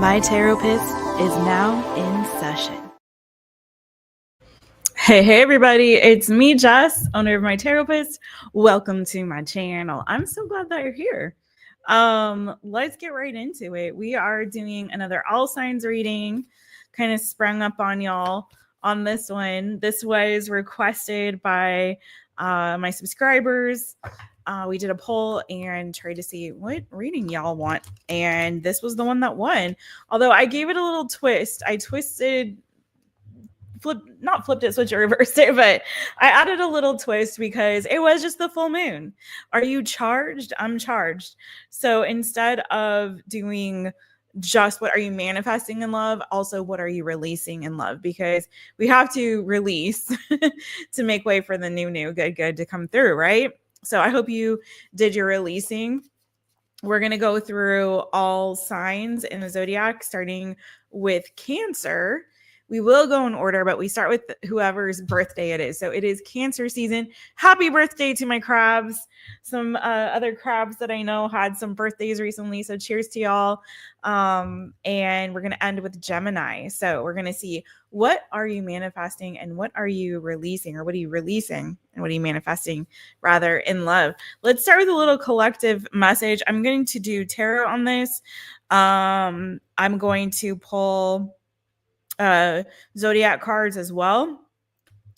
MYTAROPIST is now in session. Hey everybody, it's me, Jess, owner of MYTAROPIST. Welcome to my channel. I'm so glad that you're here. Let's get right into it. We are doing another all signs reading, kind of sprung up on y'all on this one. This was requested by my subscribers. We did a poll and tried to see what reading y'all want. And this was the one that won. Although I gave it a little twist. I switched it, reversed it, but I added a little twist because it was just the full moon. Are you charged? I'm charged. So instead of doing just what are you manifesting in love, also what are you releasing in love, because we have to release to make way for the new good to come through, right? So I hope you did your releasing. We're going to go through all signs in the zodiac, starting with Cancer. We will go in order, but we start with whoever's birthday it is. So it is Cancer season. Happy birthday to my crabs. Some other crabs that I know had some birthdays recently. So cheers to y'all. And we're going to end with Gemini. So we're going to see, what are you manifesting and what are you releasing, or what are you releasing and what are you manifesting rather in love? Let's start with a little collective message. I'm going to do tarot on this. I'm going to pull zodiac cards as well.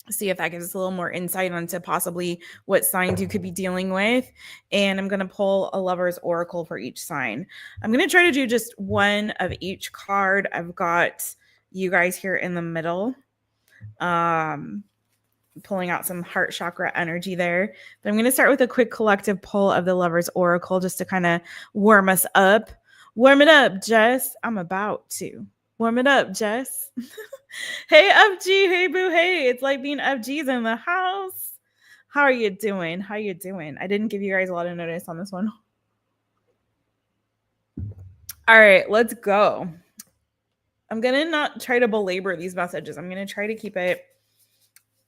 See if that gives us a little more insight onto possibly what signs you could be dealing with. And I'm going to pull a lover's oracle for each sign. I'm going to try to do just one of each card. I've got you guys here in the middle, pulling out some heart chakra energy there. But I'm going to start with a quick collective pull of the lover's oracle just to kind of warm us up. Warm it up, Jess. I'm about to. Warm it up, Jess. Hey, FG. Hey, boo. Hey, it's like being FG's in the house. How are you doing? How you doing? I didn't give you guys a lot of notice on this one. All right, let's go. I'm going to not try to belabor these messages. I'm going to try to keep it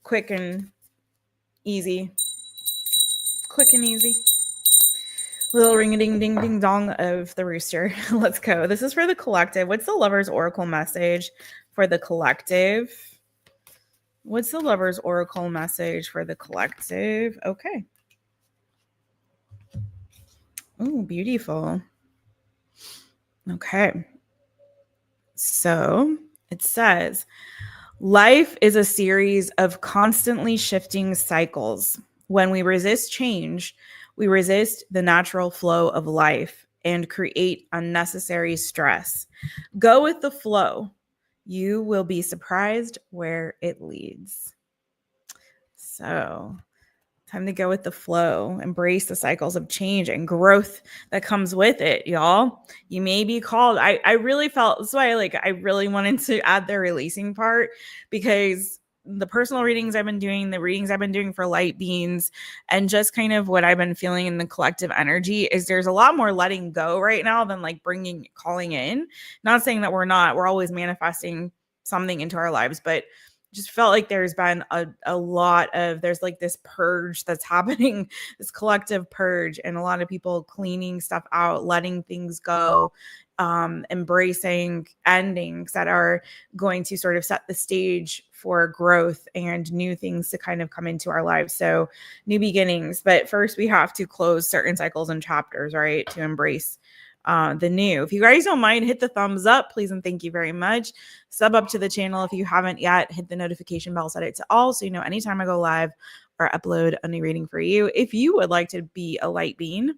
quick and easy. Quick and easy. Little ring-a-ding-ding-ding-dong of the rooster. Let's go. This is for the collective. What's the lover's oracle message for the collective? What's the lover's oracle message for the collective? Okay. Oh, beautiful. Okay. So it says, life is a series of constantly shifting cycles. When we resist change, we resist the natural flow of life and create unnecessary stress. Go with the flow. You will be surprised where it leads. So, time to go with the flow. Embrace the cycles of change and growth that comes with it, y'all. You may be called. I really felt, that's why I really wanted to add the releasing part, because the personal readings I've been doing, the readings I've been doing for light beings, and just kind of what I've been feeling in the collective energy is there's a lot more letting go right now than like calling in. Not saying that we're always manifesting something into our lives, but just felt like there's been a lot of, there's like this purge that's happening, this collective purge, and a lot of people cleaning stuff out, letting things go, embracing endings that are going to sort of set the stage for growth and new things to kind of come into our lives. So new beginnings. But first we have to close certain cycles and chapters, right? To embrace the new. If you guys don't mind, hit the thumbs up, please, and thank you very much. Sub up to the channel if you haven't yet. Hit the notification bell, set it to all, so you know anytime I go live or upload a new reading for you. If you would like to be a light being,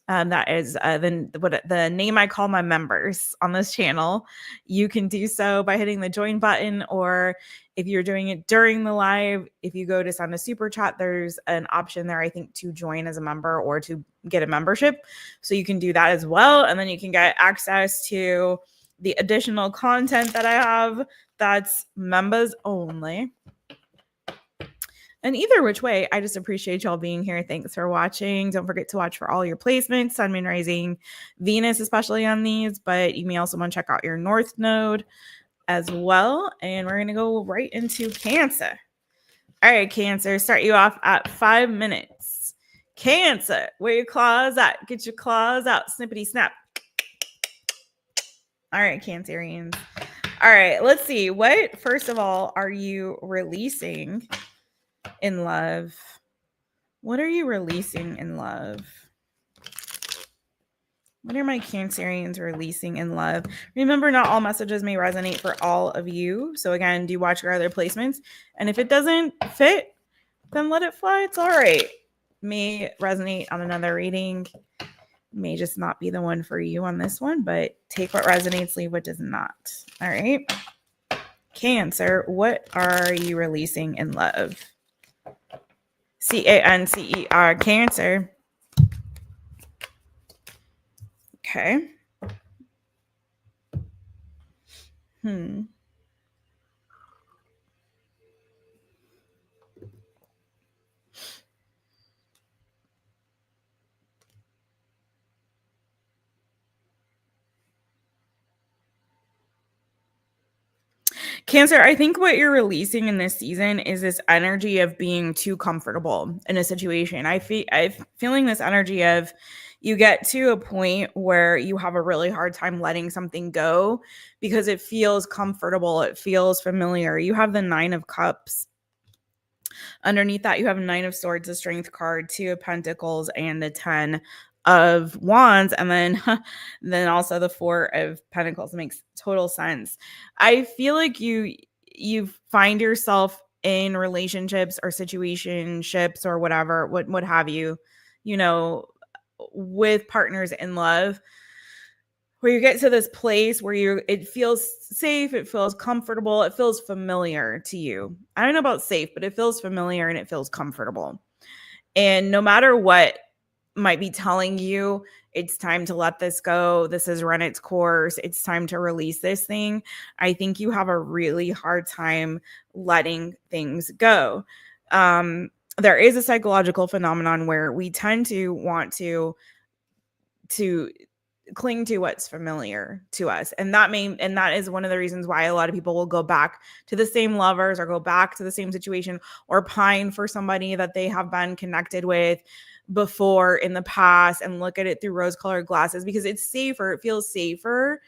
that is the name I call my members on this channel. You can do so by hitting the join button, or if you're doing it during the live, if you go to send a super chat, there's an option there, I think, to join as a member or to get a membership. So you can do that as well. And then you can get access to the additional content that I have that's members only. And either which way, I just appreciate y'all being here. Thanks for watching. Don't forget to watch for all your placements, Sun, Moon, Rising, Venus, especially on these. But you may also want to check out your North Node as well. And we're going to go right into Cancer. All right, Cancer, start you off at 5 minutes. Cancer, where your claws at? Get your claws out. Snippity snap. All right, Cancerians. All right, let's see. What, first of all, are you releasing in love? What are you releasing in love? What are my Cancerians releasing in love? Remember, not all messages may resonate for all of you. So again, do watch your other placements. And if it doesn't fit, then let it fly. It's all right. May resonate on another reading. May just not be the one for you on this one, but take what resonates, leave what does not. All right. Cancer, what are you releasing in love? Cancer, Cancer. Okay. Cancer, I think what you're releasing in this season is this energy of being too comfortable in a situation. I'm feeling this energy of you get to a point where you have a really hard time letting something go because it feels comfortable. It feels familiar. You have the 9 of Cups. Underneath that, you have 9 of Swords, a Strength card, 2 of Pentacles, and the 10 of Wands, and then also the 4 of Pentacles. It makes total sense. I feel like you find yourself in relationships or situationships or whatever, what have you, with partners in love, where you get to this place where it feels safe, it feels comfortable, it feels familiar to you. I don't know about safe, but it feels familiar and it feels comfortable. And no matter what might be telling you, it's time to let this go, this has run its course, it's time to release this thing, I think you have a really hard time letting things go. There is a psychological phenomenon where we tend to want to cling to what's familiar to us, and that is one of the reasons why a lot of people will go back to the same lovers or go back to the same situation or pine for somebody that they have been connected with before in the past and look at it through rose-colored glasses because it's safer. It feels safer.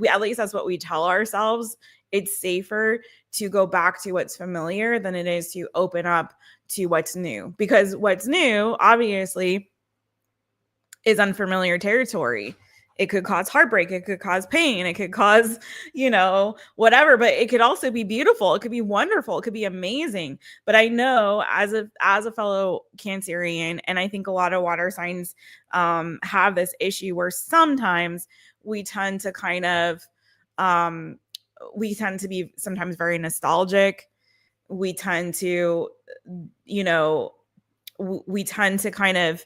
At least that's what we tell ourselves. It's safer to go back to what's familiar than it is to open up to what's new, because what's new obviously is unfamiliar territory. It could cause heartbreak. It could cause pain. It could cause, whatever, but it could also be beautiful. It could be wonderful. It could be amazing. But I know as a fellow Cancerian, and I think a lot of water signs have this issue where sometimes we tend to be sometimes very nostalgic. We tend to, we tend to kind of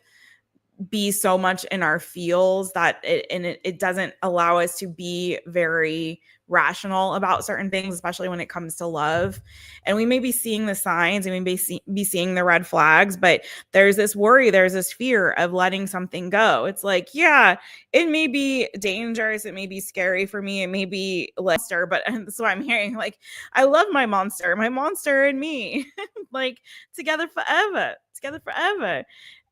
be so much in our feels that it doesn't allow us to be very rational about certain things, especially when it comes to love. And we may be seeing the signs and we may be seeing the red flags, but there's this worry, there's this fear of letting something go. It's like, yeah, it may be dangerous, it may be scary for me, it may be monster, but that's what I'm hearing. Like, I love my monster and me, like together forever.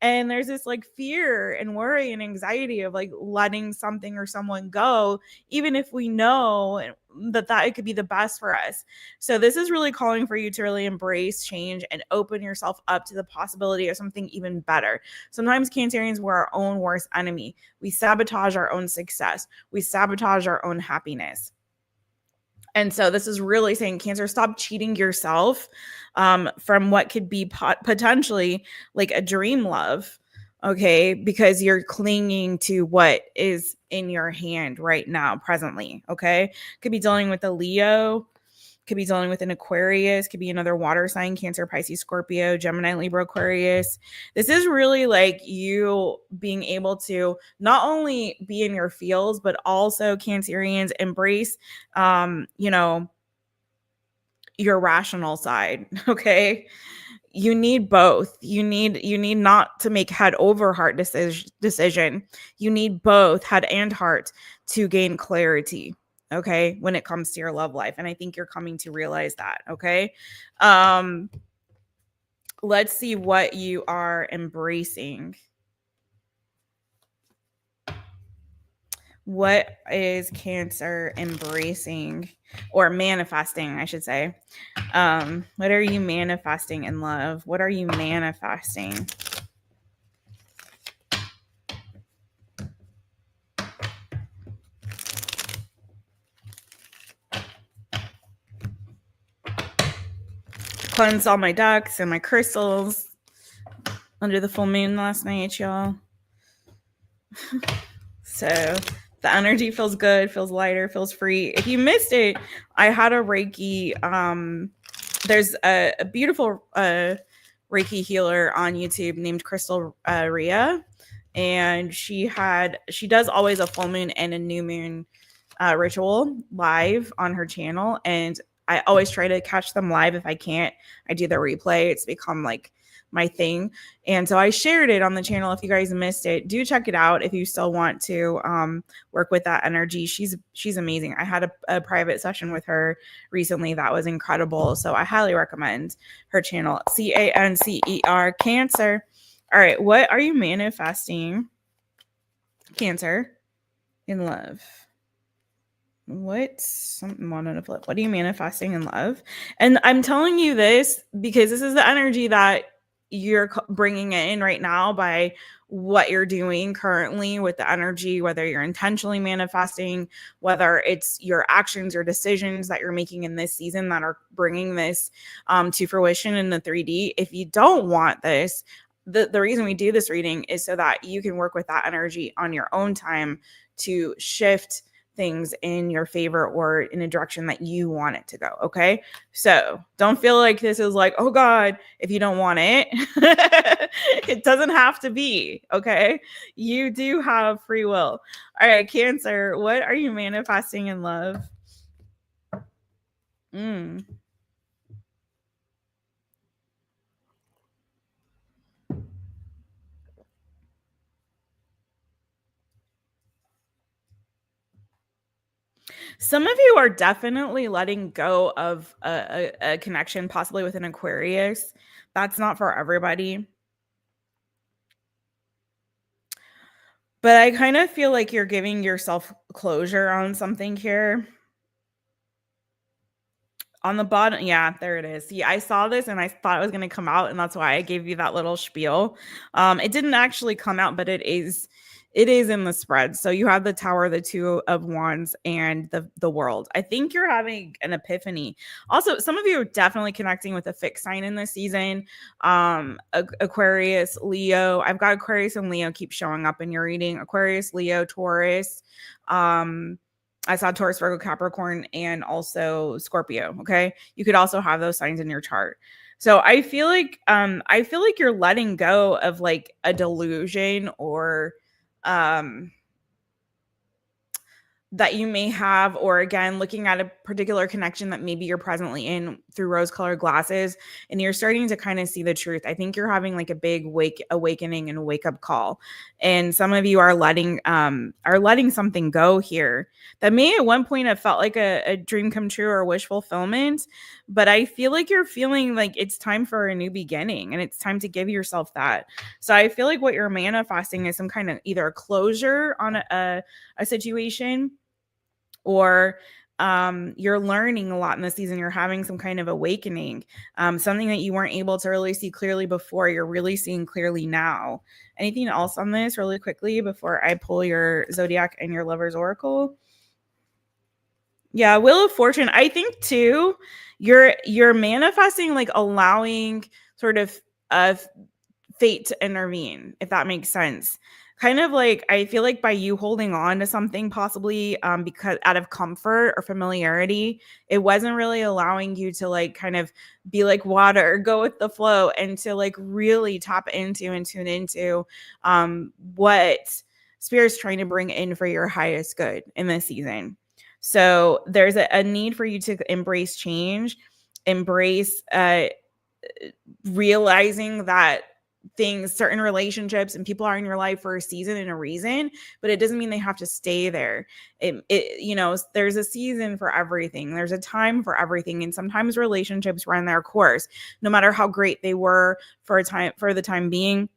And there's this like fear and worry and anxiety of like letting something or someone go, even if we know that it could be the best for us. So this is really calling for you to really embrace change and open yourself up to the possibility of something even better. Sometimes Cancerians, we're our own worst enemy. We sabotage our own success. We sabotage our own happiness. And so this is really saying, Cancer, stop cheating yourself from what could be potentially like a dream love, okay? Because you're clinging to what is in your hand right now, presently, okay? Could be dealing with a Leo, could be dealing with an Aquarius, could be another water sign, Cancer, Pisces, Scorpio, Gemini, Libra, Aquarius. This is really like you being able to not only be in your feels, but also, Cancerians, embrace, your rational side, okay? You need both. You need not to make head over heart decision. You need both head and heart to gain clarity, okay, when it comes to your love life. And I think you're coming to realize that, okay? Let's see what you are embracing. What is Cancer embracing or manifesting, I should say? What are you manifesting in love? What are you manifesting? Cleansed all my ducks and my crystals under the full moon last night, y'all. So the energy feels good, feels lighter, feels free. If you missed it, I had a Reiki. There's a beautiful Reiki healer on YouTube named Crystal Rhea, and she does always a full moon and a new moon ritual live on her channel, and I always try to catch them live. If I can't, I do the replay. It's become like my thing, and so I shared it on the channel. If you guys missed it, do check it out if you still want to work with that energy. She's amazing. I had a private session with her recently that was incredible, so I highly recommend her channel. Cancer, Cancer. All right, what are you manifesting, Cancer, in love? What are you manifesting in love? And I'm telling you this because this is the energy that you're bringing in right now by what you're doing currently with the energy, whether you're intentionally manifesting, whether it's your actions or decisions that you're making in this season that are bringing this to fruition in the 3D. If you don't want this, the reason we do this reading is so that you can work with that energy on your own time to shift things in your favor or in a direction that you want it to go. Okay. So don't feel like this is like, oh God, if you don't want it, it doesn't have to be. Okay. You do have free will. All right. Cancer, what are you manifesting in love? Some of you are definitely letting go of a connection, possibly with an Aquarius. That's not for everybody. But I kind of feel like you're giving yourself closure on something here. On the bottom, yeah, there it is. See, I saw this and I thought it was going to come out, and that's why I gave you that little spiel. It didn't actually come out, but it is in the spread. So you have the Tower, the Two of Wands, and the World. I think you're having an epiphany. Also, some of you are definitely connecting with a fixed sign in this season. Aquarius, Leo. I've got Aquarius and Leo keep showing up in your reading. Aquarius, Leo, Taurus. I saw Taurus, Virgo, Capricorn, and also Scorpio. Okay. You could also have those signs in your chart. So I feel like you're letting go of like a delusion or that you may have, or again, looking at a particular connection that maybe you're presently in through rose-colored glasses, and you're starting to kind of see the truth. I think you're having like a big awakening and wake-up call, and some of you are letting something go here that may at one point have felt like a dream come true or wish fulfillment, but I feel like you're feeling like it's time for a new beginning, and it's time to give yourself that. So I feel like what you're manifesting is some kind of either a closure on a situation, or you're learning a lot in this season. You're having some kind of awakening, something that you weren't able to really see clearly before. You're really seeing clearly now. Anything else on this really quickly before I pull your zodiac and your lover's oracle? Yeah, Wheel of Fortune. I think too, you're manifesting like allowing sort of fate to intervene, if that makes sense. Kind of like, I feel like by you holding on to something possibly because out of comfort or familiarity, it wasn't really allowing you to like kind of be like water, go with the flow, and to like really tap into and tune into what Spirit's trying to bring in for your highest good in this season. So there's a need for you to embrace change, embrace realizing that certain relationships and people are in your life for a season and a reason, but it doesn't mean they have to stay there. There's a season for everything. There's a time for everything. And sometimes relationships run their course, no matter how great they were for the time being.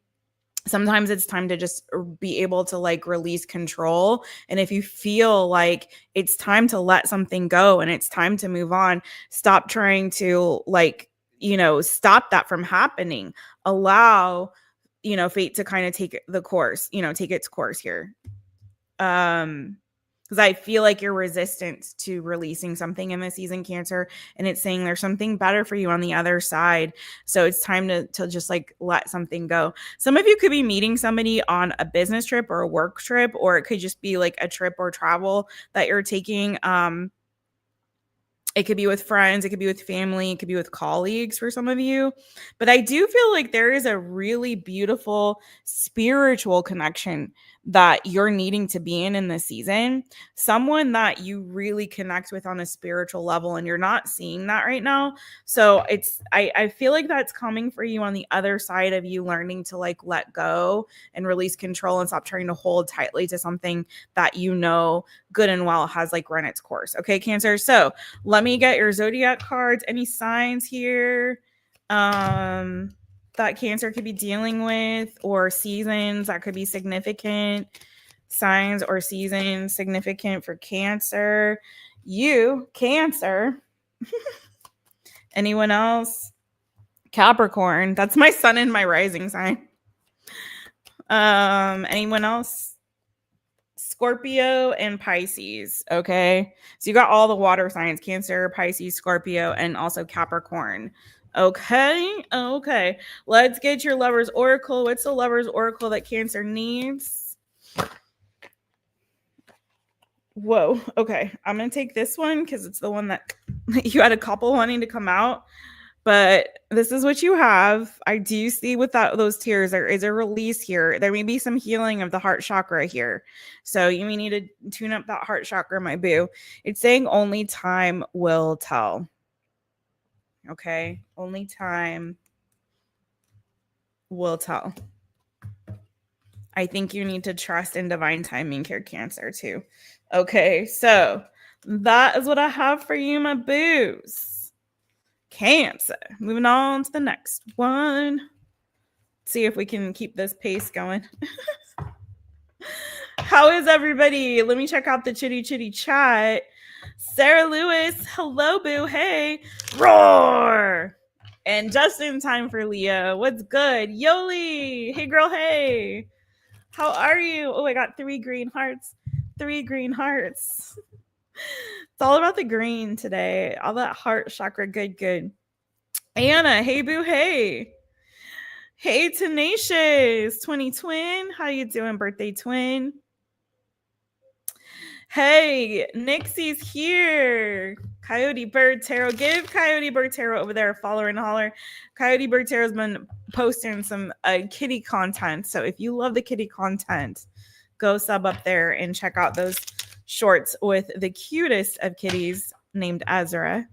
sometimes it's time to just be able to like release control. And if you feel like it's time to let something go and it's time to move on, stop trying to like, stop that from happening. Allow, fate to kind of take the course, take its course here. Because I feel like you're resistant to releasing something in this season, Cancer, and it's saying there's something better for you on the other side. So it's time to just like let something go. Some of you could be meeting somebody on a business trip or a work trip, or it could just be like a trip or travel that you're taking. It could be with friends, it could be with family, it could be with colleagues for some of you. But I do feel like there is a really beautiful spiritual connection that you're needing to be in this season. Someone that you really connect with on a spiritual level, and you're not seeing that right now. So I feel like that's coming for you on the other side of you learning to like let go and release control and stop trying to hold tightly to something that good and well has like run its course. Okay, Cancer. So let me get your zodiac cards. Any signs here that Cancer could be dealing with, or seasons that could be significant? Signs or seasons significant for Cancer. You, Cancer. Anyone else? Capricorn. That's my sun and my rising sign. Anyone else? Scorpio and Pisces. Okay. So you got all the water signs: Cancer, Pisces, Scorpio, and also Capricorn. Okay. Okay. Let's get your Lover's Oracle. What's the Lover's Oracle that Cancer needs? Whoa. Okay. I'm going to take this one because it's the one that you had a couple wanting to come out. But this is what you have. I do see with those tears, there is a release here. There may be some healing of the heart chakra here. So you may need to tune up that heart chakra, my boo. It's saying only time will tell. Okay? Only time will tell. I think you need to trust in divine timing here, Cancer, too. Okay, so that is what I have for you, my boos. Cancer. Moving on to the next one. See if we can keep this pace going. How is everybody? Let me check out the chitty chat. Sarah Lewis, hello, boo. Hey, roar. And just in time for Leah. What's good? Yoli. Hey, girl. Hey. How are you? Oh, I got 3 green hearts. 3 green hearts. It's all about the green today. All that heart chakra. Good. Anna, hey boo, hey. Hey Tenacious, 20 twin. How you doing, birthday twin? Hey, Nixie's here. Coyote Bird Tarot. Give Coyote Bird Tarot over there a follow and holler. Coyote Bird Tarot's been posting some kitty content. So if you love the kitty content, go sub up there and check out those shorts with the cutest of kitties named Ezra.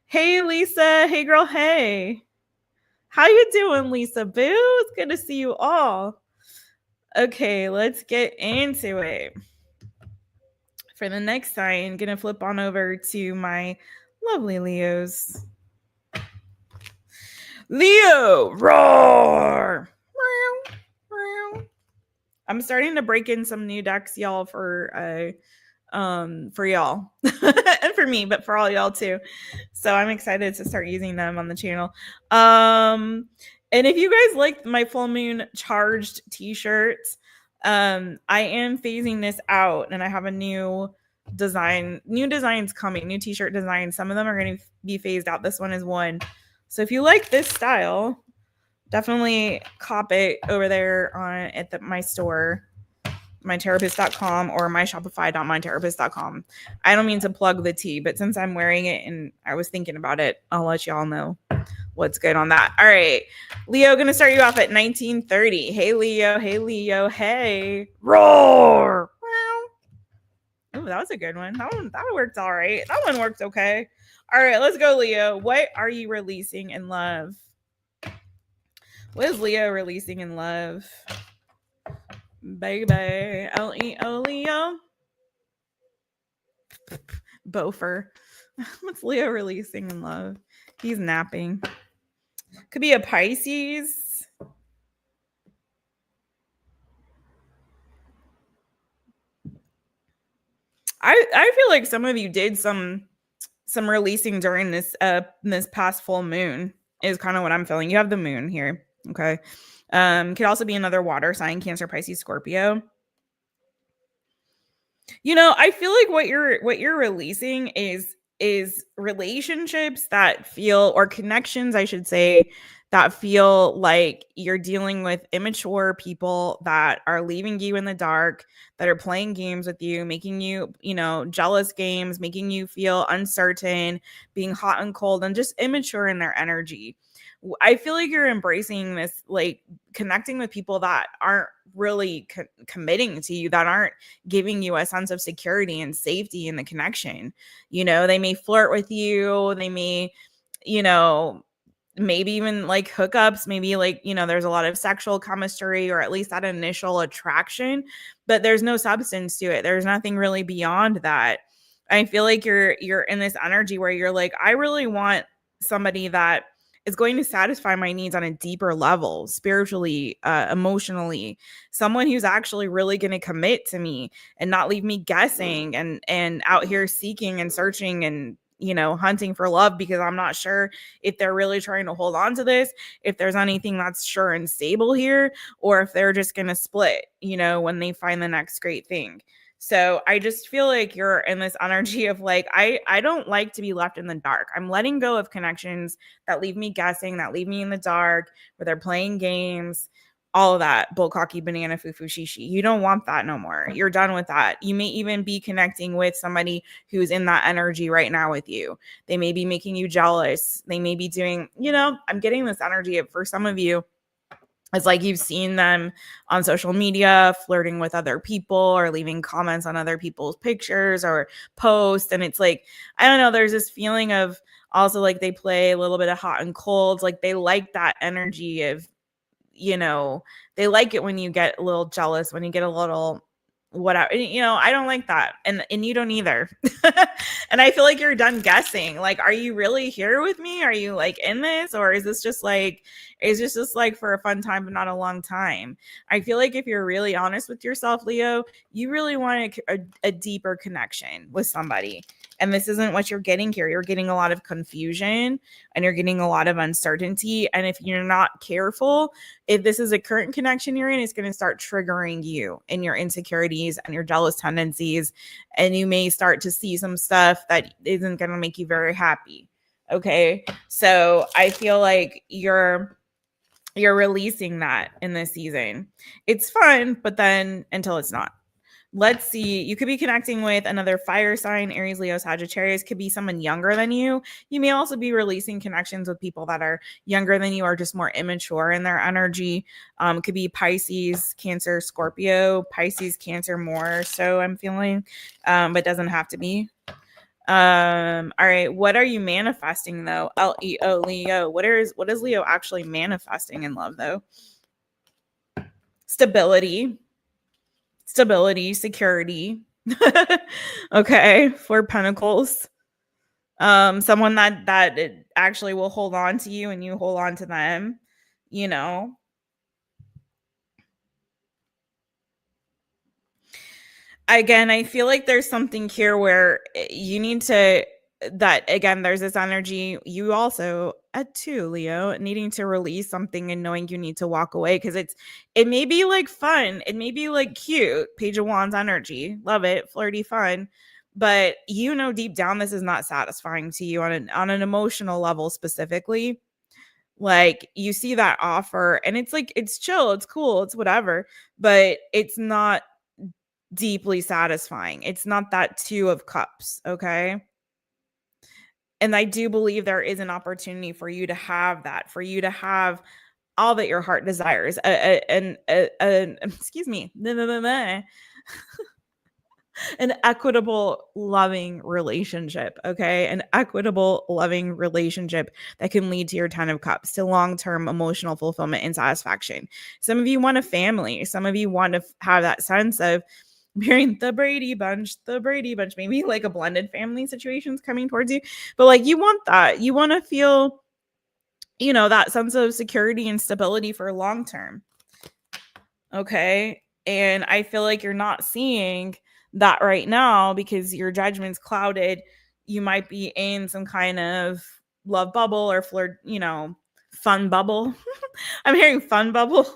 Hey, Lisa. Hey, girl. Hey. How you doing, Lisa Boo? It's good to see you all. Okay, let's get into it. For the next sign, I'm going to flip on over to my lovely Leos. Leo, roar! I'm starting to break in some new decks, y'all, for y'all and for me, but for all y'all too. So I'm excited to start using them on the channel. And if you guys like my full moon charged t-shirts, I am phasing this out, and I have a new designs coming, new t-shirt designs. Some of them are going to be phased out. This one is one. So if you like this style, definitely cop it over there at my store, MYTAROPIST.com or myshopify.mytaropist.com. I don't mean to plug the tea, but since I'm wearing it and I was thinking about it, I'll let y'all know what's good on that. All right, Leo, gonna start you off at 1930. Hey, Leo. Hey, Leo. Hey, roar. Oh, that was a good one. That worked all right. That one worked okay. All right, let's go, Leo. What are you releasing in love? What is Leo releasing in love? Baby, Leo, Leo. Bofer. What's Leo releasing in love? He's napping. Could be a Pisces. I feel like some of you did some releasing during this past full moon is kind of what I'm feeling. You have the moon here. Okay. Could also be another water sign, Cancer, Pisces, Scorpio. You know, I feel like what you're releasing is relationships that feel, or connections, I should say, that feel like you're dealing with immature people that are leaving you in the dark, that are playing games with you, making you, you know, jealous games, making you feel uncertain, being hot and cold, and just immature in their energy. I feel like you're embracing this, like connecting with people that aren't really committing to you, that aren't giving you a sense of security and safety in the connection. You know, they may flirt with you, they may, you know, maybe even like hookups, maybe like, you know, there's a lot of sexual chemistry, or at least that initial attraction, but there's no substance to it. There's nothing really beyond that. I feel like you're in this energy where you're like, I really want somebody that is going to satisfy my needs on a deeper level, spiritually, emotionally, someone who's actually really going to commit to me and not leave me guessing and out here seeking and searching and, you know, hunting for love, because I'm not sure if they're really trying to hold on to this, if there's anything that's sure and stable here, or if they're just going to split, you know, when they find the next great thing. So I just feel like you're in this energy of like, I don't like to be left in the dark. I'm letting go of connections that leave me guessing, that leave me in the dark, where they're playing games, all of that bullcocky banana foo-foo shishi. You don't want that no more. You're done with that. You may even be connecting with somebody who's in that energy right now with you. They may be making you jealous. They may be doing, you know, I'm getting this energy of, for some of you, it's like you've seen them on social media flirting with other people or leaving comments on other people's pictures or posts. And it's like, I don't know, there's this feeling of also like they play a little bit of hot and cold. Like they like that energy of, you know, they like it when you get a little jealous, when you get a little whatever, you know. I don't like that, and you don't either. And I feel like you're done guessing. Like, are you really here with me? Are you like in this, or is this just like, is this just like for a fun time but not a long time? I feel like if you're really honest with yourself, Leo, you really want a deeper connection with somebody. And this isn't what you're getting here. You're getting a lot of confusion and you're getting a lot of uncertainty. And if you're not careful, if this is a current connection you're in, it's going to start triggering you and your insecurities and your jealous tendencies. And you may start to see some stuff that isn't going to make you very happy. Okay. So I feel like you're releasing that in this season. It's fun, but then until it's not. Let's see. You could be connecting with another fire sign, Aries, Leo, Sagittarius. Could be someone younger than you. You may also be releasing connections with people that are younger than you or just more immature in their energy. Could be Pisces, Cancer, Scorpio. Pisces, Cancer more so I'm feeling, but doesn't have to be. All right. What are you manifesting though? Leo, Leo. What is Leo actually manifesting in love though? Stability, security. Okay, 4 Pentacles. Someone that actually will hold on to you and you hold on to them, you know. Again, I feel like there's something here where you need to, that again, there's this energy, you also at 2, Leo, needing to release something and knowing you need to walk away, because it may be like fun, it may be like cute, Page of Wands energy, love it, flirty fun, but you know deep down this is not satisfying to you on an emotional level specifically. Like you see that offer and it's like, it's chill, it's cool, it's whatever, but it's not deeply satisfying. It's not that 2 of Cups, okay? And I do believe there is an opportunity for you to have that, for you to have all that your heart desires. Excuse me, an equitable, loving relationship, okay? An equitable, loving relationship that can lead to your 10 of Cups, to long-term emotional fulfillment and satisfaction. Some of you want a family. Some of you want to have that sense of marrying the Brady Bunch, maybe like a blended family situation's coming towards you. But like you want that. You want to feel, you know, that sense of security and stability for long term. Okay. And I feel like you're not seeing that right now, because your judgment's clouded, you might be in some kind of love bubble or flirt, fun bubble. I'm hearing fun bubble,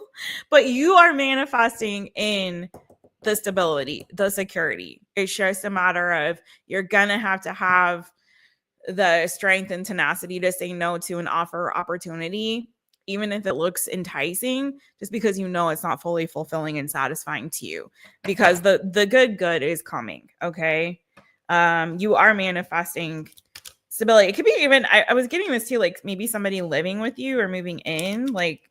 but you are manifesting in the stability, the security. It's just a matter of you're going to have the strength and tenacity to say no to an offer or opportunity, even if it looks enticing, just because it's not fully fulfilling and satisfying to you, because the good is coming. Okay. You are manifesting stability. It could be even, I was getting this too, like maybe somebody living with you or moving in, like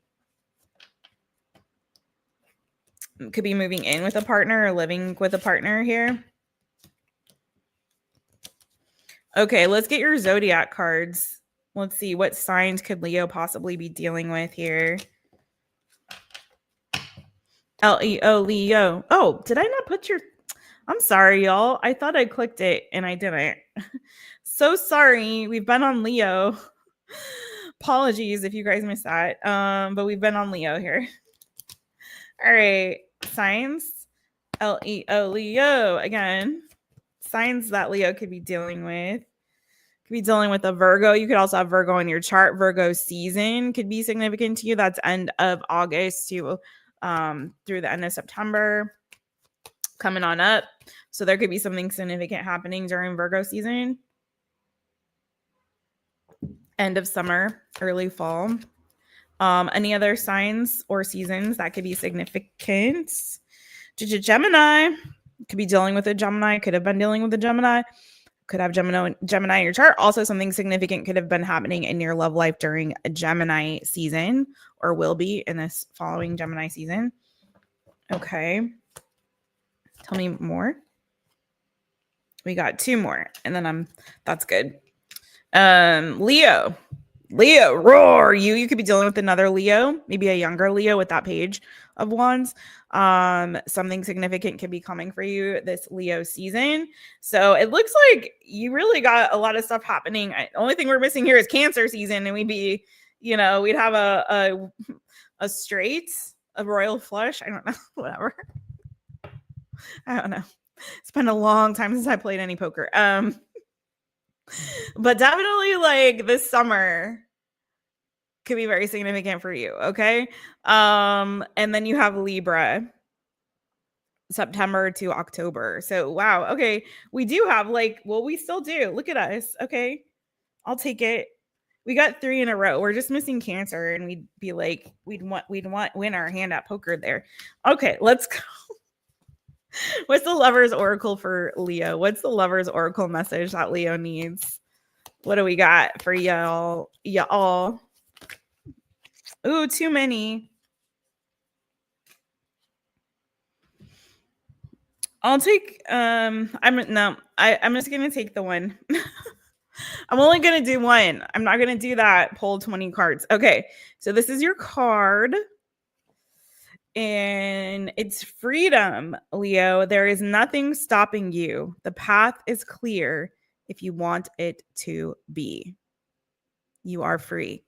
could be moving in with a partner or living with a partner here. Okay, let's get your zodiac cards. Let's see, what signs could Leo possibly be dealing with here? Leo, Leo. Oh, did I not put your... I'm sorry, y'all. I thought I clicked it and I didn't. So sorry. We've been on Leo. Apologies if you guys missed that. But we've been on Leo here. All right. Signs. Leo, Leo. Again, signs that Leo could be dealing with. Could be dealing with a Virgo. You could also have Virgo in your chart. Virgo season could be significant to you. That's end of August to through the end of September, coming on up. So there could be something significant happening during Virgo season. End of summer, early fall. Any other signs or seasons that could be significant? Gemini. Could be dealing with a Gemini. Could have been dealing with a Gemini. Could have Gemini in your chart. Also, something significant could have been happening in your love life during a Gemini season, or will be in this following Gemini season. Okay. Tell me more. We got two more, and then that's good. Leo, roar. You could be dealing with another Leo, maybe a younger Leo with that page of wands. Something significant could be coming for you this Leo season. So it looks like you really got a lot of stuff happening. The only thing we're missing here is Cancer season, and we'd have a straight, a royal flush. I don't know, whatever. I don't know. It's been a long time since I played any poker. But definitely like this summer could be very significant for you. Okay. And then you have Libra, September to October. So wow. Okay. We do have we still do. Look at us. Okay. I'll take it. We got 3 in a row. We're just missing Cancer, and we'd be like, we'd win our hand at poker there. Okay, let's go. What's the Lover's Oracle for Leo? What's the Lover's Oracle message that Leo needs? What do we got for y'all? Ooh, too many. I'll take I'm just gonna take the one. I'm only gonna do one. I'm not gonna do that. Pull 20 cards. Okay, so this is your card. And it's freedom, Leo. There is nothing stopping you. The path is clear if you want it to be. You are free.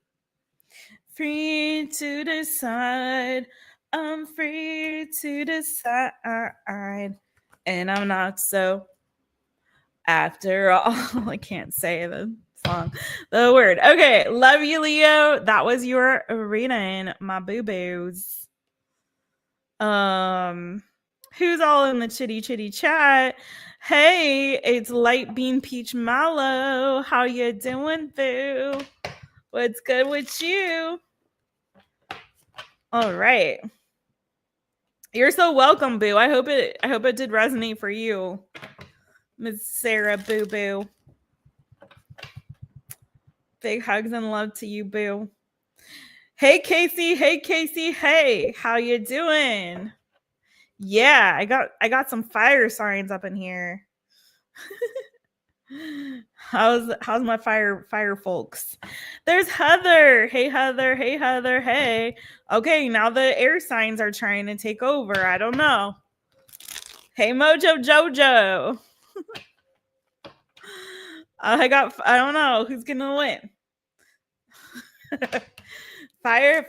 Free to decide. I'm free to decide. And I'm not so. After all, I can't say the song, the word. Okay, love you, Leo. That was your reading, my boo-boos. Who's all in the chitty chat? Hey, it's Light Bean Peach Mallow. How you doing, boo? What's good with you? All right. You're so welcome, boo. I hope it did resonate for you, Miss Sarah Boo Boo. Big hugs and love to you, boo. Hey, Casey. Hey, how you doing? Yeah, I got some fire signs up in here. How's my fire folks? There's Heather. Hey, Heather. Hey. Okay, now the air signs are trying to take over. I don't know. Hey, Mojo Jojo. I don't know who's gonna win. Fire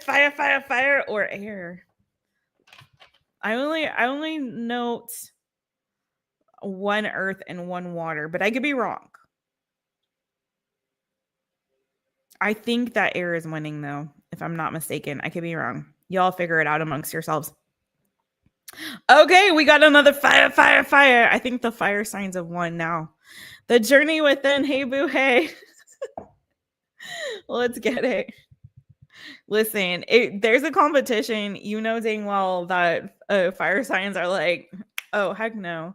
or air. I only note 1 earth and 1 water, but I could be wrong. I think that air is winning though, if I'm not mistaken. I could be wrong. Y'all figure it out amongst yourselves. Okay, we got another fire. I think the fire signs have won now. The journey within. Hey, boo, hey. Let's get it. Listen, there's a competition. You know dang well that fire signs are like, oh, heck no.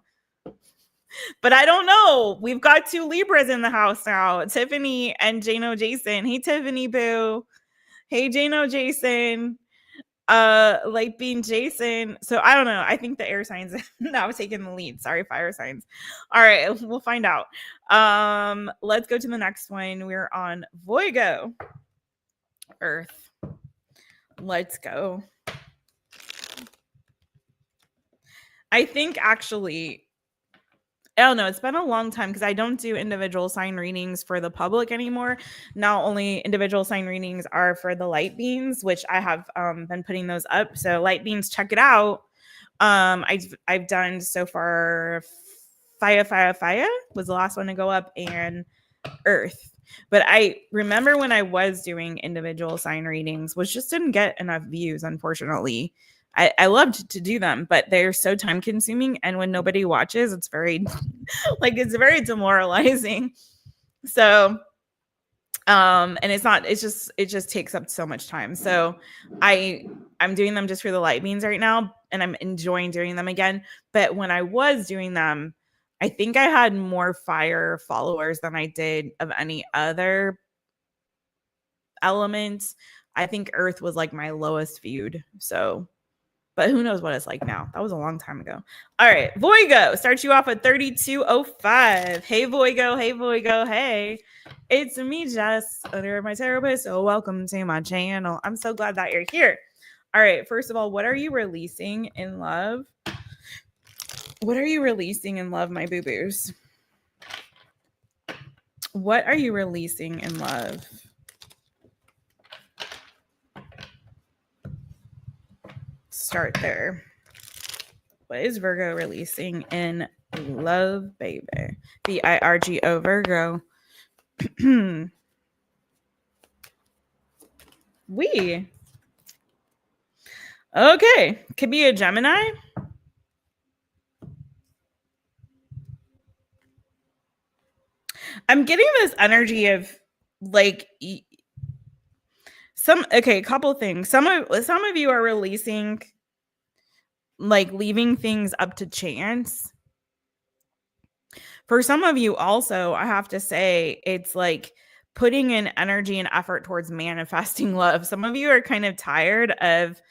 But I don't know. We've got 2 Libras in the house now, Tiffany and Jano Jason. Hey, Tiffany boo. Hey, Jano Jason. Light being Jason. So I don't know. I think the air signs now taking the lead. Sorry, fire signs. All right, we'll find out. Let's go to the next one. We're on VIRGO. Earth. Let's go. I think actually, I don't know. It's been a long time because I don't do individual sign readings for the public anymore. Now only individual sign readings are for the light beings, which I have been putting those up. So light beings, check it out. I've done so far fire was the last one to go up, and earth. But I remember when I was doing individual sign readings, which just didn't get enough views, unfortunately. I loved to do them, but they're so time consuming. And when nobody watches, it's very it's very demoralizing. So, and it just takes up so much time. So I'm doing them just for the light beams right now, and I'm enjoying doing them again. But when I was doing them, I think I had more fire followers than I did of any other element. I think earth was like my lowest viewed. So, but who knows what it's like now. That was a long time ago. All right. VIRGO starts you off at 3205. Hey, VIRGO. Hey, VIRGO. Hey, it's me, Jess, under MYTAROPIST. So welcome to my channel. I'm so glad that you're here. All right. First of all, what are you releasing in love? What are you releasing in love, my boo-boos? What are you releasing in love? Start there. What is Virgo releasing in love, baby? VIRGO, Virgo. Okay. Could be a Gemini. I'm getting this energy of like a couple things. Some of you are releasing, like, leaving things up to chance. For some of you also, I have to say, it's like putting in energy and effort towards manifesting love. Some of you are kind of tired of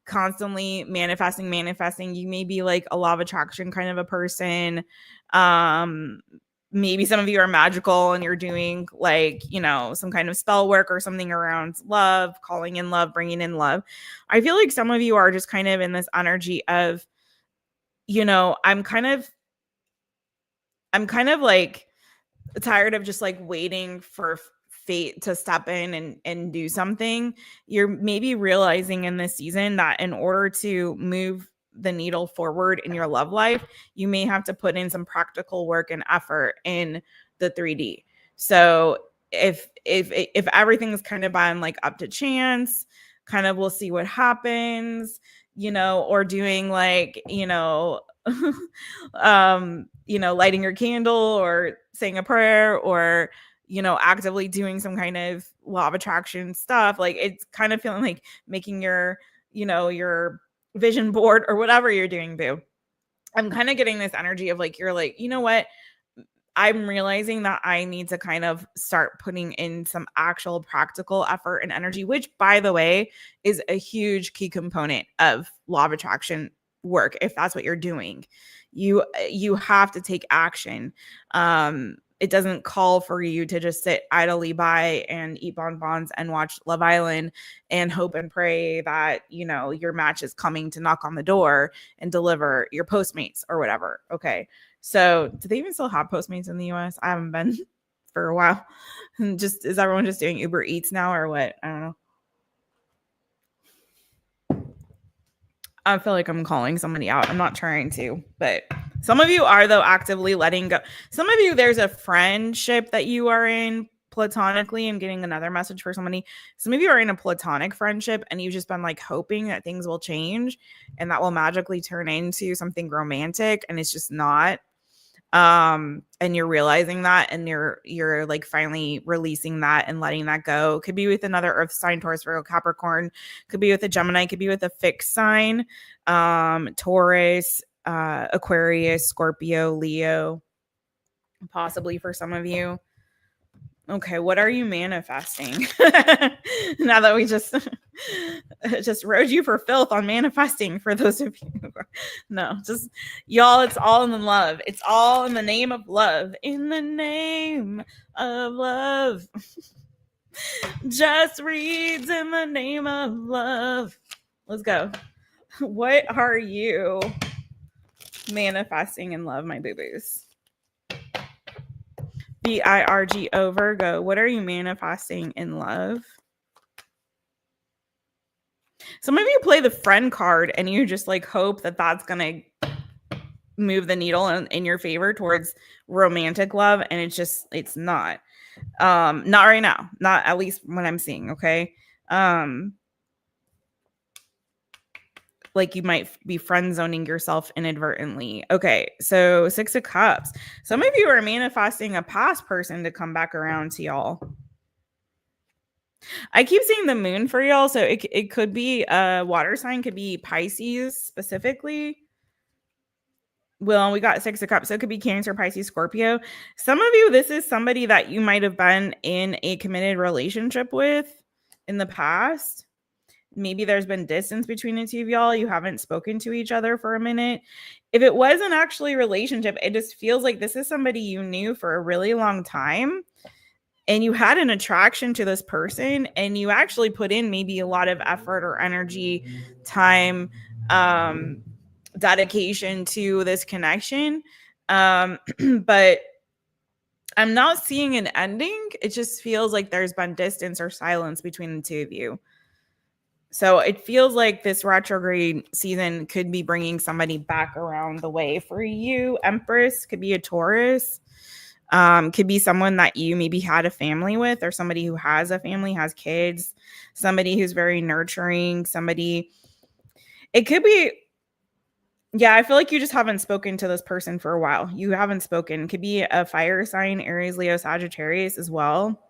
constantly manifesting. You may be like a law of attraction kind of a person. Maybe some of you are magical and you're doing like, some kind of spell work or something around love, calling in love, bringing in love. I feel like some of you are just kind of in this energy of, I'm kind of like tired of just like waiting for fate to step in and do something. You're maybe realizing in this season that in order to move the needle forward in your love life, you may have to put in some practical work and effort in the 3D. So if everything's kind of been like up to chance, kind of we'll see what happens, or doing like, lighting your candle or saying a prayer or, actively doing some kind of law of attraction stuff. Like, it's kind of feeling like making your, your vision board or whatever you're doing, boo. I'm kind of getting this energy of like, you're like, you know what? I'm realizing that I need to kind of start putting in some actual practical effort and energy, which, by the way, is a huge key component of law of attraction work. If that's what you're doing, you have to take action. It doesn't call for you to just sit idly by and eat bonbons and watch Love Island and hope and pray that, your match is coming to knock on the door and deliver your Postmates or whatever. Okay. So do they even still have Postmates in the US? I haven't been for a while. Is everyone just doing Uber Eats now or what? I don't know. I feel like I'm calling somebody out. I'm not trying to, but Some of you are, though, actively letting go. Some of you, there's a friendship that you are in platonically. I'm getting another message for somebody. Some of you are in a platonic friendship and you've just been like hoping that things will change and that will magically turn into something romantic, and it's just not. And you're realizing that, and you're like finally releasing that and letting that go. Could be with another earth sign, Taurus, Virgo, Capricorn. Could be with a Gemini. Could be with a fixed sign, Taurus, Aquarius, Scorpio, Leo, possibly for some of you. Okay, what are you manifesting? Now that we just rode you for filth on manifesting, for those of you. No, just y'all, it's all in the love. It's all in the name of love. In the name of love. Just reads in the name of love. Let's go. What are you manifesting in love, my boo-boos? VIRGO, Virgo. What are you manifesting in love? Some of you play the friend card and you just like hope that that's going to move the needle in your favor towards romantic love. And it's not. Not right now. Not at least what I'm seeing. Okay. Like you might be friend zoning yourself inadvertently. Okay, so 6 of Cups. Some of you are manifesting a past person to come back around to y'all. I keep seeing the moon for y'all, so it could be a water sign, could be Pisces specifically. Well, we got 6 of Cups, so it could be Cancer, Pisces, Scorpio. Some of you, this is somebody that you might have been in a committed relationship with in the past. Maybe there's been distance between the two of y'all. You haven't spoken to each other for a minute. If it wasn't actually a relationship, it just feels like this is somebody you knew for a really long time. And you had an attraction to this person. And you actually put in maybe a lot of effort or energy, time, dedication to this connection. But I'm not seeing an ending. It just feels like there's been distance or silence between the two of you. So it feels like this retrograde season could be bringing somebody back around the way for you. Empress could be a Taurus. Could be someone that you maybe had a family with, or somebody who has a family, has kids, somebody who's very nurturing, somebody. It could be, yeah, I feel like you just haven't spoken to this person for a while. You haven't spoken. Could be a fire sign, Aries, Leo, Sagittarius as well.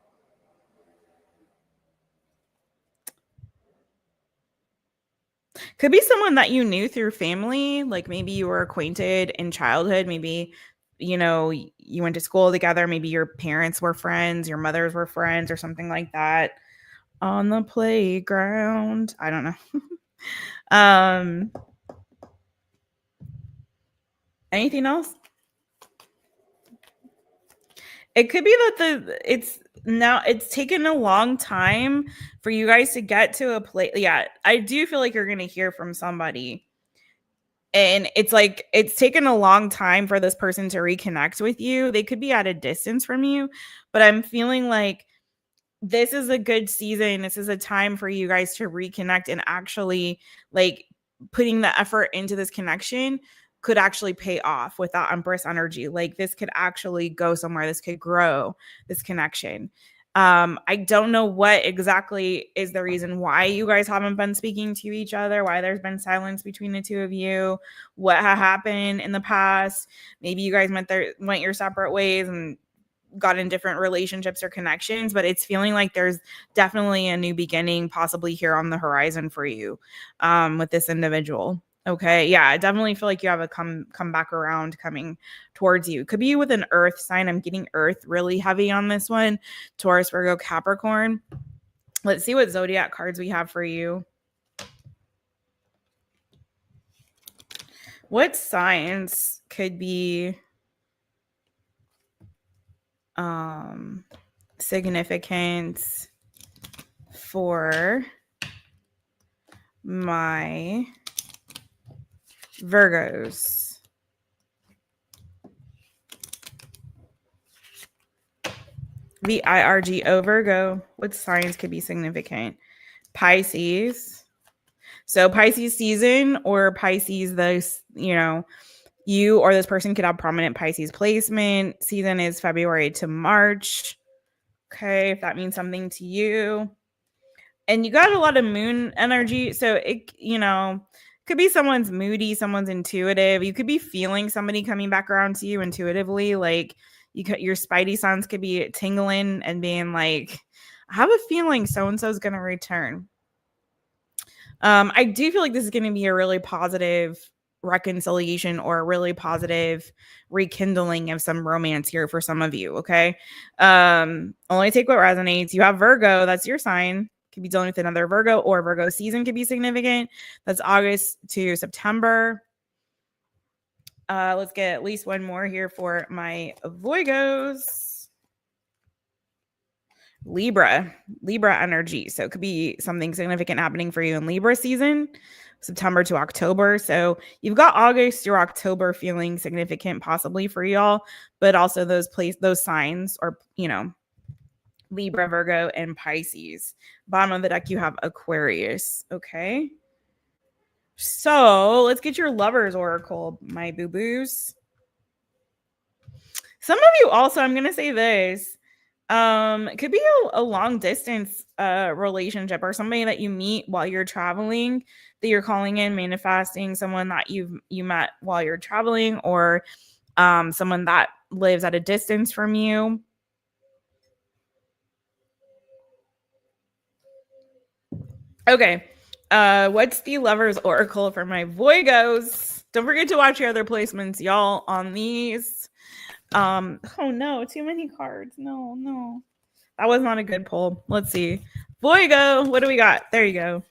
Could be someone that you knew through family, like maybe you were acquainted in childhood, maybe, you know, you went to school together, maybe your parents were friends, your mothers were friends or something like that on the playground. I don't know. Anything else? It could be that it's taken a long time for you guys to get to a place. Yeah, I do feel like you're going to hear from somebody. And it's like it's taken a long time for this person to reconnect with you. They could be at a distance from you, but I'm feeling like this is a good season. This is a time for you guys to reconnect, and actually like putting the effort into this connection could actually pay off with that Empress energy. Like this could actually go somewhere. This could grow, this connection. I don't know what exactly is the reason why you guys haven't been speaking to each other, why there's been silence between the two of you, what happened in the past. Maybe you guys went your separate ways and got in different relationships or connections, but it's feeling like there's definitely a new beginning possibly here on the horizon for you with this individual. Okay. Yeah, I definitely feel like you have a come back around coming towards you. Could be with an earth sign. I'm getting earth really heavy on this one. Taurus, Virgo, Capricorn. Let's see what zodiac cards we have for you. What signs could be significant for my Virgos? VIRGO, Virgo. What signs could be significant? Pisces. So Pisces season, or Pisces, you You or this person could have prominent Pisces placement. Season is February to March. Okay, if that means something to you. And you got a lot of moon energy. So it, could be someone's moody, someone's intuitive. You could be feeling somebody coming back around to you intuitively. Like your spidey sense could be tingling and being like, I have a feeling so-and-so is going to return. I do feel like this is going to be a really positive reconciliation or a really positive rekindling of some romance here for some of you. Okay. Only take what resonates. You have Virgo. That's your sign. Could be dealing with another Virgo, or Virgo season could be significant. That's August to September. Let's get at least one more here for my Virgos. Libra energy. So it could be something significant happening for you in Libra season, September to October. So you've got August through October feeling significant possibly for y'all, but also those signs are, Libra, Virgo, and Pisces. Bottom of the deck, you have Aquarius. Okay. So let's get your Lovers Oracle, my boo-boos. Some of you also, I'm going to say this, it could be a long distance relationship, or somebody that you meet while you're traveling that you're calling in, manifesting someone that you met while you're traveling, or someone that lives at a distance from you. Okay. What's the Lovers Oracle for my Virgos? Don't forget to watch your other placements, y'all, on these. Oh no, too many cards. No. That was not a good pull. Let's see. Virgo, what do we got? There you go.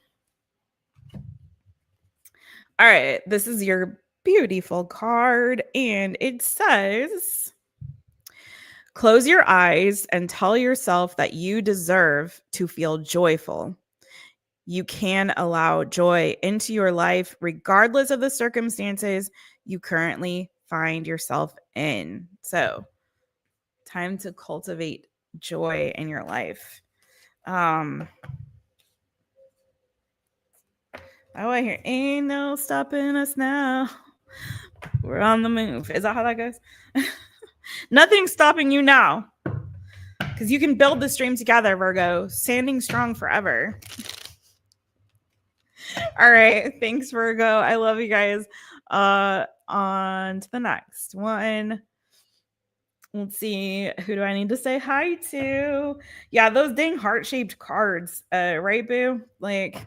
All right, this is your beautiful card, and it says, close your eyes and tell yourself that you deserve to feel joyful. You can allow joy into your life regardless of the circumstances you currently find yourself in. So, time to cultivate joy in your life. Oh, I hear ain't no stopping us now. We're on the move. Is that how that goes? Nothing's stopping you now, because you can build this dream together, Virgo. Standing strong forever. All right. Thanks, Virgo. I love you guys. On to the next one. Let's see. Who do I need to say hi to? Yeah, those dang heart-shaped cards. Right, boo? Like,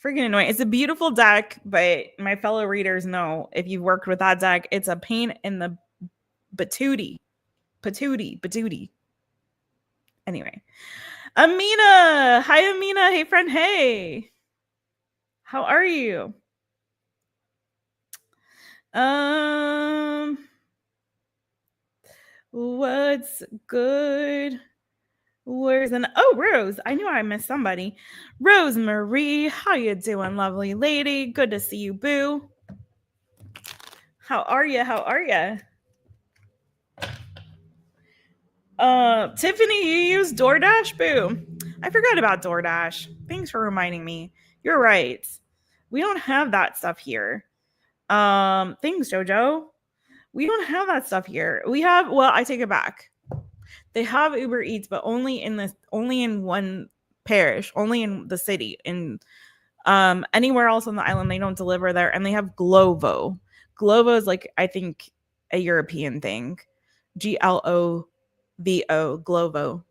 freaking annoying. It's a beautiful deck, but my fellow readers know, if you've worked with that deck, it's a pain in the patootie. Anyway. Amina. Hi, Amina. Hey, friend. Hey. How are you? What's good? Where's Rose? I knew I missed somebody. Rose Marie, how you doing, lovely lady? Good to see you, boo. How are you? Tiffany, you use DoorDash, boo. I forgot about DoorDash. Thanks for reminding me. You're right. We don't have that stuff here. Thanks, Jojo. We don't have that stuff here. We have, well, I take it back. They have Uber Eats, but only in one parish, only in the city. In anywhere else on the island, they don't deliver there. And they have Glovo. Glovo is like, I think, a European thing. Glovo, Glovo.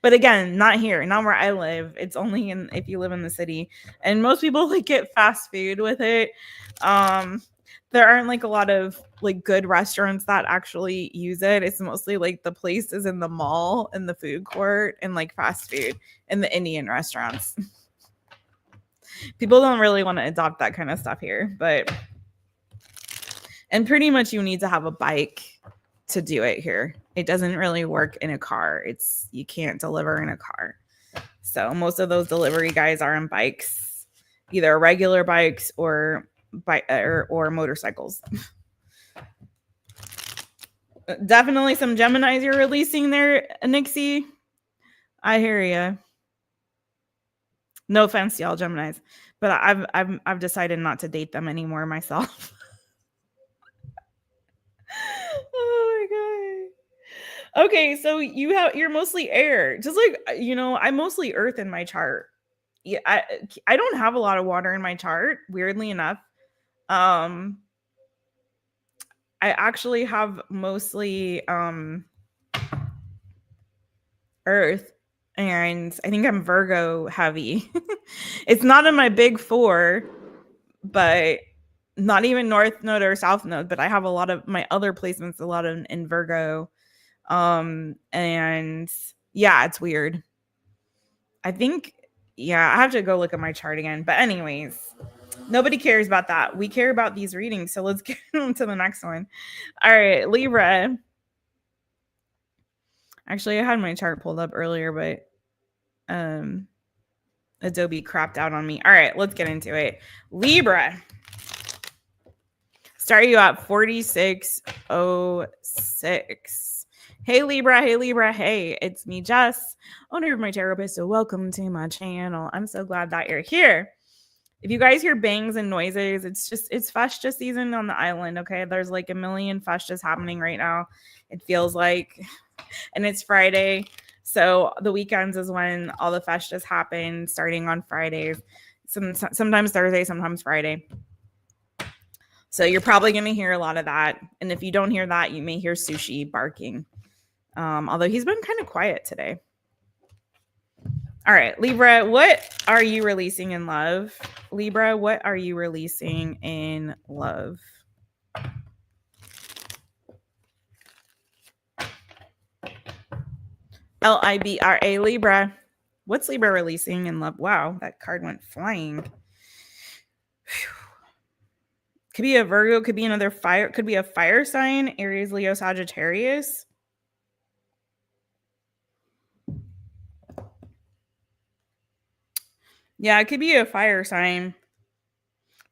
But again, not here, not where I live. It's only if you live in the city. And most people like get fast food with it. There aren't like a lot of like good restaurants that actually use it. It's mostly like the places in the mall and the food court and like fast food and the Indian restaurants. People don't really want to adopt that kind of stuff here, and pretty much you need to have a bike to do it here. It doesn't really work in a car. You can't deliver in a car. So most of those delivery guys are on bikes, either regular bikes or motorcycles. Definitely some Geminis you're releasing there, Nixie. I hear you. No offense to y'all Geminis, but I've decided not to date them anymore myself. Okay, so you're mostly air. Just like, I'm mostly earth in my chart. Yeah, I don't have a lot of water in my chart, weirdly enough. I actually have mostly earth, and I think I'm Virgo heavy. It's not in my big four, but not even north node or south node, but I have a lot of my other placements, a lot of in Virgo. And yeah, it's weird. I think, yeah, I have to go look at my chart again. But anyways, nobody cares about that. We care about these readings. So let's get on to the next one. All right, Libra. Actually, I had my chart pulled up earlier, but Adobe crapped out on me. All right, let's get into it. Libra. Start you at 4606. Hey Libra, hey Libra, hey, it's me, Jess, owner of MYTAROPIST. So welcome to my channel. I'm so glad that you're here. If you guys hear bangs and noises, it's Festa season on the island, okay? There's like a million Festas happening right now, it feels like. And it's Friday. So the weekends is when all the Festas happen, starting on Fridays. Sometimes Thursday, sometimes Friday. So you're probably going to hear a lot of that. And if you don't hear that, you may hear Sushi barking. Although he's been kind of quiet today. All right, Libra, what are you releasing in love? Libra, what are you releasing in love? LIBRA, Libra. What's Libra releasing in love? Wow, that card went flying. Whew. Could be a Virgo, could be another fire, could be a fire sign, Aries, Leo, Sagittarius. Yeah, it could be a fire sign.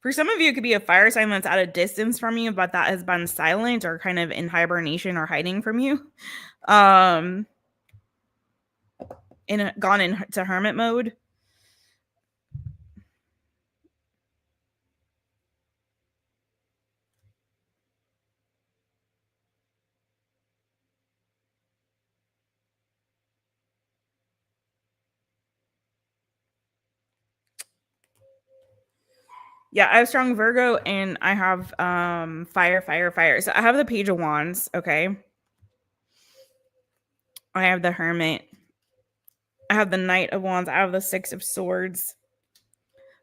For some of you, it could be a fire sign that's at a distance from you, but that has been silent or kind of in hibernation or hiding from you. Gone into hermit mode. Yeah, I have strong Virgo and I have fire. So I have the Page of Wands, okay? I have the Hermit. I have the Knight of Wands. I have the Six of Swords.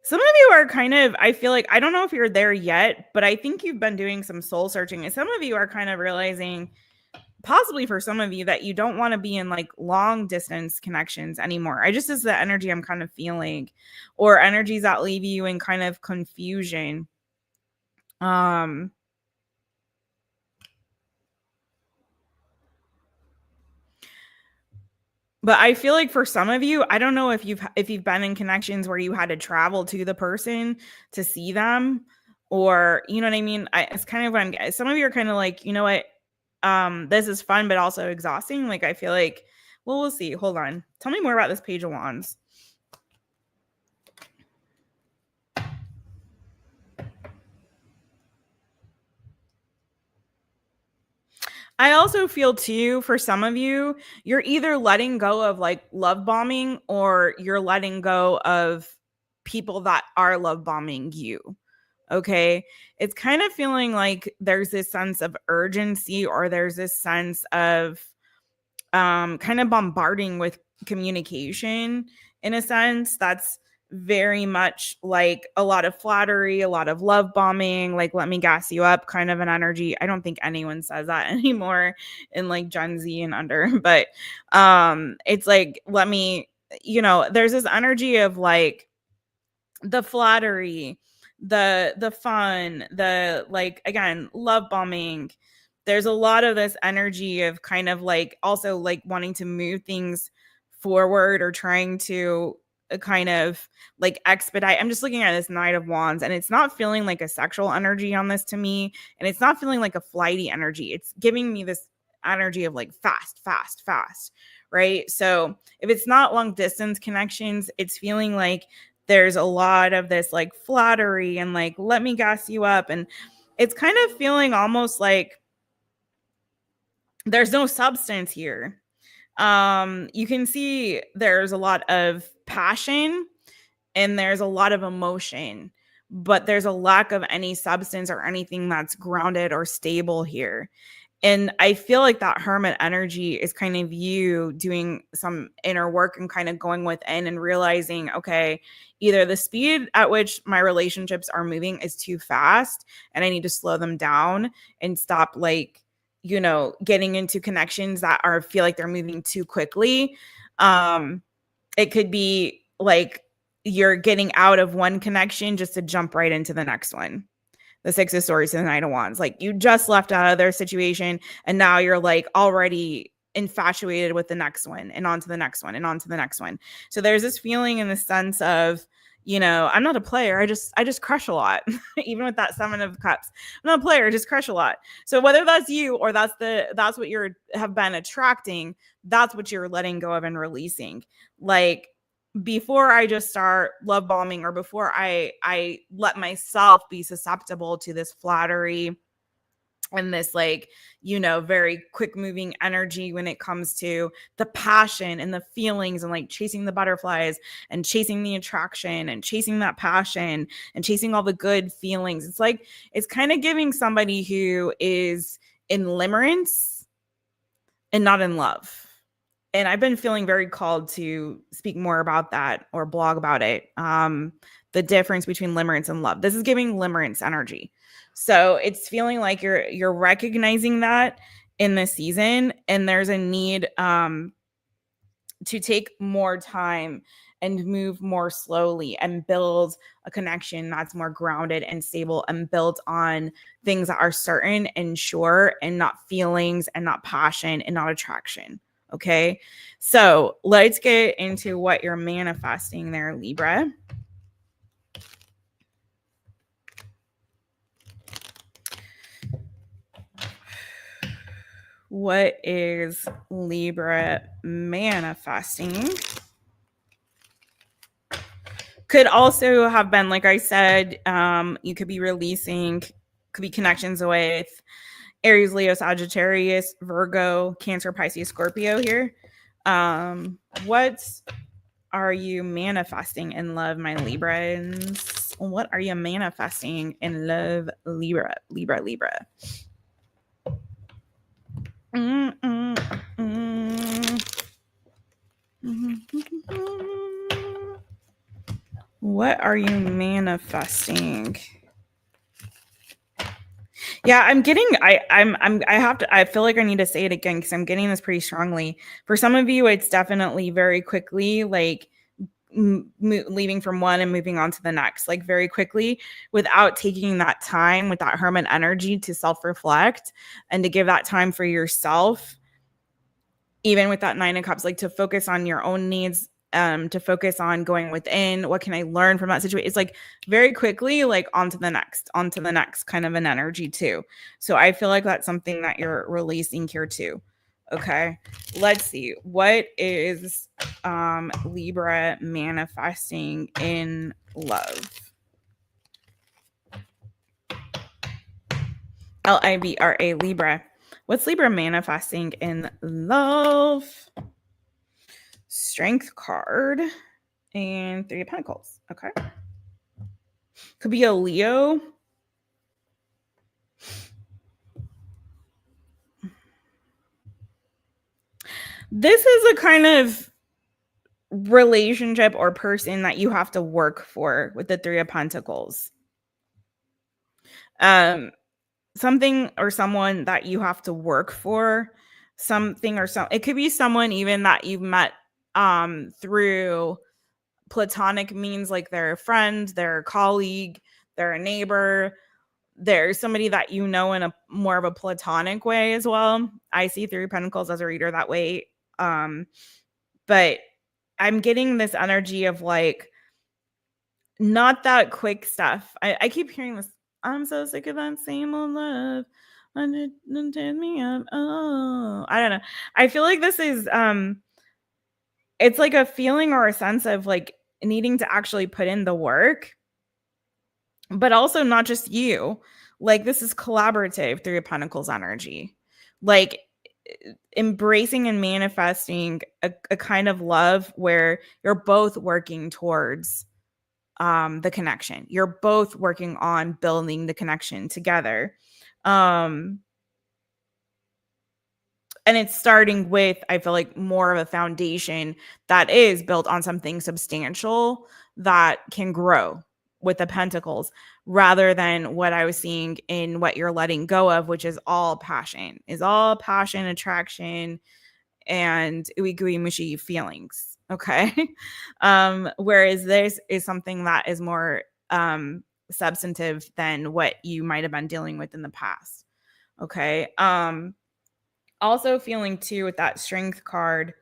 Some of you are kind of, I feel like, I don't know if you're there yet, but I think you've been doing some soul searching. And some of you are kind of realizing, possibly for some of you, that you don't want to be in like long distance connections anymore. This is the energy I'm kind of feeling, or energies that leave you in kind of confusion. But I feel like for some of you, I don't know if you've been in connections where you had to travel to the person to see them, or you know what I mean. It's kind of what I'm. Some of you are kind of like, you know what, this is fun, but also exhausting. Like I feel like, well, we'll see. Hold on. Tell me more about this Page of Wands. I also feel too, for some of you, you're either letting go of like love bombing, or you're letting go of people that are love bombing you. Okay. It's kind of feeling like there's this sense of urgency, or there's this sense of kind of bombarding with communication in a sense that's very much like a lot of flattery, a lot of love bombing, like let me gas you up kind of an energy. I don't think anyone says that anymore in like Gen Z and under, but it's like, let me, there's this energy of like the flattery, the fun, the like, again, love bombing. There's a lot of this energy of kind of like also like wanting to move things forward, or trying to kind of like expedite. I'm just looking at this Knight of Wands, and it's not feeling like a sexual energy on this to me, and it's not feeling like a flighty energy. It's giving me this energy of like fast, right? So if it's not long distance connections, it's feeling like there's a lot of this like flattery and like let me gas you up, and it's kind of feeling almost like there's no substance here. You can see there's a lot of passion and there's a lot of emotion, but there's a lack of any substance or anything that's grounded or stable here. And I feel like that hermit energy is kind of you doing some inner work and kind of going within and realizing, okay, either the speed at which my relationships are moving is too fast and I need to slow them down and stop, like, you know, getting into connections that are feel like they're moving too quickly. It could be like you're getting out of one connection just to jump right into the next one. The Six of Swords and the Knight of Wands. Like, you just left out of their situation and now you're like already infatuated with the next one and on to the next one and on to the next one. So there's this feeling in the sense of, you know, I'm not a player. I just crush a lot. Even with that Seven of Cups, I'm not a player. I just crush a lot. So whether that's you or that's what you're have been attracting, that's what you're letting go of and releasing. Like, before I just start love bombing or before I let myself be susceptible to this flattery and this, like, you know, very quick moving energy when it comes to the passion and the feelings and like chasing the butterflies and chasing the attraction and chasing that passion and chasing all the good feelings. It's like, it's kind of giving somebody who is in limerence and not in love. And I've been feeling very called to speak more about that or blog about it. The difference between limerence and love. This is giving limerence energy. So it's feeling like you're recognizing that in this season, and there's a need to take more time and move more slowly and build a connection that's more grounded and stable and built on things that are certain and sure and not feelings and not passion and not attraction. Okay, so let's get into what you're manifesting there, Libra. What is Libra manifesting? Could also have been, like I said, you could be releasing, could be connections with Aries, Leo, Sagittarius, Virgo, Cancer, Pisces, Scorpio here. What are you manifesting in love, my Librans? What are you manifesting in love, Libra? What are you manifesting? Yeah, I'm getting, I feel like I need to say it again because I'm getting this pretty strongly. For some of you, it's definitely very quickly, like leaving from one and moving on to the next, like very quickly, without taking that time with that hermit energy to self-reflect and to give that time for yourself, even with that Nine of Cups, like to focus on your own needs, to focus on going within. What can I learn from that situation? It's like very quickly, like on to the next kind of an energy too. So I feel like that's something that you're releasing here too. Okay, let's see. What is Libra manifesting in love? Libra, Libra. What's Libra manifesting in love? Strength card and Three of Pentacles. Okay. Could be a Leo. This is a kind of relationship or person that you have to work for with the Three of Pentacles. Something or someone that you have to work for. Something or some. It could be someone even that you've met through platonic means, like they're a friend, they're a colleague, they're a neighbor. There's somebody that you know in a more of a platonic way as well. I see Three of Pentacles as a reader that way. But I'm getting this energy of like not that quick stuff. I keep hearing this. I'm so sick of that same old love. Turn me up. Oh, I don't know. I feel like this is it's like a feeling or a sense of like needing to actually put in the work, but also not just you. Like this is collaborative Three of Pentacles energy. Like embracing and manifesting a kind of love where you're both working towards the connection. You're both working on building the connection together. And it's starting with, I feel like, more of a foundation that is built on something substantial that can grow with the pentacles, rather than what I was seeing in what you're letting go of, which is all passion, attraction, and ooey gooey mushy feelings. Okay. Whereas this is something that is more substantive than what you might have been dealing with in the past. Okay. Also feeling too with that strength card,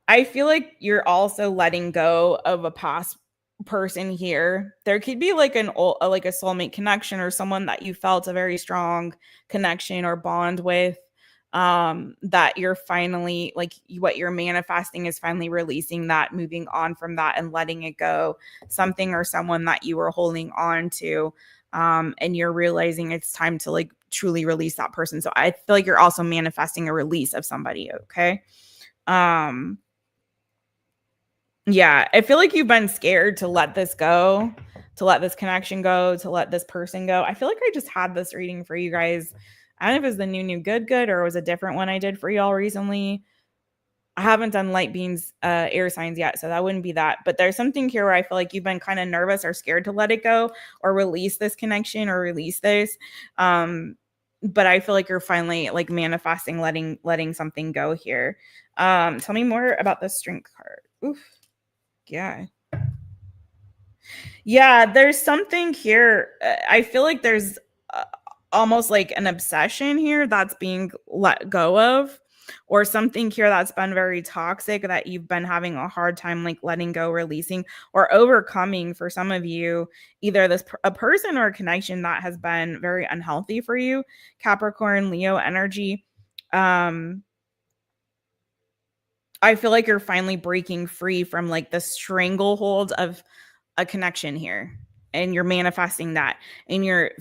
I feel like you're also letting go of a past person here. There could be like a soulmate connection, or someone that you felt a very strong connection or bond with, that you're finally, like, what you're manifesting is finally releasing that, moving on from that and letting it go. Something or someone that you were holding on to, and you're realizing it's time to like truly release that person. So I feel like you're also manifesting a release of somebody. Okay. Yeah, I feel like you've been scared to let this go, to let this connection go, to let this person go. I feel like I just had this reading for you guys. I don't know if it was the new good, or it was a different one I did for y'all recently. I haven't done light beings, air signs yet, so that wouldn't be that. But there's something here where I feel like you've been kind of nervous or scared to let it go, or release this connection, or release this. But I feel like you're finally like manifesting, letting something go here. Tell me more about the strength card. Oof. Yeah. Yeah, there's something here. I feel like there's almost like an obsession here that's being let go of, or something here that's been very toxic that you've been having a hard time like letting go, releasing, or overcoming. For some of you, either a person or a connection that has been very unhealthy for you. Capricorn, Leo energy. I feel like you're finally breaking free from like the stranglehold of a connection here, and you're manifesting that, and you're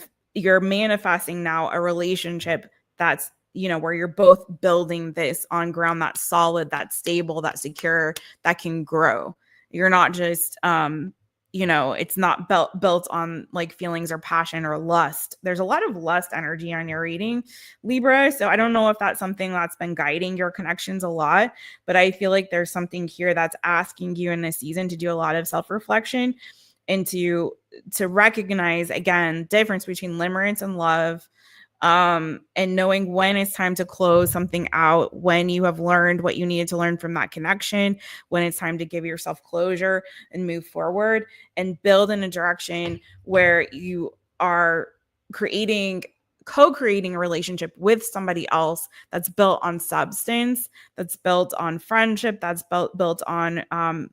manifesting now a relationship that's, where you're both building this on ground that's solid, that's stable, that's secure, that can grow. You're not just it's not built on like feelings or passion or lust. There's a lot of lust energy on your reading, Libra. So I don't know if that's something that's been guiding your connections a lot, but I feel like there's something here that's asking you in this season to do a lot of self-reflection, and to recognize, again, difference between limerence and love, and knowing when it's time to close something out, when you have learned what you needed to learn from that connection, when it's time to give yourself closure and move forward and build in a direction where you are co-creating a relationship with somebody else that's built on substance, that's built on friendship, that's built on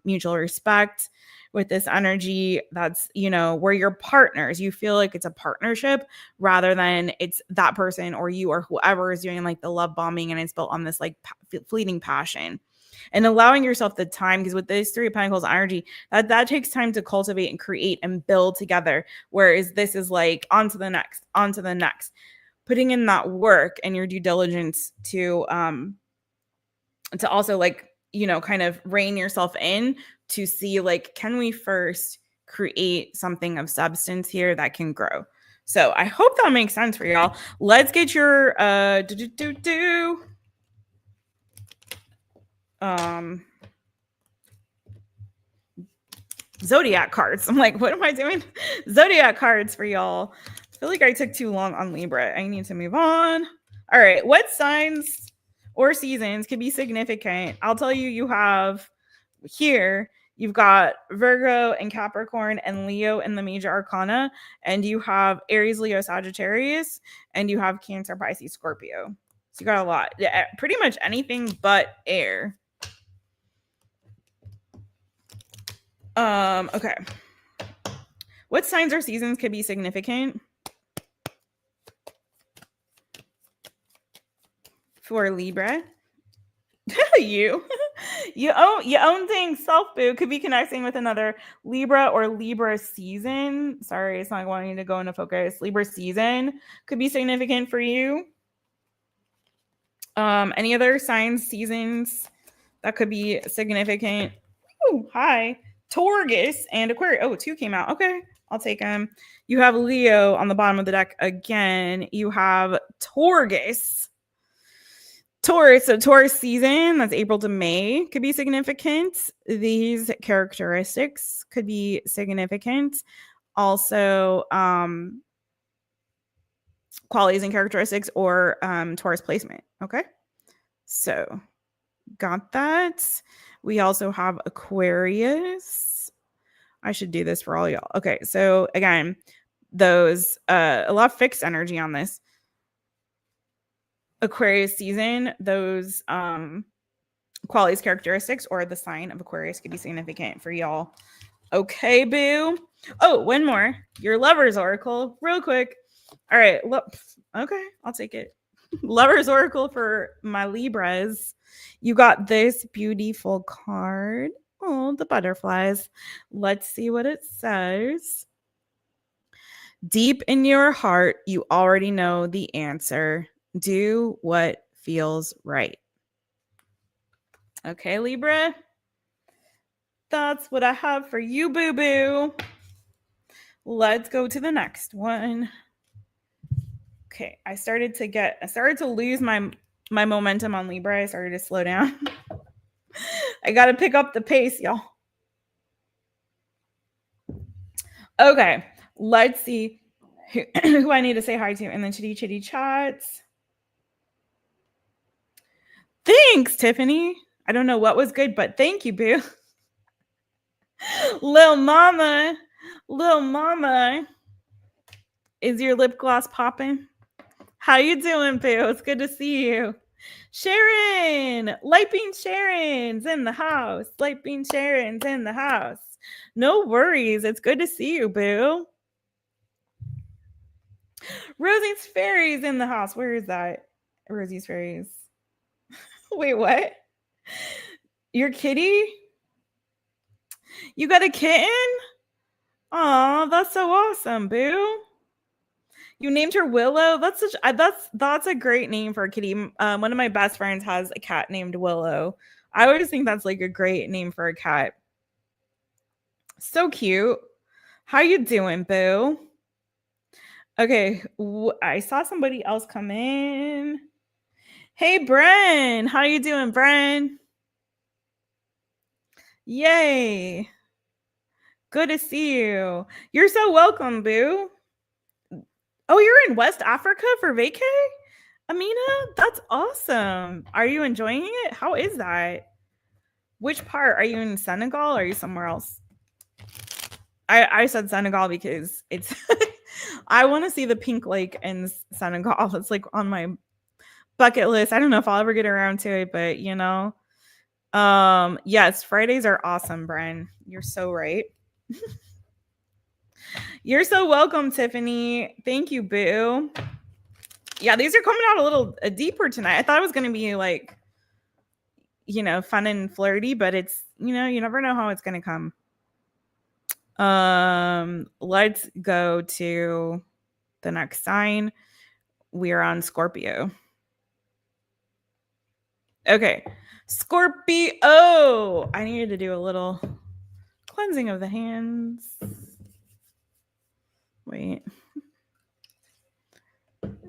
mutual respect. With this energy, that's, where you're partners. You feel like it's a partnership rather than it's that person or you or whoever is doing like the love bombing, and it's built on this like fleeting passion. And allowing yourself the time, because with this Three of Pentacles energy, that takes time to cultivate and create and build together. Whereas this is like on to the next, putting in that work and your due diligence to also like, kind of rein yourself in to see like, can we first create something of substance here that can grow? So I hope that makes sense for y'all. Let's get your zodiac cards. I'm like, what am I doing? Zodiac cards for y'all. I feel like I took too long on Libra. I need to move on. All right. What signs or seasons could be significant? I'll tell you, you have here, you've got Virgo and Capricorn and Leo in the major arcana, and you have Aries, Leo, Sagittarius, and you have Cancer, Pisces, Scorpio. So you got a lot. Yeah, pretty much anything but air. Okay. What signs or seasons could be significant for Libra? you own things. Self-boo could be connecting with another Libra or Libra season. Sorry, it's not wanting to go into focus. Libra season could be significant for you. Any other signs, seasons that could be significant? Oh, hi. Taurus and Aquarius. Oh, 2 came out. Okay, I'll take them. You have Leo on the bottom of the deck again. You have Taurus. Taurus, so Taurus season, that's April to May, could be significant. These characteristics could be significant. Also, qualities and characteristics or Taurus placement. Okay, so got that. We also have Aquarius. I should do this for all y'all. Okay, so again, those a lot of fixed energy on this Aquarius season. Those qualities, characteristics, or the sign of Aquarius could be significant for y'all. Okay, boo. Oh, one more. Your Lover's Oracle, real quick. All right. Okay, I'll take it. Lover's Oracle for my Libras. You got this beautiful card. Oh, the butterflies. Let's see what it says. Deep in your heart, you already know the answer. Do what feels right. Okay, Libra. That's what I have for you, boo-boo. Let's go to the next one. Okay, I started to lose my momentum on Libra. I started to slow down. I got to pick up the pace, y'all. Okay, let's see who I need to say hi to in the chitty chats. Thanks, Tiffany. I don't know what was good, but thank you, boo. Lil Mama, is your lip gloss popping? How you doing, boo? It's good to see you. Sharon, Light Bean Sharon's in the house. Light Bean Sharon's in the house. No worries. It's good to see you, boo. Rosie's Fairies in the house. Where is that? Rosie's Fairies. Wait, what? Your kitty? You got a kitten? Aw, that's so awesome, boo. You named her Willow. That's a great name for a kitty. One of my best friends has a cat named Willow. I always think that's like a great name for a cat. So cute. How you doing, boo? Okay, I saw somebody else come in. Hey, Bren. How you doing, Bren? Yay. Good to see you. You're so welcome, boo. Oh, you're in West Africa for vacay? Amina, that's awesome. Are you enjoying it? How is that? Which part? Are you in Senegal or are you somewhere else? I said Senegal because it's I want to see the pink lake in Senegal. It's like on my bucket list. I don't know if I'll ever get around to it, but you know. Yes, Fridays are awesome, Bren. You're so right. You're so welcome, Tiffany. Thank you, boo. Yeah, these are coming out a little deeper tonight. I thought it was going to be like, you know, fun and flirty, but it's, you know, you never know how it's going to come. Let's go to the next sign. We are on Scorpio. Okay, Scorpio. I needed to do a little cleansing of the hands. Wait.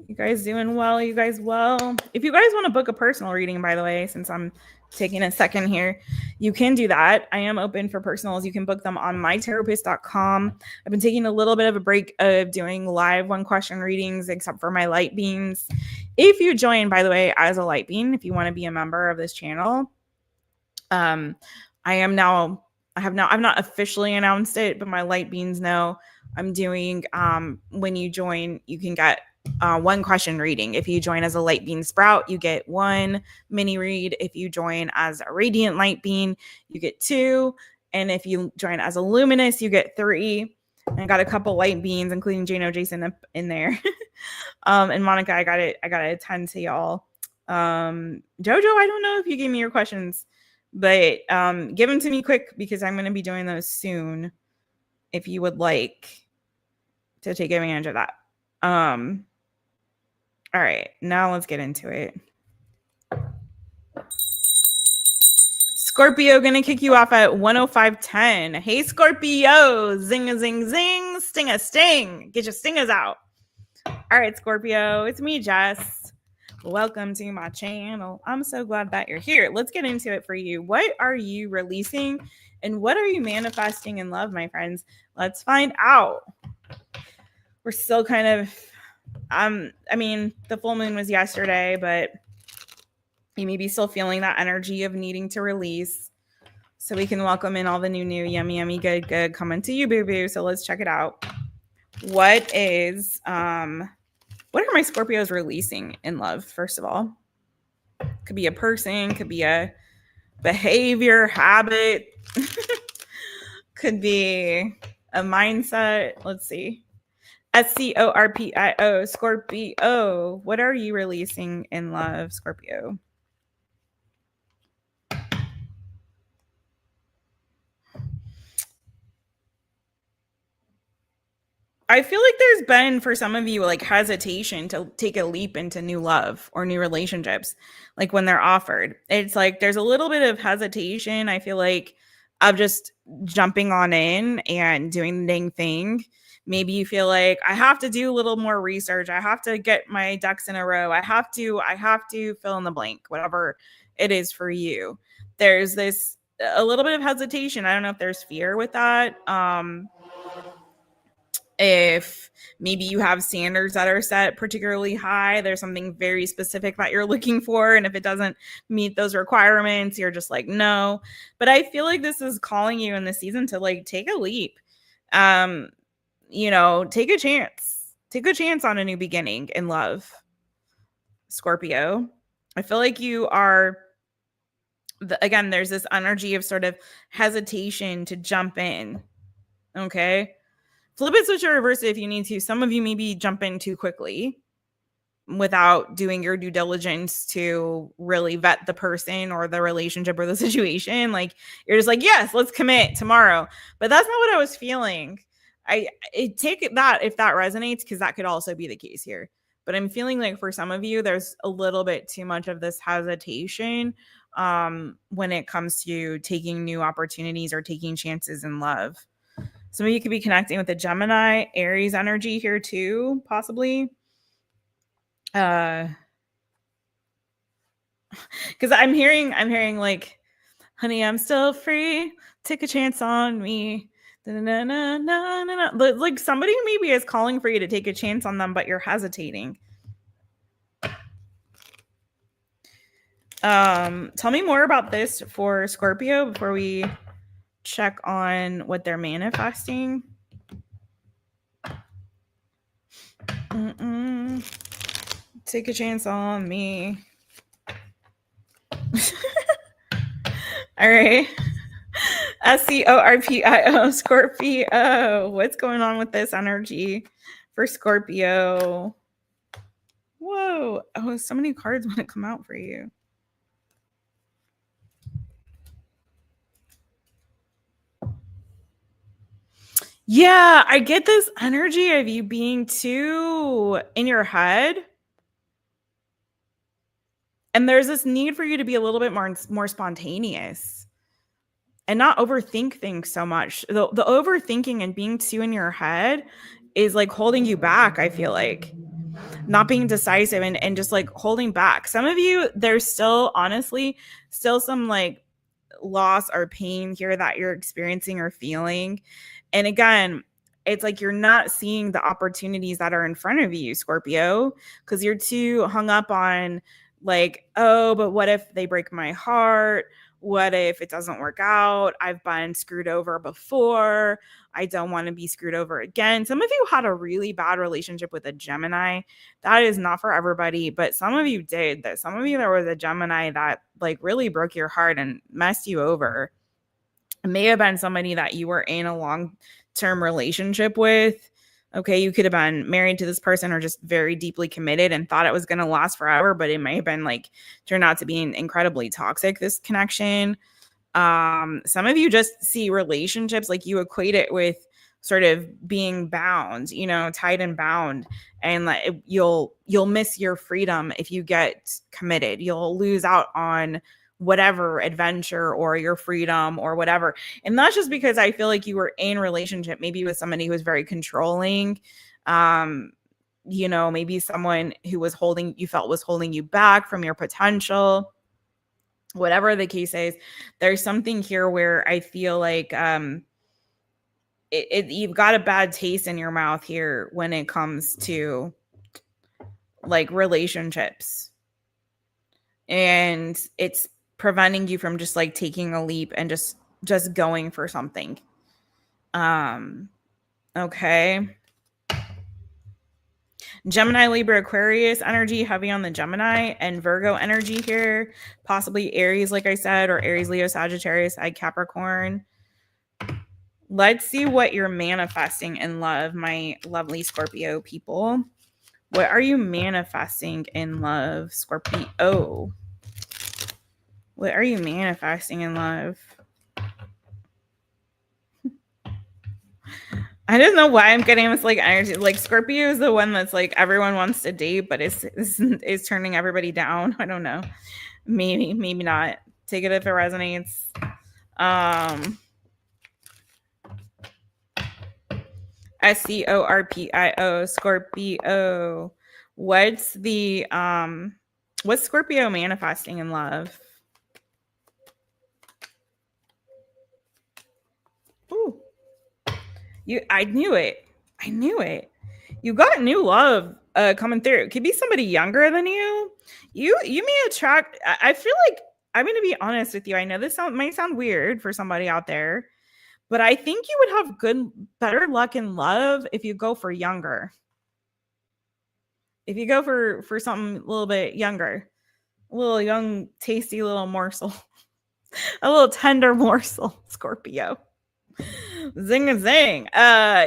You guys doing well? You guys well? If you guys want to book a personal reading, by the way, since I'm taking a second here, you can do that. I am open for personals. You can book them on MYTAROPIST.com. I've been taking a little bit of a break of doing live one question readings, except for my light beans. If you join, by the way, as a light bean, if you want to be a member of this channel, I've not officially announced it, but my light beans know I'm doing, when you join, you can get one question reading. If you join as a light bean sprout, you get one mini read. If you join as a radiant light bean, you get 2. And if you join as a luminous, you get 3. And I got a couple light beans, including Jano Jason up in there. And Monica, I got to attend to y'all. Jojo, I don't know if you gave me your questions, but give them to me quick because I'm going to be doing those soon if you would like to take advantage of that. All right, now let's get into it. Scorpio, gonna kick you off at 105.10. Hey, Scorpio, zing a zing zing, sting a sting. Get your stingers out. All right, Scorpio, it's me, Jess. Welcome to my channel. I'm so glad that you're here. Let's get into it for you. What are you releasing and what are you manifesting in love, my friends? Let's find out. We're still kind of, I mean, the full moon was yesterday, but you may be still feeling that energy of needing to release. So we can welcome in all the new, yummy, good coming to you, boo-boo. So let's check it out. What are my Scorpios releasing in love, first of all? Could be a person, could be a behavior, habit, could be a mindset. Let's see. SCORPIO, Scorpio. What are you releasing in love, Scorpio? I feel like there's been, for some of you, like hesitation to take a leap into new love or new relationships, like when they're offered. It's like there's a little bit of hesitation, I feel like, of just jumping on in and doing the dang thing. Maybe you feel like I have to do a little more research. I have to get my ducks in a row. I have to fill in the blank, whatever it is for you. There's this a little bit of hesitation. I don't know if there's fear with that. If maybe you have standards that are set particularly high, there's something very specific that you're looking for. And if it doesn't meet those requirements, you're just like, no. But I feel like this is calling you in the season to like take a leap. Take a chance. Take a chance on a new beginning in love, Scorpio. I feel like you are, again, there's this energy of sort of hesitation to jump in. Okay. Flip it, switch, or reverse it if you need to. Some of you maybe jump in too quickly without doing your due diligence to really vet the person or the relationship or the situation. Like you're just like, yes, let's commit tomorrow. But that's not what I was feeling. I take that if that resonates, because that could also be the case here. But I'm feeling like for some of you, there's a little bit too much of this hesitation when it comes to taking new opportunities or taking chances in love. Some of you could be connecting with the Gemini, Aries energy here too, possibly. Because I'm hearing like, honey, I'm still free. Take a chance on me. Like somebody maybe is calling for you to take a chance on them, but you're hesitating. Tell me more about this for Scorpio before we check on what they're manifesting. Take a chance on me. All right. SCORPIO, Scorpio. What's going on with this energy for Scorpio? Whoa. Oh, so many cards want to come out for you. Yeah, I get this energy of you being too in your head. And there's this need for you to be a little bit more spontaneous and not overthink things so much. The overthinking and being too in your head is like holding you back, I feel like. Not being decisive and just like holding back. Some of you, there's still, honestly, still some like loss or pain here that you're experiencing or feeling. And again, it's like you're not seeing the opportunities that are in front of you, Scorpio, because you're too hung up on like, oh, but what if they break my heart? What if it doesn't work out? I've been screwed over before. I don't want to be screwed over again. Some of you had a really bad relationship with a Gemini. That is not for everybody, but some of you did that. Some of you, there was a Gemini that like really broke your heart and messed you over. It may have been somebody that you were in a long-term relationship with. Okay, you could have been married to this person or just very deeply committed and thought it was going to last forever, but it may have been like turned out to be incredibly toxic, this connection. Some of you just see relationships like you equate it with sort of being bound, tied and bound, and like you'll miss your freedom if you get committed. You'll lose out on whatever adventure or your freedom or whatever. And that's just because I feel like you were in relationship maybe with somebody who was very controlling, you know, maybe someone who was you felt was holding you back from your potential. Whatever the case is, there's something here where I feel like you've got a bad taste in your mouth here when it comes to like relationships, and it's preventing you from just like taking a leap and just going for something. Okay. Gemini, Libra, Aquarius energy, heavy on the Gemini, and Virgo energy here. Possibly Aries, like I said, or Aries, Leo, Sagittarius, Capricorn. Let's see what you're manifesting in love, my lovely Scorpio people. What are you manifesting in love, Scorpio? What are you manifesting in love? I don't know why I'm getting this like energy. Like Scorpio is the one that's like everyone wants to date, but is turning everybody down. I don't know. Maybe not. Take it if it resonates. SCORPIO, Scorpio. What's Scorpio manifesting in love? Ooh. I knew it. You got new love coming through. Could be somebody younger than you. You may attract. I feel like I'm going to be honest with you. I know this might sound weird for somebody out there, but I think you would have better luck in love if you go for younger. If you go for something a little bit younger, a little young, tasty little morsel, a little tender morsel, Scorpio. Zing a zing.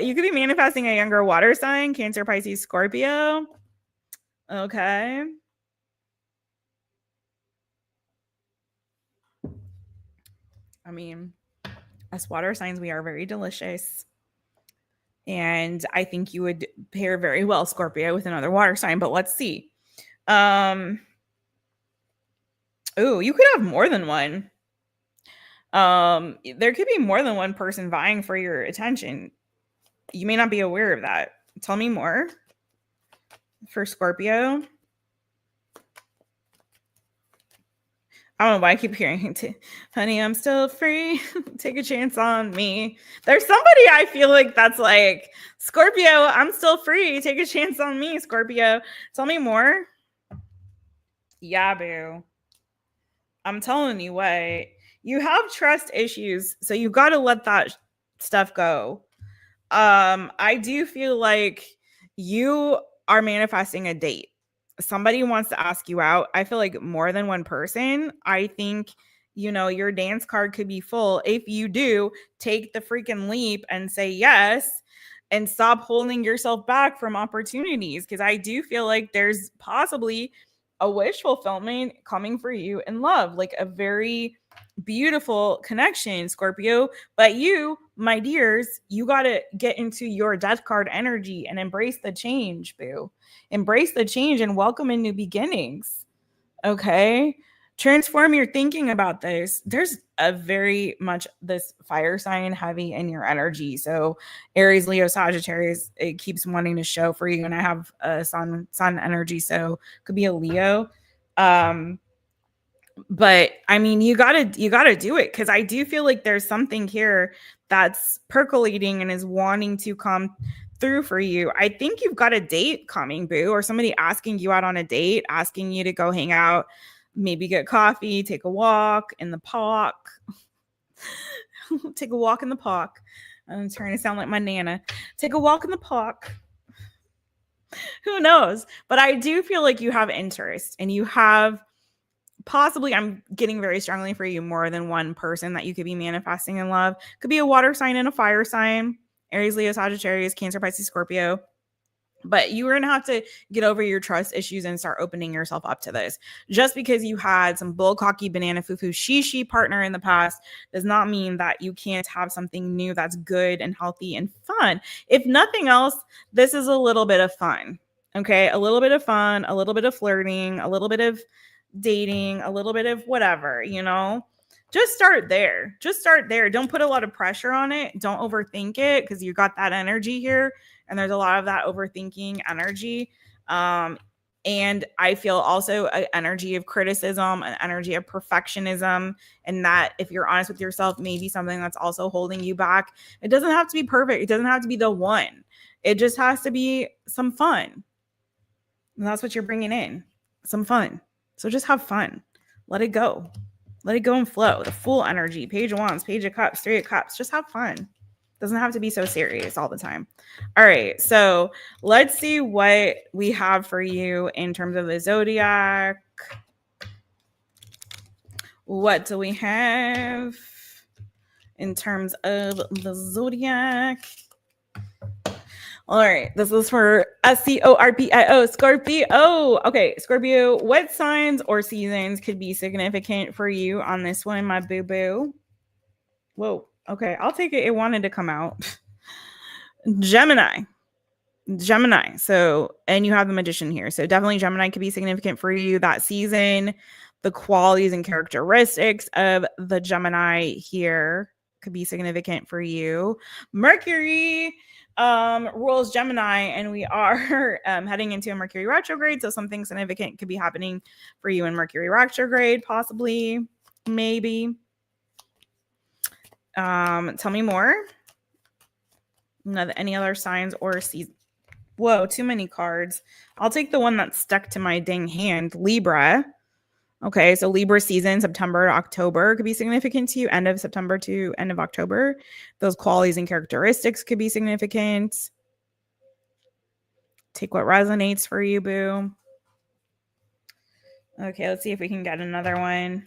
You could be manifesting a younger water sign, Cancer, Pisces, Scorpio. Okay. I mean, as water signs, we are very delicious. And I think you would pair very well, Scorpio, with another water sign, but let's see. Oh, you could have more than one. There could be more than one person vying for your attention. You may not be aware of that. Tell me more for Scorpio. I don't know why I keep hearing, honey, I'm still free. Take a chance on me. There's somebody I feel like that's like, Scorpio, I'm still free. Take a chance on me, Scorpio. Tell me more. Yeah, boo. I'm telling you what. You have trust issues, so you got to let that stuff go. I do feel like you are manifesting a date. Somebody wants to ask you out. I feel like more than one person. I think, you know, your dance card could be full. If you do, take the freaking leap and say yes and stop holding yourself back from opportunities, because I do feel like there's possibly a wish fulfillment coming for you in love, like a very beautiful connection, Scorpio. But you, my dears, you got to get into your death card energy and embrace the change, boo. Embrace the change and welcome in new beginnings. Okay. Transform your thinking about this. There's a very much this fire sign heavy in your energy. So Aries, Leo, Sagittarius, it keeps wanting to show for you. And I have a sun energy. So it could be a Leo. But I mean, you gotta do it, because I do feel like there's something here that's percolating and is wanting to come through for you. I think you've got a date coming, boo, or somebody asking you out on a date, asking you to go hang out, maybe get coffee, take a walk in the park. Take a walk in the park. I'm trying to sound like my Nana. Take a walk in the park. Who knows? But I do feel like you have interest, and you have possibly, I'm getting very strongly for you, more than one person that you could be manifesting in love. Could be a water sign and a fire sign. Aries, Leo, Sagittarius, Cancer, Pisces, Scorpio. But you're going to have to get over your trust issues and start opening yourself up to this. Just because you had some bull cocky banana foo-foo she partner in the past does not mean that you can't have something new that's good and healthy and fun. If nothing else, this is a little bit of fun. Okay, a little bit of fun, a little bit of flirting, a little bit of dating, a little bit of whatever, you know, just start there. Just start there. Don't put a lot of pressure on it. Don't overthink it, because you got that energy here, and there's a lot of that overthinking energy. And I feel also an energy of criticism, an energy of perfectionism, and that if you're honest with yourself, maybe something that's also holding you back. It doesn't have to be perfect. It doesn't have to be the one. It just has to be some fun. And that's what you're bringing in, some fun. So just have fun. Let it go. Let it go and flow. The Fool energy, Page of Wands, Page of Cups, Three of Cups. Just have fun. Doesn't have to be so serious all the time. All right, so let's see what we have for you in terms of the zodiac. What do we have in terms of the zodiac? All right, this is for SCORPIO, Scorpio. Okay, Scorpio, what signs or seasons could be significant for you on this one, my boo-boo? Whoa. Okay, I'll take it. It wanted to come out. Gemini. So, and you have the Magician here. So definitely Gemini could be significant for you that season. The qualities and characteristics of the Gemini here could be significant for you. Mercury rules Gemini, and we are heading into a Mercury retrograde. So something significant could be happening for you in Mercury retrograde, possibly, maybe. Tell me more. Any other signs or seasons? Whoa, too many cards. I'll take the one that's stuck to my dang hand. Libra. Okay, so Libra season, September to October, could be significant to you. End of September to end of October. Those qualities and characteristics could be significant. Take what resonates for you, boo. Okay, let's see if we can get another one.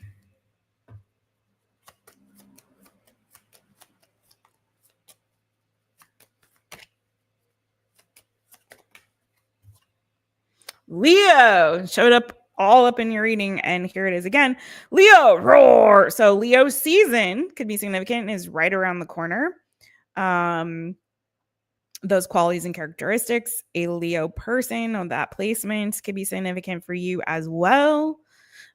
Leo showed up all up in your reading, and here it is again. Leo, roar. So Leo season could be significant and is right around the corner. Those qualities and characteristics, a Leo person on that placement could be significant for you as well.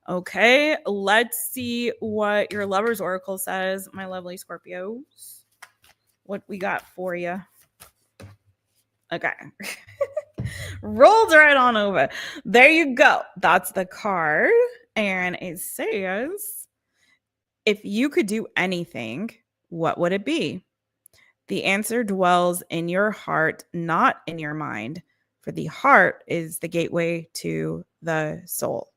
Okay, let's see what your Lover's Oracle says, my lovely Scorpios. What we got for you. Okay. Rolled right on over. There you go. That's the card. And it says, if you could do anything, what would it be? The answer dwells in your heart, not in your mind, for the heart is the gateway to the soul.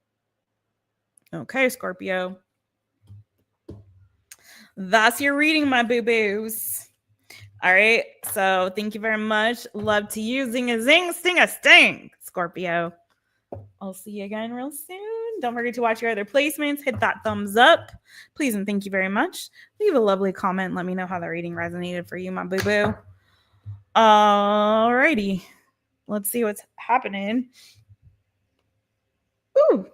Okay, Scorpio. That's your reading, my boo-boos. All right, so thank you very much. Love to you. Zing-a-zing, sting-a-sting, Scorpio. I'll see you again real soon. Don't forget to watch your other placements. Hit that thumbs up. Please and thank you very much. Leave a lovely comment. Let me know how the reading resonated for you, my boo-boo. All righty. Let's see what's happening. Ooh.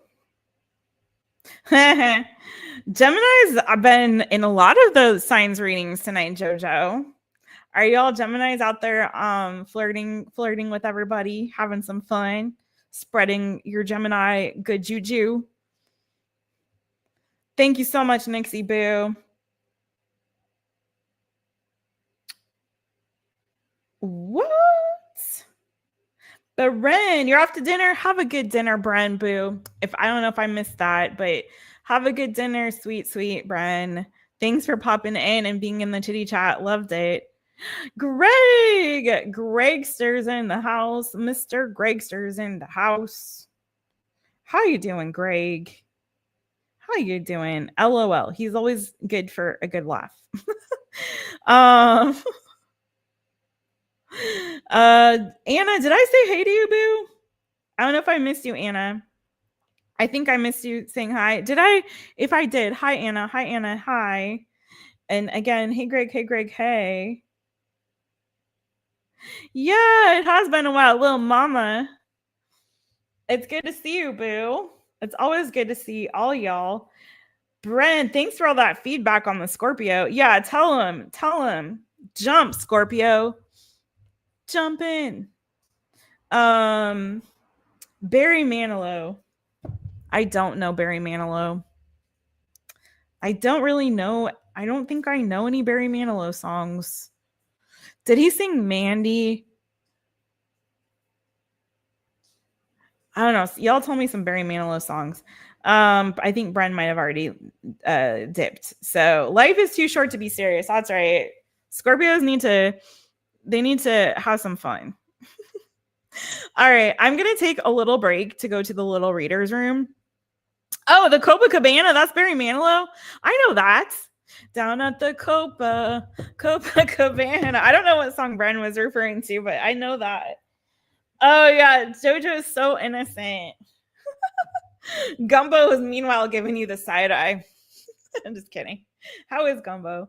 Gemini's, I've been in a lot of those signs readings tonight, JoJo. Are y'all Geminis out there flirting with everybody, having some fun, spreading your Gemini good juju? Thank you so much, Nixie Boo. What? But Bren, you're off to dinner? Have a good dinner, Bren Boo. I don't know if I missed that, but have a good dinner, sweet Bren. Thanks for popping in and being in the chitty chat. Loved it. Gregster's in the house. Mr. Gregster's in the house. How you doing, Greg? How you doing? LOL. He's always good for a good laugh. Anna, did I say hey to you, boo? I don't know if I missed you, Anna. I think I missed you saying hi. Did I? If I did, hi, Anna. Hi, Anna. Hi. And again, hey, Greg. Hey, Greg. Hey. Yeah, it has been a while, little mama. It's good to see you, boo. It's always good to see all y'all. Bren, thanks for all that feedback on the Scorpio. Yeah, tell him. Jump, Scorpio. Jump in. Barry Manilow. I don't know Barry Manilow. I don't really know. I don't think I know any Barry Manilow songs. Did he sing Mandy? I don't know. Y'all told me some Barry Manilow songs. I think Bren might have already dipped. So life is too short to be serious. That's right. Scorpios need to have some fun. All right. I'm going to take a little break to go to the little reader's room. Oh, the Copacabana. That's Barry Manilow. I know that. Down at the Copacabana. I don't know what song Bren was referring to, but I know that. Oh, yeah. JoJo is so innocent. Gumbo is meanwhile giving you the side eye. I'm just kidding. How is Gumbo?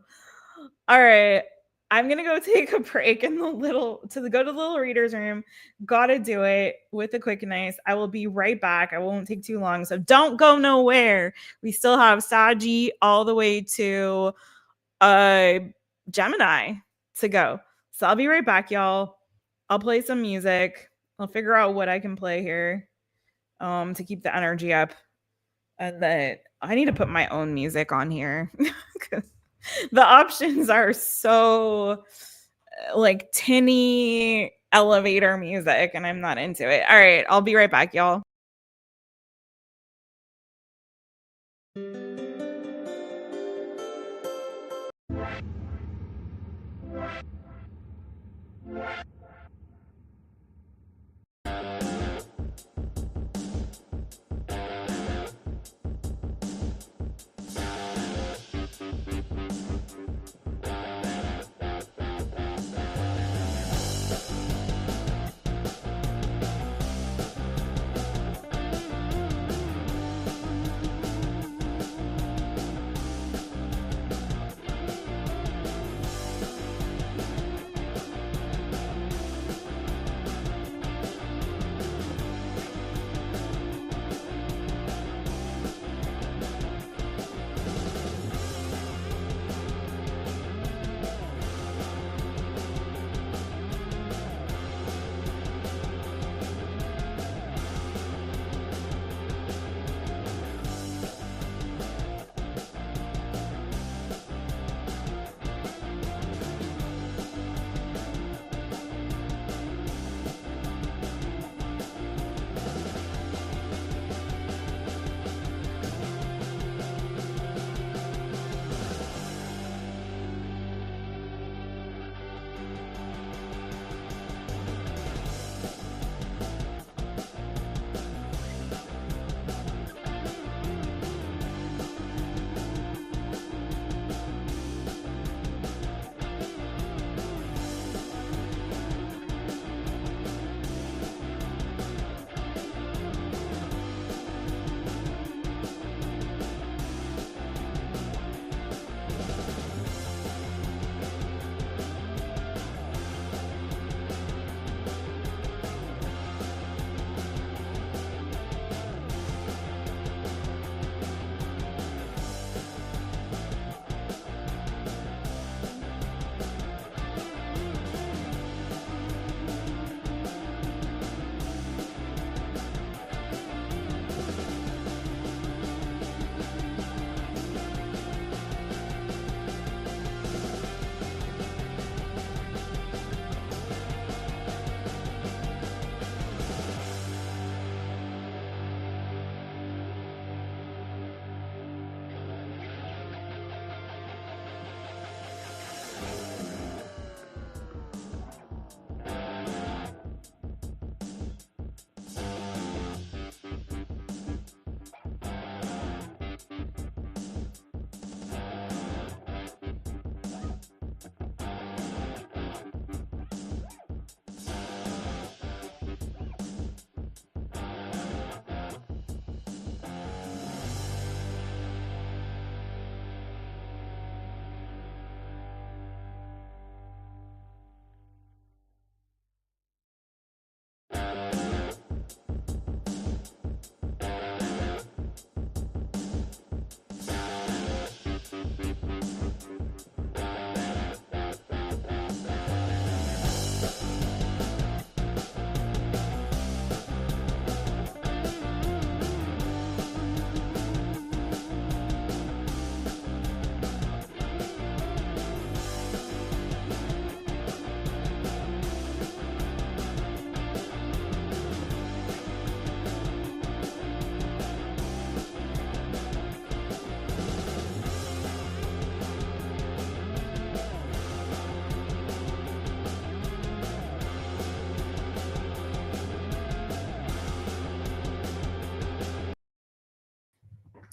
All right. I'm gonna go take a break in the go to the little reader's room. Gotta do it with the quick and nice. I will be right back. I won't take too long, so don't go nowhere. We still have Sagi all the way to Gemini to go. So I'll be right back, y'all. I'll play some music. I'll figure out what I can play here to keep the energy up. And then I need to put my own music on here. The options are so like tinny elevator music, and I'm not into it. All right, I'll be right back, y'all.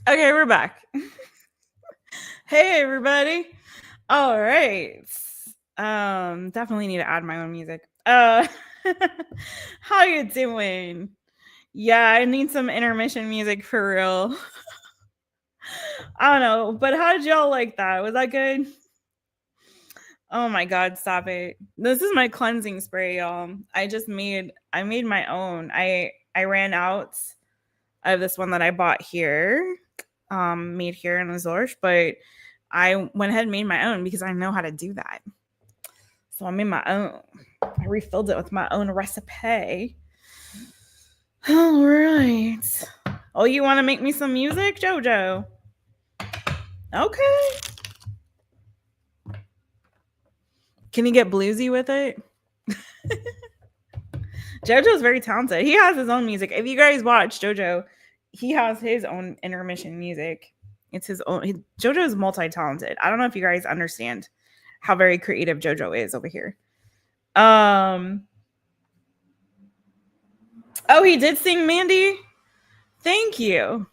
Okay, we're back. Hey, everybody. All right. Definitely need to add my own music. How you doing? Yeah, I need some intermission music for real. I don't know, but how did y'all like that? Was that good? Oh my god, stop it. This is my cleansing spray, y'all. I made my own. I ran out of this one that I bought here, made here in Azorsh, but I went ahead and made my own because I know how to do that. So I made my own. I refilled it with my own recipe. All right. Oh, you want to make me some music, JoJo? Okay. Can you get bluesy with it? JoJo's very talented. He has his own music. If you guys watch JoJo, he has his own intermission music. It's his own. JoJo is multi-talented. I don't know if you guys understand how very creative JoJo is over here. Oh, he did sing Mandy. Thank you.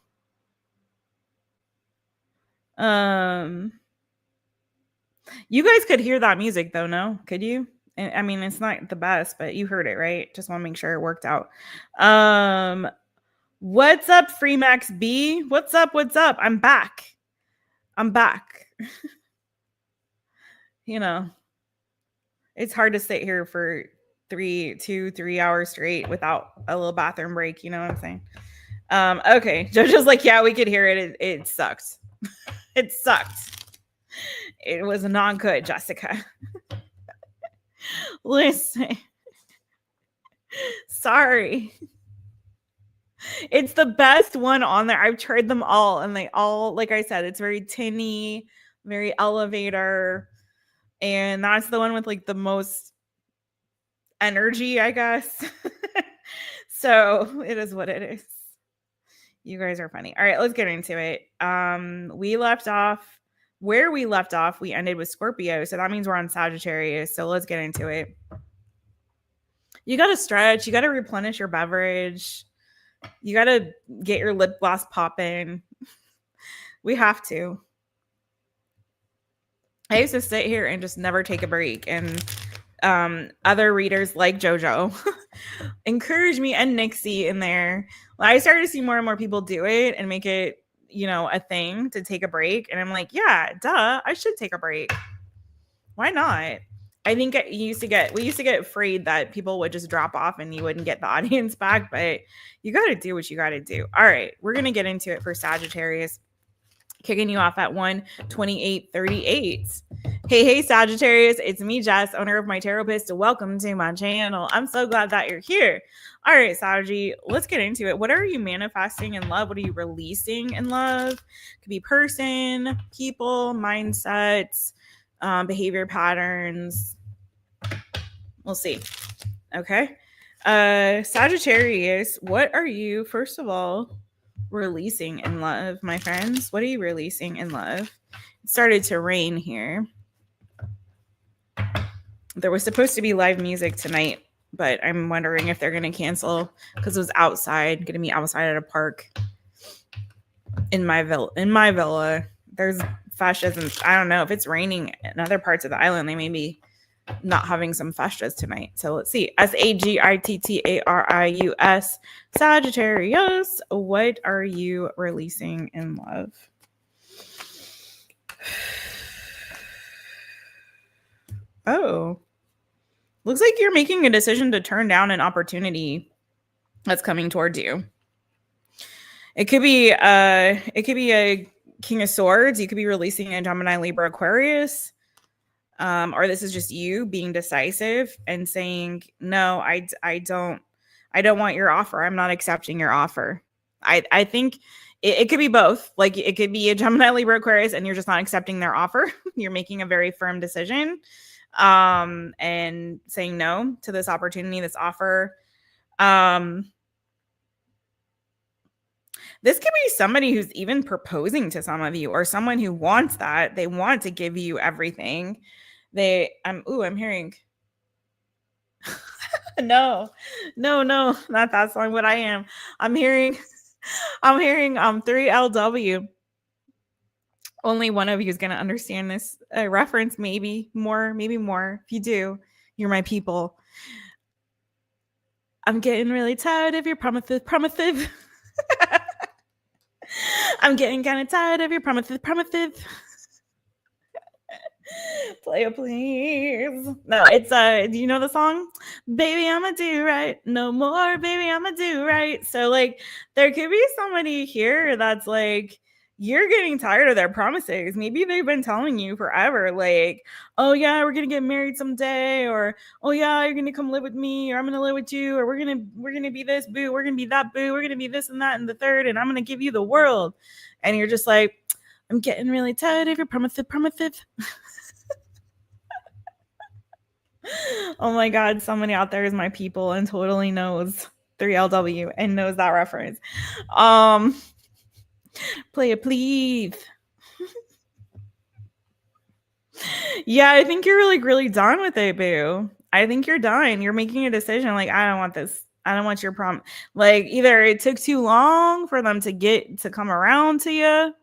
You guys could hear that music though, no? Could you? I mean, it's not the best, but you heard it, right? Just want to make sure it worked out. What's up, Freemax B? What's up? What's up? I'm back. You know, it's hard to sit here for 3 hours straight without a little bathroom break. You know what I'm saying? Okay. JoJo's like, yeah, we could hear it. It sucked. It sucked. It was not good, Jessica. Listen. Sorry. It's the best one on there. I've tried them all, and they all, like I said, it's very tinny, very elevator. And that's the one with like the most energy, I guess. So it is what it is. You guys are funny. All right, let's get into it. We left off where we left off. We ended with Scorpio, so that means we're on Sagittarius. So let's get into it. You got to stretch. You got to replenish your beverage. You got to get your lip gloss popping. We have to. I used to sit here and just never take a break. And other readers like JoJo encourage me, and Nixie in there. I started to see more and more people do it and make it, a thing to take a break. And I'm like, yeah, duh, I should take a break. Why not? I think we used to get afraid that people would just drop off and you wouldn't get the audience back, but you got to do what you got to do. All right, we're going to get into it for Sagittarius. Kicking you off at 1:28:38. Hey, Sagittarius, it's me, Jess, owner of MYTAROPIST. Welcome to my channel. I'm so glad that you're here. All right, Saggy, let's get into it. What are you manifesting in love? What are you releasing in love? Could be person, people, mindsets, behavior patterns. We'll see. Okay. Sagittarius, what are you, first of all, releasing in love, my friends? What are you releasing in love? It started to rain here. There was supposed to be live music tonight, but I'm wondering if they're going to cancel because it was outside, going to be outside at a park in my villa. There's festas, and I don't know if it's raining in other parts of the island. They may be not having some festas tonight. So let's see. Sagittarius, Sagittarius, what are you releasing in love? Oh, looks like you're making a decision to turn down an opportunity that's coming towards you. It could be a King of Swords. You could be releasing a Gemini, Libra, Aquarius. Or this is just you being decisive and saying, no, I don't want your offer. I'm not accepting your offer. I think it could be both. Like it could be a Gemini, Libra, Aquarius, and you're just not accepting their offer. You're making a very firm decision, and saying no to this opportunity, this offer. This could be somebody who's even proposing to some of you, or someone who wants that. They want to give you everything. I'm hearing no, not that song, but I'm hearing I'm hearing 3LW. Only one of you is going to understand this reference, maybe more. If you do, you're my people. I'm getting really tired of your promises. I'm getting kind of tired of your promises. Play please. No, it's do you know the song? Baby, I'ma do right. No more, baby, I'ma do right. So like there could be somebody here that's like you're getting tired of their promises. Maybe they've been telling you forever, like, oh yeah, we're gonna get married someday, or oh yeah, you're gonna come live with me, or I'm gonna live with you, or we're gonna be this boo, we're gonna be that boo, we're gonna be this and that and the third, and I'm gonna give you the world. And you're just like, I'm getting really tired of your promises. Oh my God, somebody out there is my people and totally knows 3LW and knows that reference. Play it, please. Yeah, I think you're like really done with it, boo. I think you're done. You're making a decision like, I don't want this. I don't want your prom. Like either it took too long for them to come around to you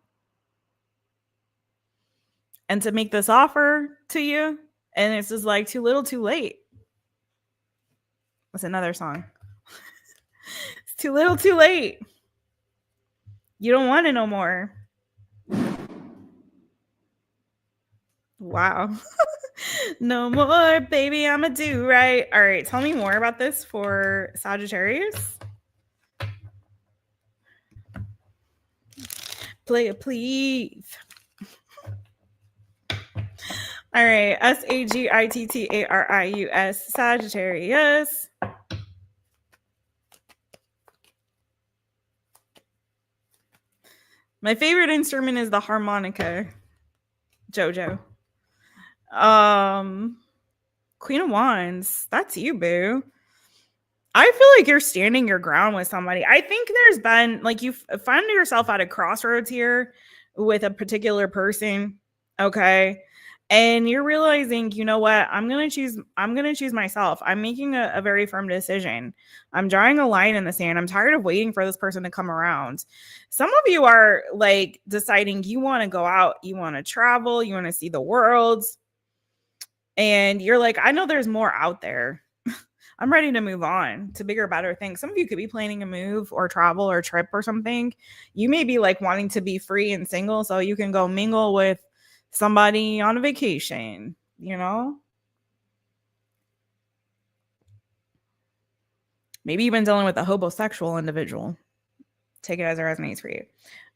and to make this offer to you, and it's just like too little too late. That's another song. It's too little too late. You don't want it no more. Wow. No more, baby, I'ma do right. All right, tell me more about this for Sagittarius. Play it, please. All right, SAGITTARIUS, Sagittarius. My favorite instrument is the harmonica, JoJo. Queen of Wands, that's you, boo. I feel like you're standing your ground with somebody. I think there's been like you find yourself at a crossroads here with a particular person, okay? And you're realizing, you know what? I'm gonna choose myself. I'm making a very firm decision. I'm drawing a line in the sand. I'm tired of waiting for this person to come around. Some of you are like deciding you want to go out, you want to travel, you want to see the world. And you're like, I know there's more out there. I'm ready to move on to bigger, better things. Some of you could be planning a move or travel or trip or something. You may be like wanting to be free and single so you can go mingle with somebody on a vacation, you know? Maybe you've been dealing with a homosexual individual. Take it as it resonates for you.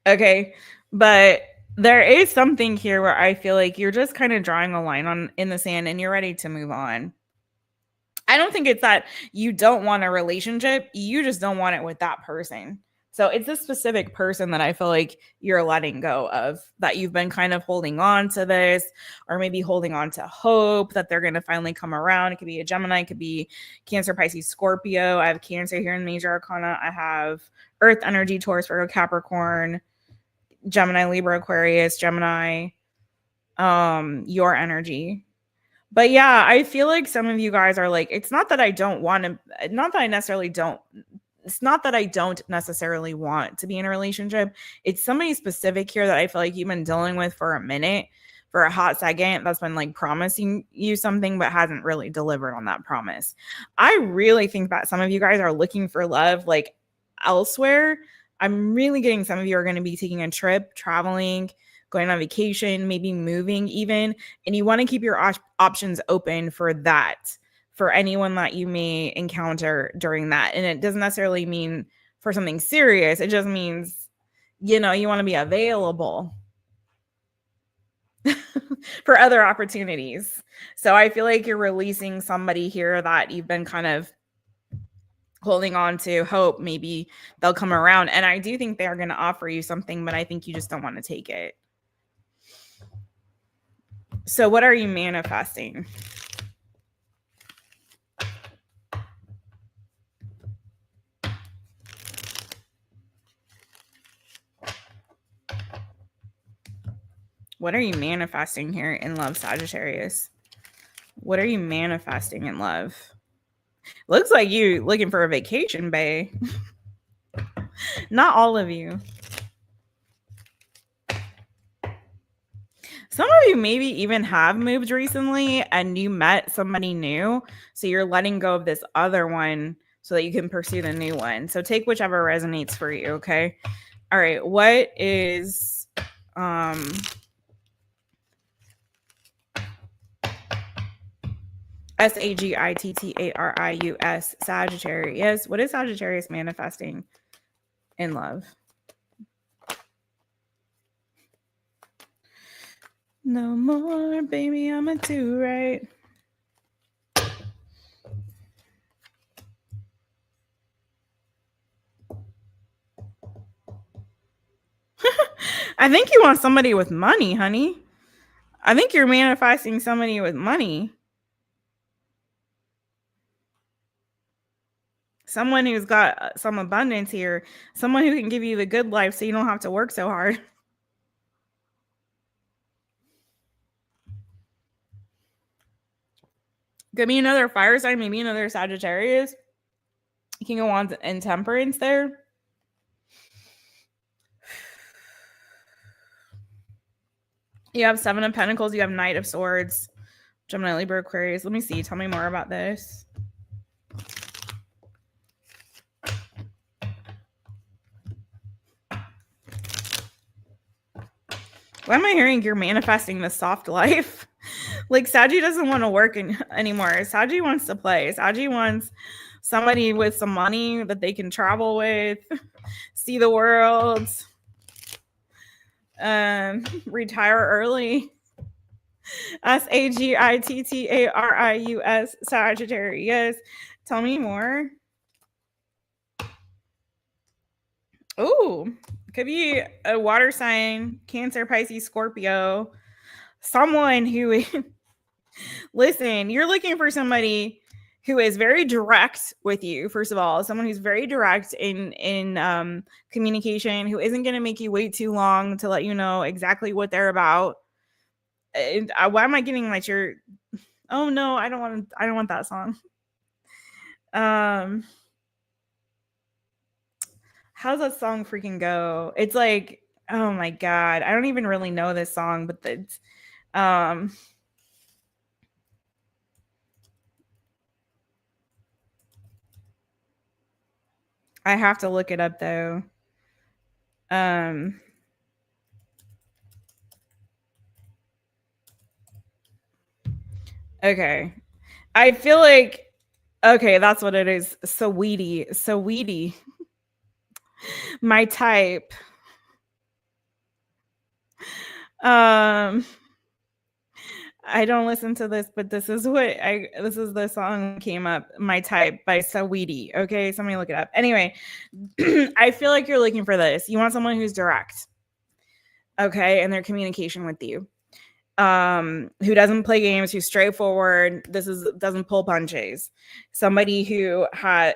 Okay. But there is something here where I feel like you're just kind of drawing a line in the sand and you're ready to move on. I don't think it's that you don't want a relationship. You just don't want it with that person. So it's a specific person that I feel like you're letting go of, that you've been kind of holding on to this, or maybe holding on to hope that they're going to finally come around. It could be a Gemini, it could be Cancer, Pisces, Scorpio. I have Cancer here in Major Arcana. I have Earth energy, Taurus, Virgo, Capricorn, Gemini, Libra, Aquarius, Gemini, your energy. But yeah, I feel like some of you guys are like, it's not that I don't want to, not that I necessarily don't, it's not that I don't necessarily want to be in a relationship. It's somebody specific here that I feel like you've been dealing with for a minute, for a hot second, that's been like promising you something, but hasn't really delivered on that promise. I really think that some of you guys are looking for love like elsewhere. I'm really getting some of you are going to be taking a trip, traveling, going on vacation, maybe moving even, and you want to keep your options open for that, for anyone that you may encounter during that. And it doesn't necessarily mean for something serious. It just means, you know, you want to be available for other opportunities. So I feel like you're releasing somebody here that you've been kind of holding on to hope maybe they'll come around. And I do think they're going to offer you something, but I think you just don't want to take it. So what are you manifesting? What are you manifesting here in love, Sagittarius? What are you manifesting in love? Looks like you looking for a vacation, bae. Not all of you. Some of you maybe even have moved recently and you met somebody new. So you're letting go of this other one so that you can pursue the new one. So take whichever resonates for you, okay? All right, what is SAGITTARIUS, Sagittarius? What is Sagittarius manifesting in love? No more, baby, I'm a do right. I think you want somebody with money, honey. I think you're manifesting somebody with money. Someone who's got some abundance here. Someone who can give you the good life so you don't have to work so hard. Give me another fire sign, maybe another Sagittarius. King of Wands and Temperance there. You have Seven of Pentacles. You have Knight of Swords. Gemini, Libra, Aquarius. Let me see. Tell me more about this. Why am I hearing you're manifesting the soft life? Like Saggy doesn't want to work anymore. Saggy wants to play. Saggy wants somebody with some money that they can travel with, see the world, retire early. SAGITTARIUS, Sagittarius. Tell me more. Ooh, could be a water sign, Cancer, Pisces, Scorpio. Someone who, listen, you're looking for somebody who is very direct with you. First of all, someone who's very direct in communication, who isn't going to make you wait too long to let you know exactly what they're about. And, why am I getting like your? Oh no, I don't want that song. How's that song freaking go? It's like, oh my god, I don't even really know this song, but it's I have to look it up though. Okay. I feel like, okay, that's what it is. Sweetie. My type. I don't listen to this, but this is the song came up. My Type by Saweetie. Okay, somebody look it up. Anyway, I feel like you're looking for this. You want someone who's direct. Okay, and their communication with you. Who doesn't play games, who's straightforward. Doesn't pull punches. Somebody who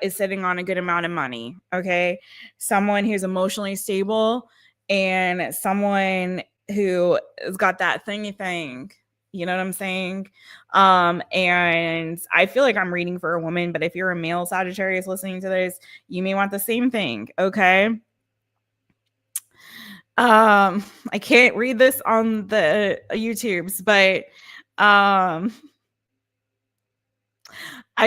is sitting on a good amount of money. Okay, someone who's emotionally stable, and someone who has got that thingy thing. You know what I'm saying? And I feel like I'm reading for a woman, but if you're a male Sagittarius listening to this, you may want the same thing. Okay. I can't read this on the YouTubes, but I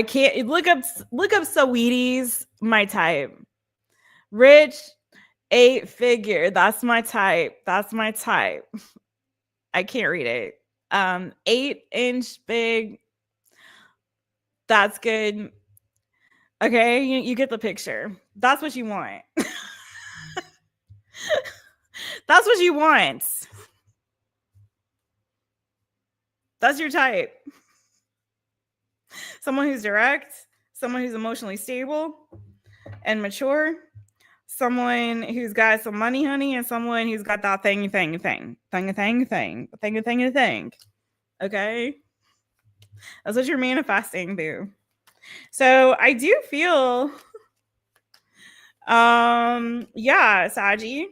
can't look up Saweetie's My Type. Rich, 8-figure. That's my type. That's my type. I can't read it. 8-inch big. That's good. Okay, you get the picture. That's what you want. That's what you want. That's your type. Someone who's direct, someone who's emotionally stable and mature, someone who's got some money, honey, and someone who's got that thing. Okay? That's what you're manifesting, boo. So I do feel, yeah, Saji.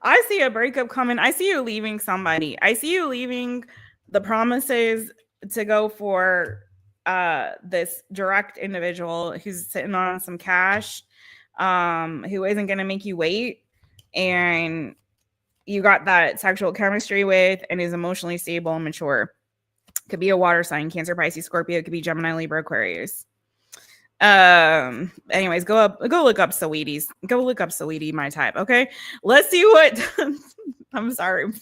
I see a breakup coming. I see you leaving somebody. I see you leaving the promises to go for this direct individual who's sitting on some cash, who isn't going to make you wait, and you got that sexual chemistry with, and is emotionally stable and mature. Could be a water sign, Cancer, Pisces, Scorpio. It could be Gemini, Libra, Aquarius. Anyways, go look up Saweetie's. Go look up Saweetie, my type. Okay, let's see what. I'm sorry.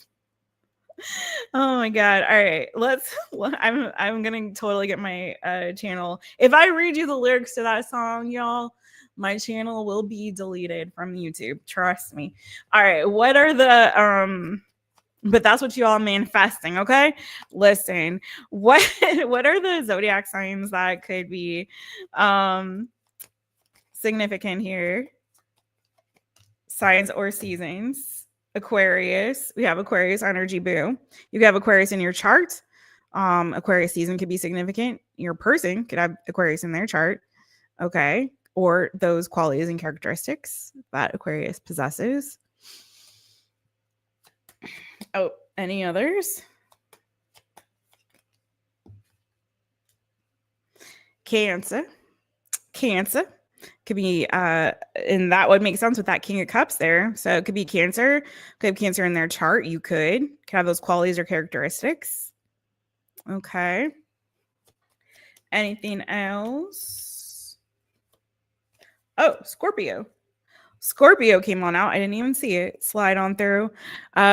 Oh my god. All right, I'm gonna totally get my channel. If I read you the lyrics to that song, y'all, my channel will be deleted from YouTube. Trust me. All right, what are the but that's what you all manifesting, okay? Listen, what are the zodiac signs that could be significant here? Signs or seasons. Aquarius. We have Aquarius energy, boo. You have Aquarius in your chart. Aquarius season could be significant. Your person could have Aquarius in their chart. Okay. Or those qualities and characteristics that Aquarius possesses. Oh, any others? Cancer. Could be, and that would make sense with that King of Cups there. So it could be Cancer. Could have Cancer in their chart. You could have those qualities or characteristics. Okay. Anything else? Oh, Scorpio. Scorpio came on out. I didn't even see it slide on through.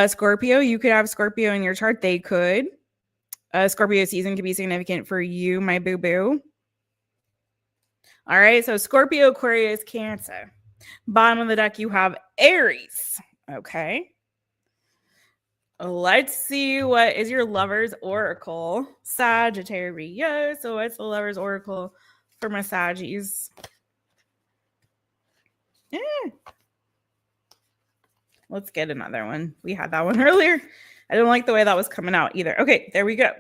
Scorpio, you could have Scorpio in your chart. They could. Scorpio season could be significant for you, my boo-boo. All right, so Scorpio, Aquarius, Cancer. Bottom of the deck, you have Aries. Okay. Let's see what is your lover's oracle. Sagittarius. So what's the lover's oracle for my Saggies? Yeah. Let's get another one. We had that one earlier. I didn't like the way that was coming out either. Okay, there we go.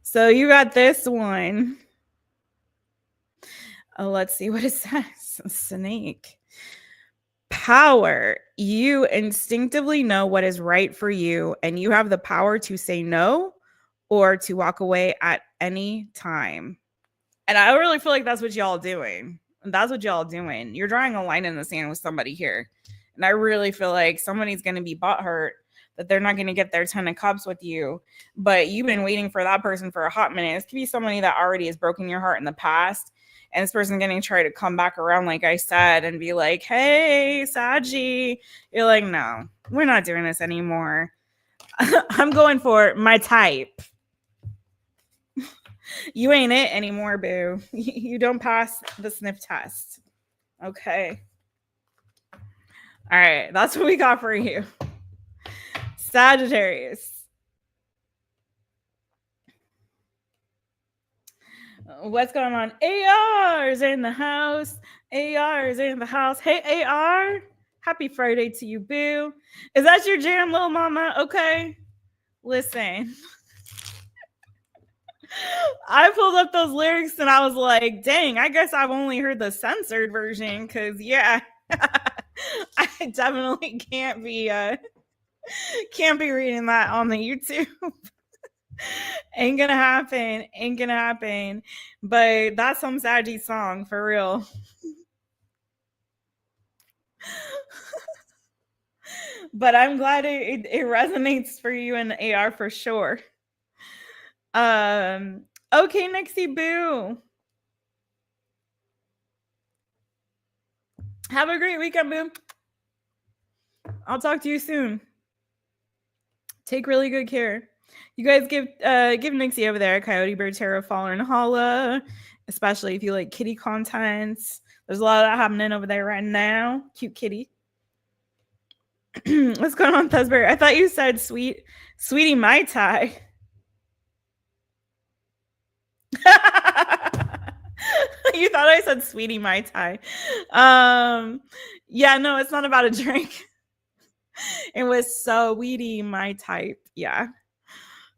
So you got this one. Let's see what it says. Snake. Power. You instinctively know what is right for you, and you have the power to say no or to walk away at any time. And I really feel like that's what y'all doing. That's what y'all doing. You're drawing a line in the sand with somebody here. And I really feel like somebody's going to be butthurt that they're not going to get their 10 of cups with you. But you've been waiting for that person for a hot minute. This could be somebody that already has broken your heart in the past. And this person's going to try to come back around, like I said, and be like, hey, Saji. You're like, no, we're not doing this anymore. I'm going for my type. You ain't it anymore, boo. You don't pass the sniff test. Okay. All right. That's what we got for you. Sagittarius. What's going on? AR's in the house. AR's in the house. Hey, AR. Happy Friday to you, boo. Is that your jam, little mama? Okay. Listen. I pulled up those lyrics and I was like, dang, I guess I've only heard the censored version because, yeah, I definitely can't be reading that on the YouTube. Ain't gonna happen. But that's some Saggy song for real. But I'm glad it resonates for you and AR for sure. Okay, Nixie Boo. Have a great weekend, Boo. I'll talk to you soon. Take really good care. You guys give Nixie over there Coyote Bird Tarot Faller and Holla, especially if you like kitty content. There's a lot of that happening over there right now. Cute kitty. What's going on, Thesberry? I thought you said sweetie Mai Tai. You thought I said sweetie Mai Tai. Yeah, no, it's not about a drink. It was sweetie my type. Yeah.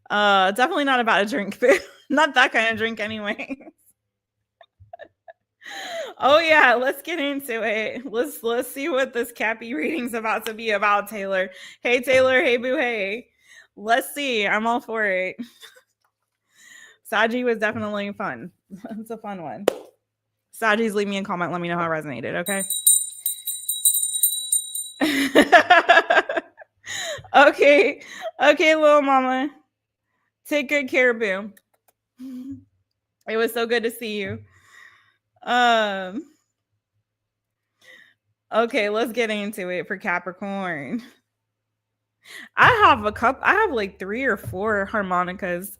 Definitely not about a drink. Not that kind of drink anyway. Oh yeah, let's get into it. Let's see what this Cappy reading's about to be about, Taylor. Hey Taylor, hey boo, hey. Let's see. I'm all for it. Saji was definitely fun. It's a fun one. Saji's, leave me a comment. Let me know how it resonated, okay? Okay. Okay, little mama. Take good care, boo. It was so good to see you. Okay, let's get into it for Capricorn. I have like 3 or 4 harmonicas.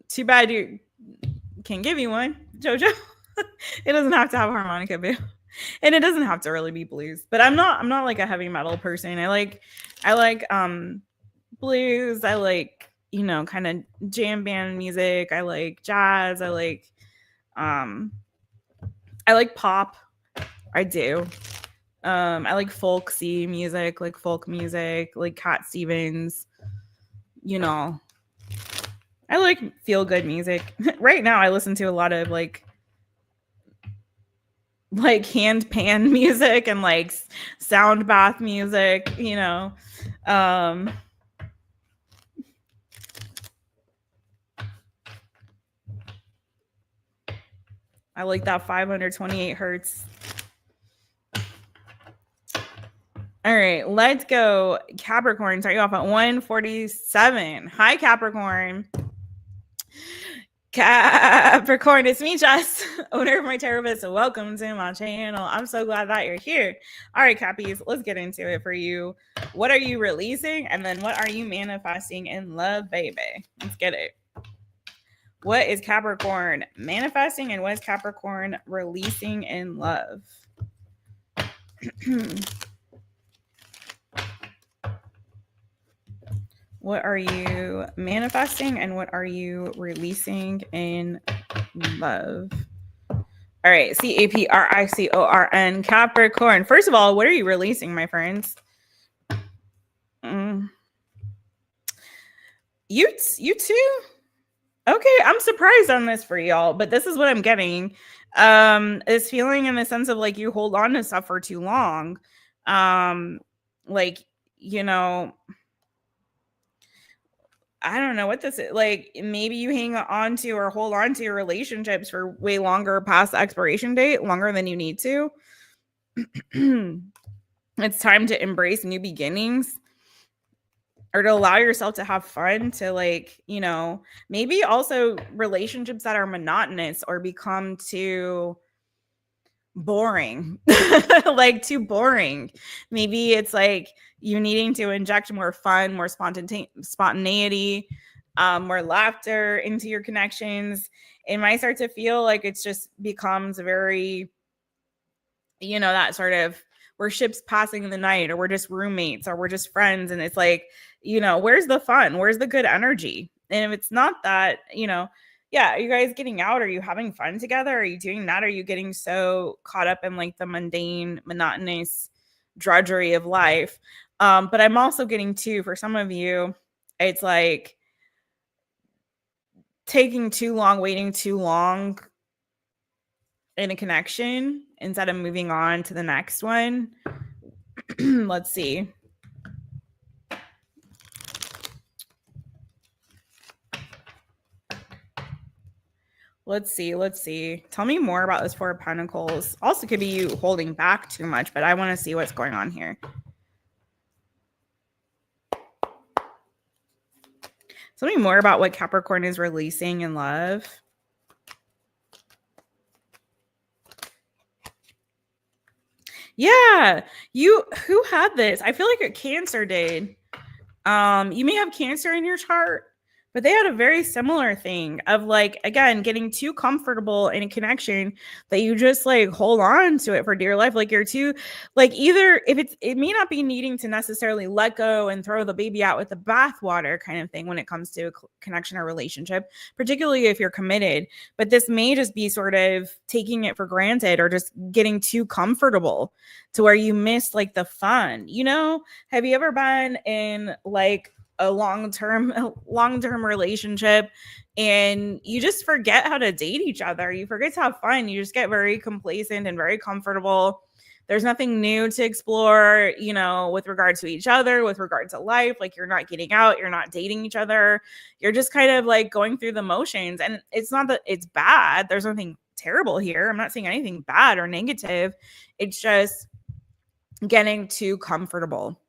Too bad you can't give you one, Jojo. It doesn't have to have a harmonica, boo. And it doesn't have to really be blues. But I'm not like a heavy metal person. I like blues. I like, you know, kind of jam band music. I like jazz. I like pop. I do. I like folksy music, like folk music, like Cat Stevens. You know, I like feel good music. Right now, I listen to a lot of like hand pan music and like sound bath music. You know, I like that 528 hertz. All right, let's go. Capricorn, start you off at 147. Hi, Capricorn. Capricorn, it's me, Jess, owner of MYTAROPIST. Welcome to my channel. I'm so glad that you're here. All right, Cappies, let's get into it for you. What are you releasing? And then what are you manifesting in love, baby? Let's get it. What is Capricorn manifesting and what is Capricorn releasing in love? What are you manifesting and what are you releasing in love? All right, CAPRICORN, Capricorn. First of all, what are you releasing, my friends? You too? Okay, I'm surprised on this for y'all, but this is what I'm getting. This feeling in the sense of like you hold on to stuff for too long. Like, you know, I don't know what this is. Like, maybe you hang on to or hold on to your relationships for way longer past the expiration date, longer than you need to. It's time to embrace new beginnings or to allow yourself to have fun, to like, you know, maybe also relationships that are monotonous or become too boring, like too boring. Maybe it's like you needing to inject more fun, more spontaneity, more laughter into your connections. It might start to feel like it's just becomes very, you know, that sort of we're ships passing in the night, or we're just roommates, or we're just friends. And it's like, you know, where's the fun? Where's the good energy? And if it's not that, you know, yeah, are you guys getting out? Are you having fun together? Are you doing that? Are you getting so caught up in like the mundane, monotonous drudgery of life? But I'm also getting too, for some of you, it's like taking too long, waiting too long in a connection instead of moving on to the next one. Let's see. Let's see. Tell me more about this 4 of Pentacles. Also could be you holding back too much, but I want to see what's going on here. Tell me more about what Capricorn is releasing in love. Yeah, who had this? I feel like a Cancer did. You may have Cancer in your chart, but they had a very similar thing of like, again, getting too comfortable in a connection that you just like hold on to it for dear life. Like you're too, like either if it may not be needing to necessarily let go and throw the baby out with the bathwater kind of thing when it comes to a connection or relationship, particularly if you're committed. But this may just be sort of taking it for granted or just getting too comfortable to where you miss like the fun. You know, have you ever been in like a long-term relationship and you just forget how to date each other? You forget to have fun. You just get very complacent and very comfortable. There's nothing new to explore, you know, with regard to each other, with regard to life. Like, you're not getting out, you're not dating each other. You're just kind of like going through the motions. And it's not that it's bad. There's nothing terrible here. I'm not saying anything bad or negative. It's just getting too comfortable.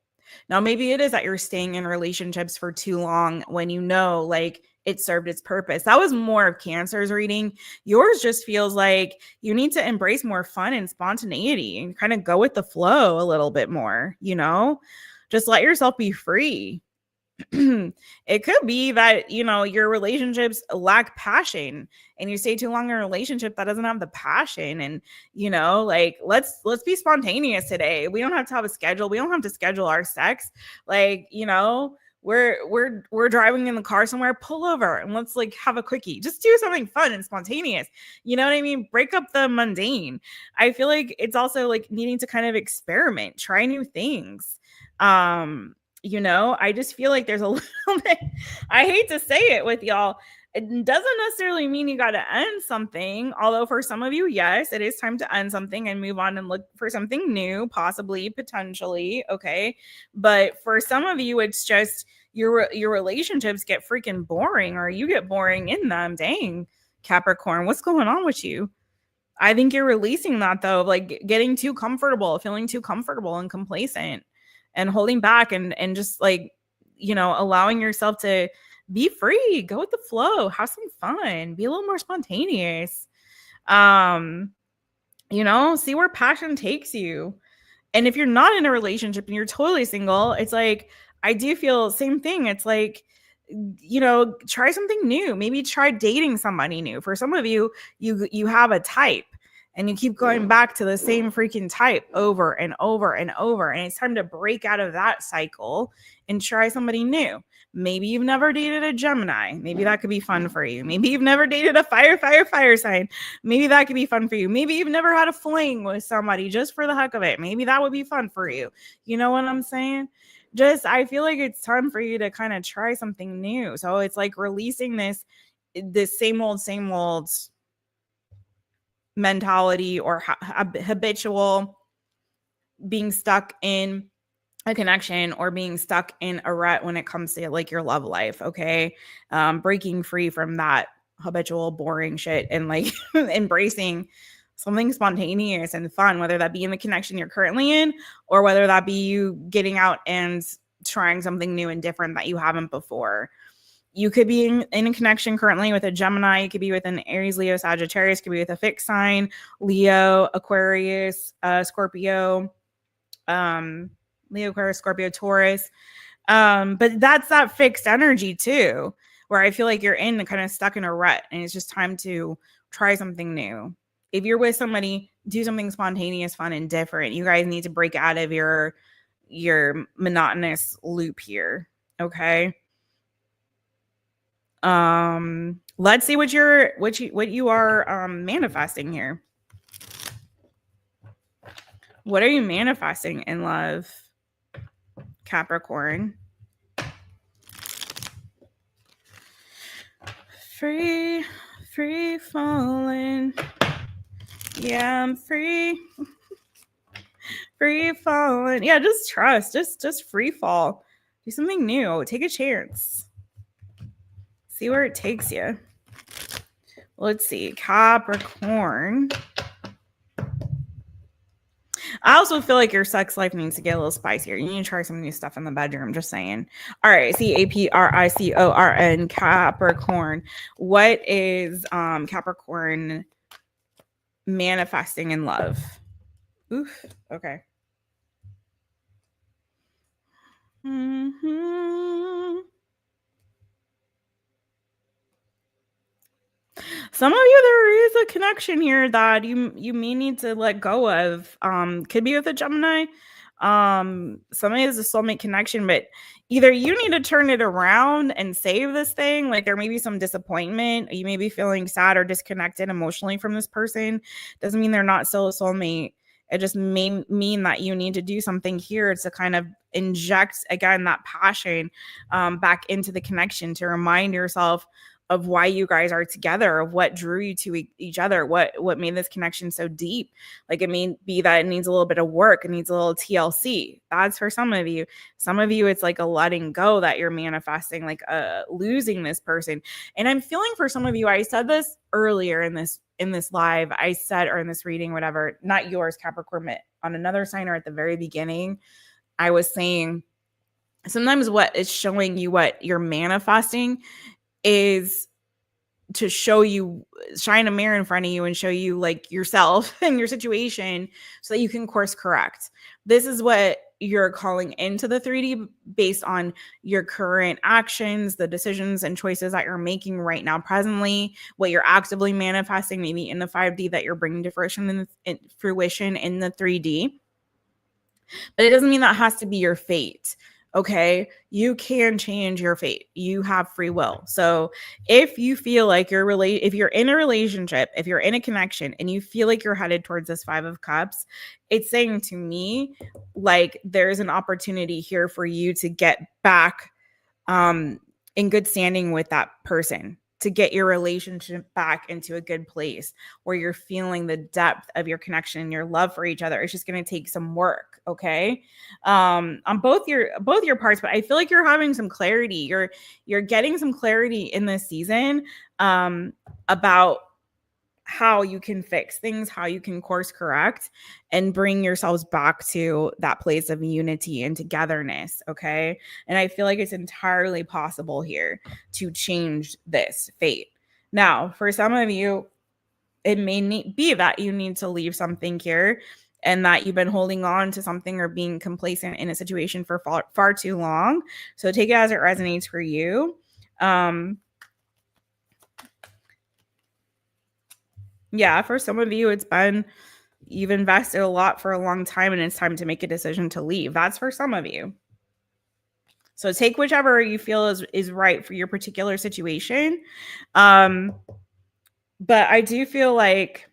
Now, maybe it is that you're staying in relationships for too long when you know, like, it served its purpose. That was more of Cancer's reading. Yours just feels like you need to embrace more fun and spontaneity and kind of go with the flow a little bit more, you know? Just let yourself be free. It could be that, you know, your relationships lack passion and you stay too long in a relationship that doesn't have the passion. And, you know, like, let's be spontaneous today. We don't have to have a schedule. We don't have to schedule our sex. Like, you know, we're driving in the car somewhere, pull over and let's like have a quickie. Just do something fun and spontaneous. You know what I mean? Break up the mundane. I feel like it's also like needing to kind of experiment, try new things. You know, I just feel like there's a little bit, I hate to say it with y'all, it doesn't necessarily mean you got to end something. Although for some of you, yes, it is time to end something and move on and look for something new, possibly, potentially. Okay. But for some of you, it's just your relationships get freaking boring or you get boring in them. Dang, Capricorn, what's going on with you? I think you're releasing that though, like getting too comfortable, feeling too comfortable and complacent and holding back and just like, you know, allowing yourself to be free, go with the flow, have some fun, be a little more spontaneous. You know, see where passion takes you. And if you're not in a relationship and you're totally single, it's like, I do feel same thing. It's like, you know, try something new. Maybe try dating somebody new. For some of you, you have a type and you keep going back to the same freaking type over and over and over. And it's time to break out of that cycle and try somebody new. Maybe you've never dated a Gemini. Maybe that could be fun for you. Maybe you've never dated a fire sign. Maybe that could be fun for you. Maybe you've never had a fling with somebody just for the heck of it. Maybe that would be fun for you. You know what I'm saying? Just, I feel like it's time for you to kind of try something new. So it's like releasing this same old mentality or habitual being stuck in a connection or being stuck in a rut when it comes to like your love life. Okay. Breaking free from that habitual boring shit and like embracing something spontaneous and fun, whether that be in the connection you're currently in or whether that be you getting out and trying something new and different that you haven't before. You could be in a connection currently with a Gemini. You could be with an Aries, Leo, Sagittarius. Could be with a fixed sign, Leo, Aquarius, Scorpio, Leo, Aquarius, Scorpio, Taurus. But that's that fixed energy too, where I feel like you're in kind of stuck in a rut and it's just time to try something new. If you're with somebody, do something spontaneous, fun, and different. You guys need to break out of your monotonous loop here. Okay. Let's see what you are manifesting here. What are you manifesting in love, Capricorn? Free falling. Yeah, I'm free. Free falling. Yeah, just trust. Just free fall. Do something new. Take a chance. See where it takes you. Let's see. Capricorn. I also feel like your sex life needs to get a little spicier. You need to try some new stuff in the bedroom. Just saying. All right. CAPRICORN. Capricorn. What is Capricorn manifesting in love? Oof. Okay. Some of you, there is a connection here that you may need to let go of. Could be with a Gemini. Somebody is a soulmate connection, but either you need to turn it around and save this thing. Like there may be some disappointment. You may be feeling sad or disconnected emotionally from this person. Doesn't mean they're not still a soulmate. It just may mean that you need to do something here to kind of inject, again, that passion back into the connection to remind yourself of why you guys are together, of what drew you to each other, what made this connection so deep. Like, it may be that it needs a little bit of work, it needs a little TLC. That's for some of you. Some of you, it's like a letting go that you're manifesting, like losing this person. And I'm feeling for some of you, I said this earlier in this live, I said, or in this reading, whatever, not yours, Capricorn, but on another sign, or at the very beginning, I was saying sometimes what is showing you what you're manifesting is to show you, shine a mirror in front of you and show you like yourself and your situation so that you can course correct. This is what you're calling into the 3D based on your current actions, the decisions and choices that you're making right now, presently, what you're actively manifesting, maybe in the 5D that you're bringing to fruition in the 3D. But it doesn't mean that has to be your fate. Okay, you can change your fate. You have free will. So if you feel like if you're in a relationship, if you're in a connection and you feel like you're headed towards this 5 of Cups, it's saying to me like there's an opportunity here for you to get back in good standing with that person, to get your relationship back into a good place where you're feeling the depth of your connection and your love for each other. It's just going to take some work. Okay. On both your parts, but I feel like you're having some clarity. You're getting some clarity in this season, about how you can fix things, how you can course correct and bring yourselves back to that place of unity and togetherness. Okay. And I feel like it's entirely possible here to change this fate. Now, for some of you, it may be that you need to leave something here and that you've been holding on to something or being complacent in a situation for far too long. So take it as it resonates for you. Yeah, for some of you, you've invested a lot for a long time and it's time to make a decision to leave. That's for some of you. So take whichever you feel is right for your particular situation. But I do feel like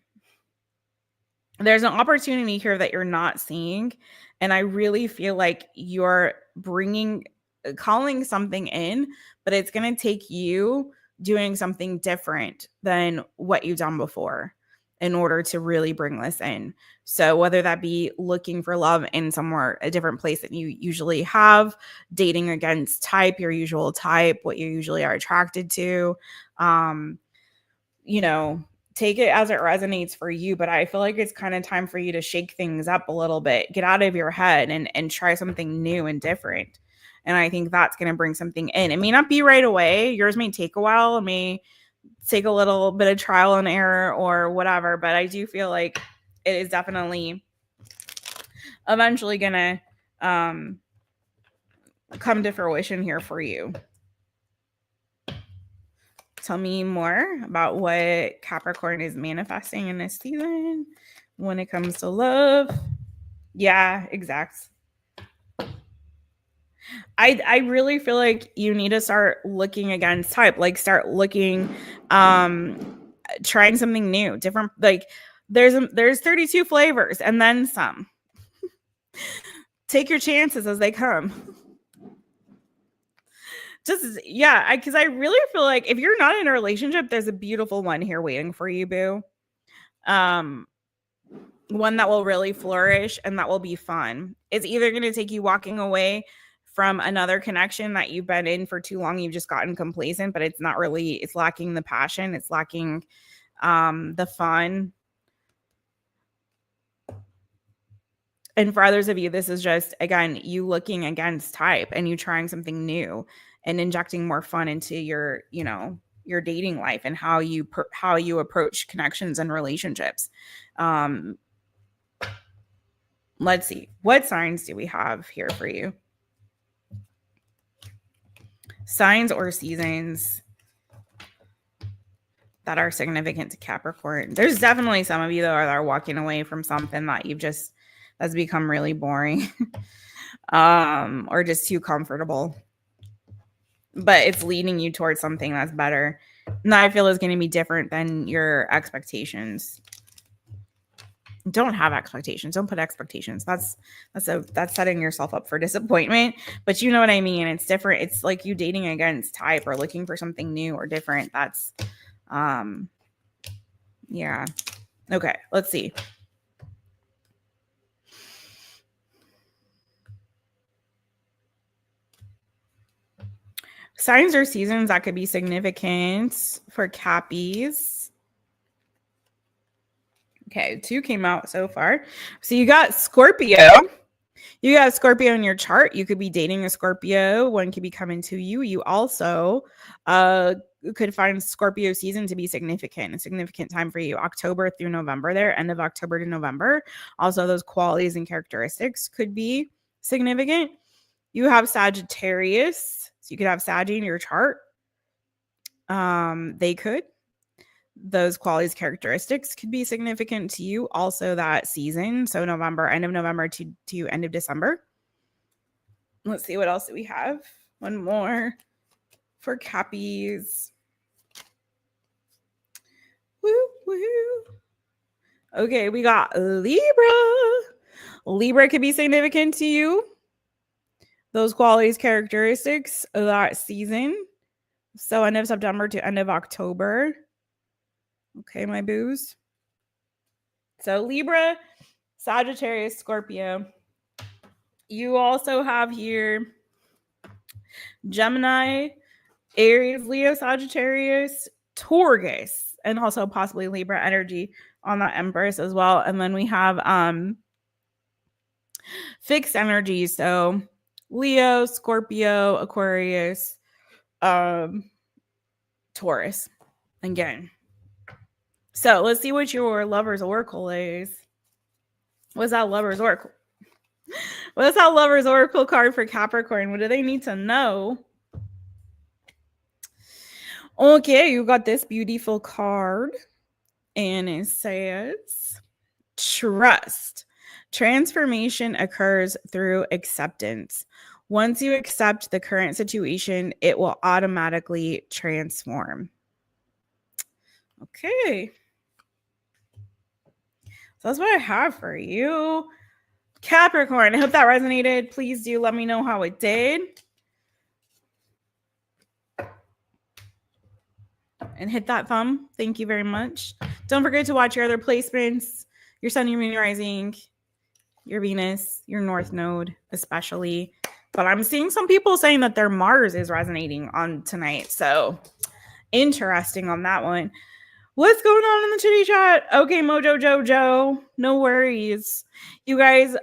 there's an opportunity here that you're not seeing. And I really feel like you're calling something in, but it's going to take you doing something different than what you've done before in order to really bring this in. So whether that be looking for love in a different place that you usually have, dating against your usual type, what you usually are attracted to, take it as it resonates for you. But I feel like it's kind of time for you to shake things up a little bit, get out of your head and try something new and different. And I think that's going to bring something in. It may not be right away. Yours may take a while. It may take a little bit of trial and error or whatever. But I do feel like it is definitely eventually going to come to fruition here for you. Tell me more about what Capricorn is manifesting in this season when it comes to love. Yeah, exact. I really feel like you need to start looking against type, like start looking, trying something new, different. Like there's 32 flavors and then some. Take your chances as they come. Because I really feel like if you're not in a relationship, there's a beautiful one here waiting for you, boo. One that will really flourish and that will be fun. It's either going to take you walking away from another connection that you've been in for too long. You've just gotten complacent, but it's lacking the passion. It's lacking the fun. And for others of you, this is just, again, you looking against type and you trying something new and injecting more fun into your dating life and how you approach connections and relationships. Let's see. What signs do we have here for you? Signs or seasons that are significant to Capricorn. There's definitely some of you that are walking away from something that that's become really boring or just too comfortable. But it's leading you towards something that's better. And that I feel is going to be different than your expectations. don't have expectations. Don't put expectations. That's setting yourself up for disappointment. But you know what I mean? It's different. It's like you dating against type or looking for something new or different. That's yeah. Okay, let's see. Signs or seasons that could be significant for Cappies. Okay, 2 came out so far. So you got Scorpio. You got Scorpio in your chart. You could be dating a Scorpio. One could be coming to you. You also could find Scorpio season to be significant, a significant time for you. October through November there, end of October to November. Also, those qualities and characteristics could be significant. You have Sagittarius. So you could have Sag in your chart. They could. Those qualities, characteristics could be significant to you. Also that season. So November, end of November to end of December. Let's see what else do we have. One more for Cappies. Woo, woo. Okay, we got Libra. Libra could be significant to you. Those qualities, characteristics of that season. So end of September to end of October. Okay, my boos. So Libra, Sagittarius, Scorpio. You also have here Gemini, Aries, Leo, Sagittarius, Taurus, and also possibly Libra energy on that Empress as well. And then we have fixed energy. So Leo, Scorpio, Aquarius, Taurus. Again. So let's see what your Lover's Oracle is. What's that Lover's Oracle? What's that Lover's Oracle card for Capricorn? What do they need to know? Okay, you got this beautiful card. And it says, trust. Transformation occurs through acceptance. Once you accept the current situation, it will automatically transform. Okay. So that's what I have for you. Capricorn, I hope that resonated. Please do let me know how it did. And hit that thumb. Thank you very much. Don't forget to watch your other placements. Your Sun, your Moon, your Rising, your Venus, your North Node especially. But I'm seeing some people saying that their Mars is resonating on tonight. So interesting on that one. What's going on in the chitty chat? Okay, Mojo Jojo. No worries. You guys,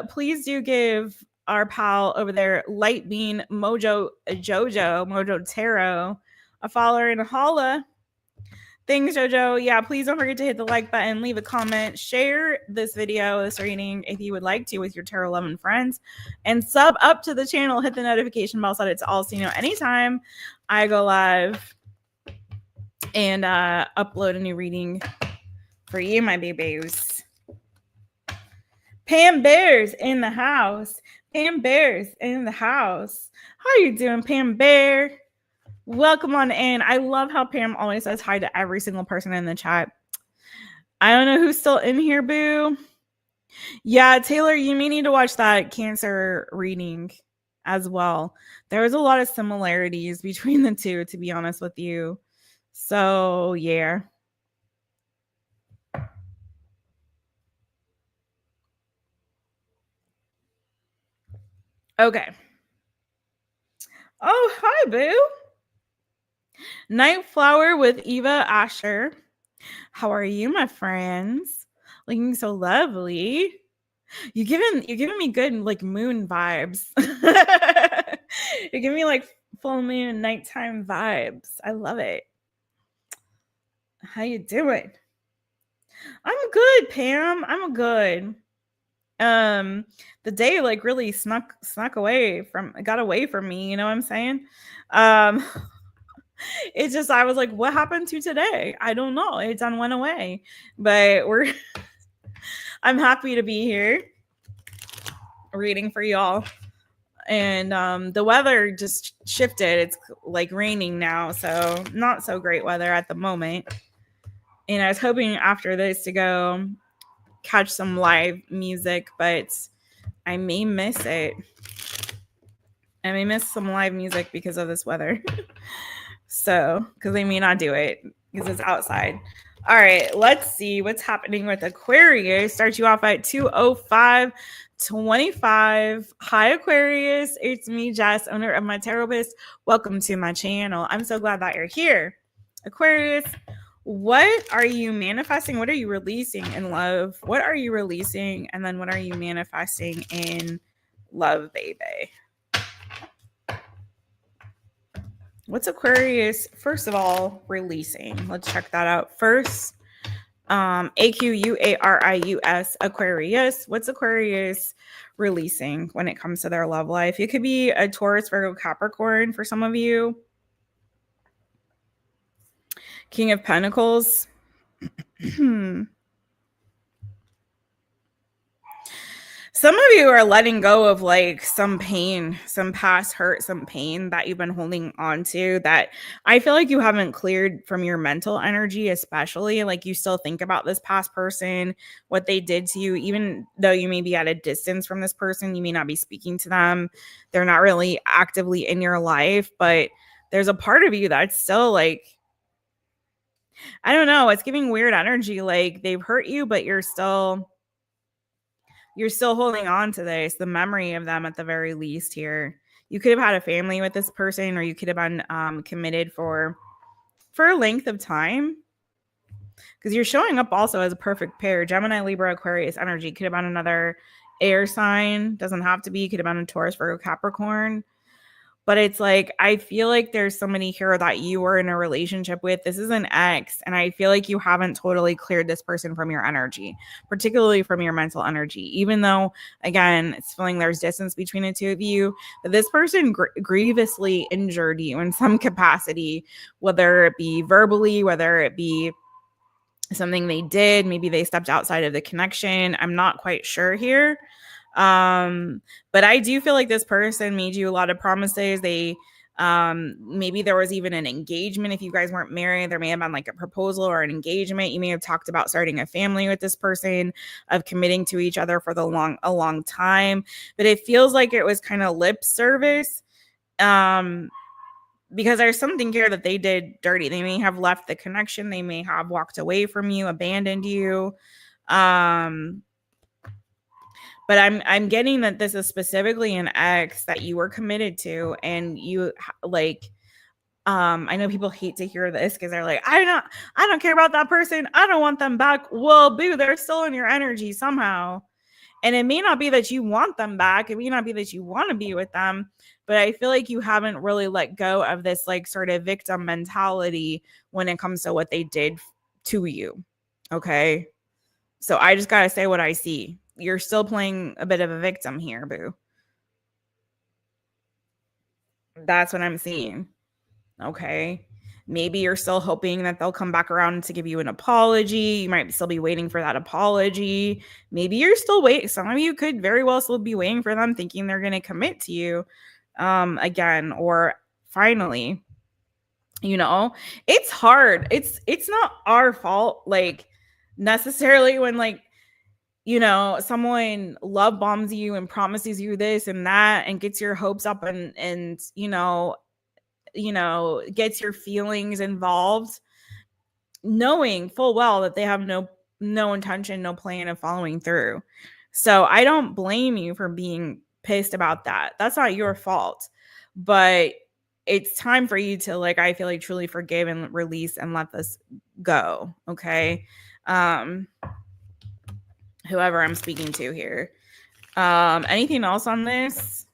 please do give our pal over there, Light Bean Mojo Jojo, Mojo Tarot, a follower and a holla. Thanks, Jojo. Yeah, please don't forget to hit the like button, leave a comment, share this video, this reading, if you would like to, with your tarot loving friends, and sub up to the channel. Hit the notification bell so that it's all so you know anytime I go live and upload a new reading for you, my babies. Pam Bear's in the house. Pam Bear's in the house. How you doing, Pam Bear? Welcome on in. I love how Pam always says hi to every single person in the chat. I don't know who's still in here, boo. Yeah, Taylor, you may need to watch that Cancer reading as well. There was a lot of similarities between the two, to be honest with you. So, yeah. Okay. Oh, hi, boo. Night Flower with Eva Asher. How are you, my friends? Looking so lovely. You're giving me good like moon vibes. You're giving me like full moon nighttime vibes. I love it. How you doing? I'm good, Pam. I'm good. The day like really got away from me, you know what I'm saying? It's just I was like, what happened to today? I don't know. It done went away. But I'm happy to be here reading for y'all. And the weather just shifted. It's like raining now, so not so great weather at the moment. And I was hoping after this to go catch some live music, but I may miss it. I may miss some live music because of this weather. So, because they may not do it because it's outside. All right, let's see what's happening with Aquarius. Start you off at 2:05:25. Hi, Aquarius. It's me, Jess, owner of MYTAROPIST. Welcome to my channel. I'm so glad that you're here. Aquarius, what are you manifesting? What are you releasing in love? What are you releasing? And then what are you manifesting in love, baby? What's Aquarius, first of all, releasing? Let's check that out first. AQUARIUS, Aquarius. What's Aquarius releasing when it comes to their love life? It could be a Taurus, Virgo, Capricorn for some of you. King of Pentacles. Some of you are letting go of like some pain, some past hurt, some pain that you've been holding on to that I feel like you haven't cleared from your mental energy, especially like you still think about this past person, what they did to you, even though you may be at a distance from this person, you may not be speaking to them. They're not really actively in your life, but there's a part of you that's still like, I don't know, it's giving weird energy. Like they've hurt you, but you're still holding on to this, the memory of them at the very least here. You could have had a family with this person, or you could have been committed for a length of time, because you're showing up also as a perfect pair. Gemini, Libra, Aquarius energy. Could have been another air sign. Doesn't have to be. Could have been a Taurus, Virgo, Capricorn. But it's like, I feel like there's somebody here that you were in a relationship with. This is an ex. And I feel like you haven't totally cleared this person from your energy, particularly from your mental energy, even though, again, it's feeling there's distance between the two of you. But this person grievously injured you in some capacity, whether it be verbally, whether it be something they did. Maybe they stepped outside of the connection. I'm not quite sure here. But I do feel like this person made you a lot of promises. They maybe there was even an engagement. If you guys weren't married, there may have been like a proposal or an engagement. You may have talked about starting a family with this person, of committing to each other for a long time, but it feels like it was kind of lip service, because there's something here that they did dirty. They may have left the connection, they may have walked away from you, abandoned you. But I'm getting that this is specifically an ex that you were committed to, and you like, I know people hate to hear this because they're like, I don't care about that person. I don't want them back. Well, boo, they're still in your energy somehow. And it may not be that you want them back. It may not be that you want to be with them, but I feel like you haven't really let go of this like sort of victim mentality when it comes to what they did to you. Okay. So I just got to say what I see. You're still playing a bit of a victim here, boo. That's what I'm seeing. Okay. Maybe you're still hoping that they'll come back around to give you an apology. You might still be waiting for that apology. Maybe you're still waiting. Some of you could very well still be waiting for them, thinking they're going to commit to you again, or finally. You know, it's hard. It's not our fault, like necessarily, when like, you know, someone love bombs you and promises you this and that and gets your hopes up and you know, gets your feelings involved, knowing full well that they have no intention, no plan of following through. So I don't blame you for being pissed about that. That's not your fault. But it's time for you to, like, I feel like, truly forgive and release and let this go. Okay. Whoever I'm speaking to here. Anything else on this?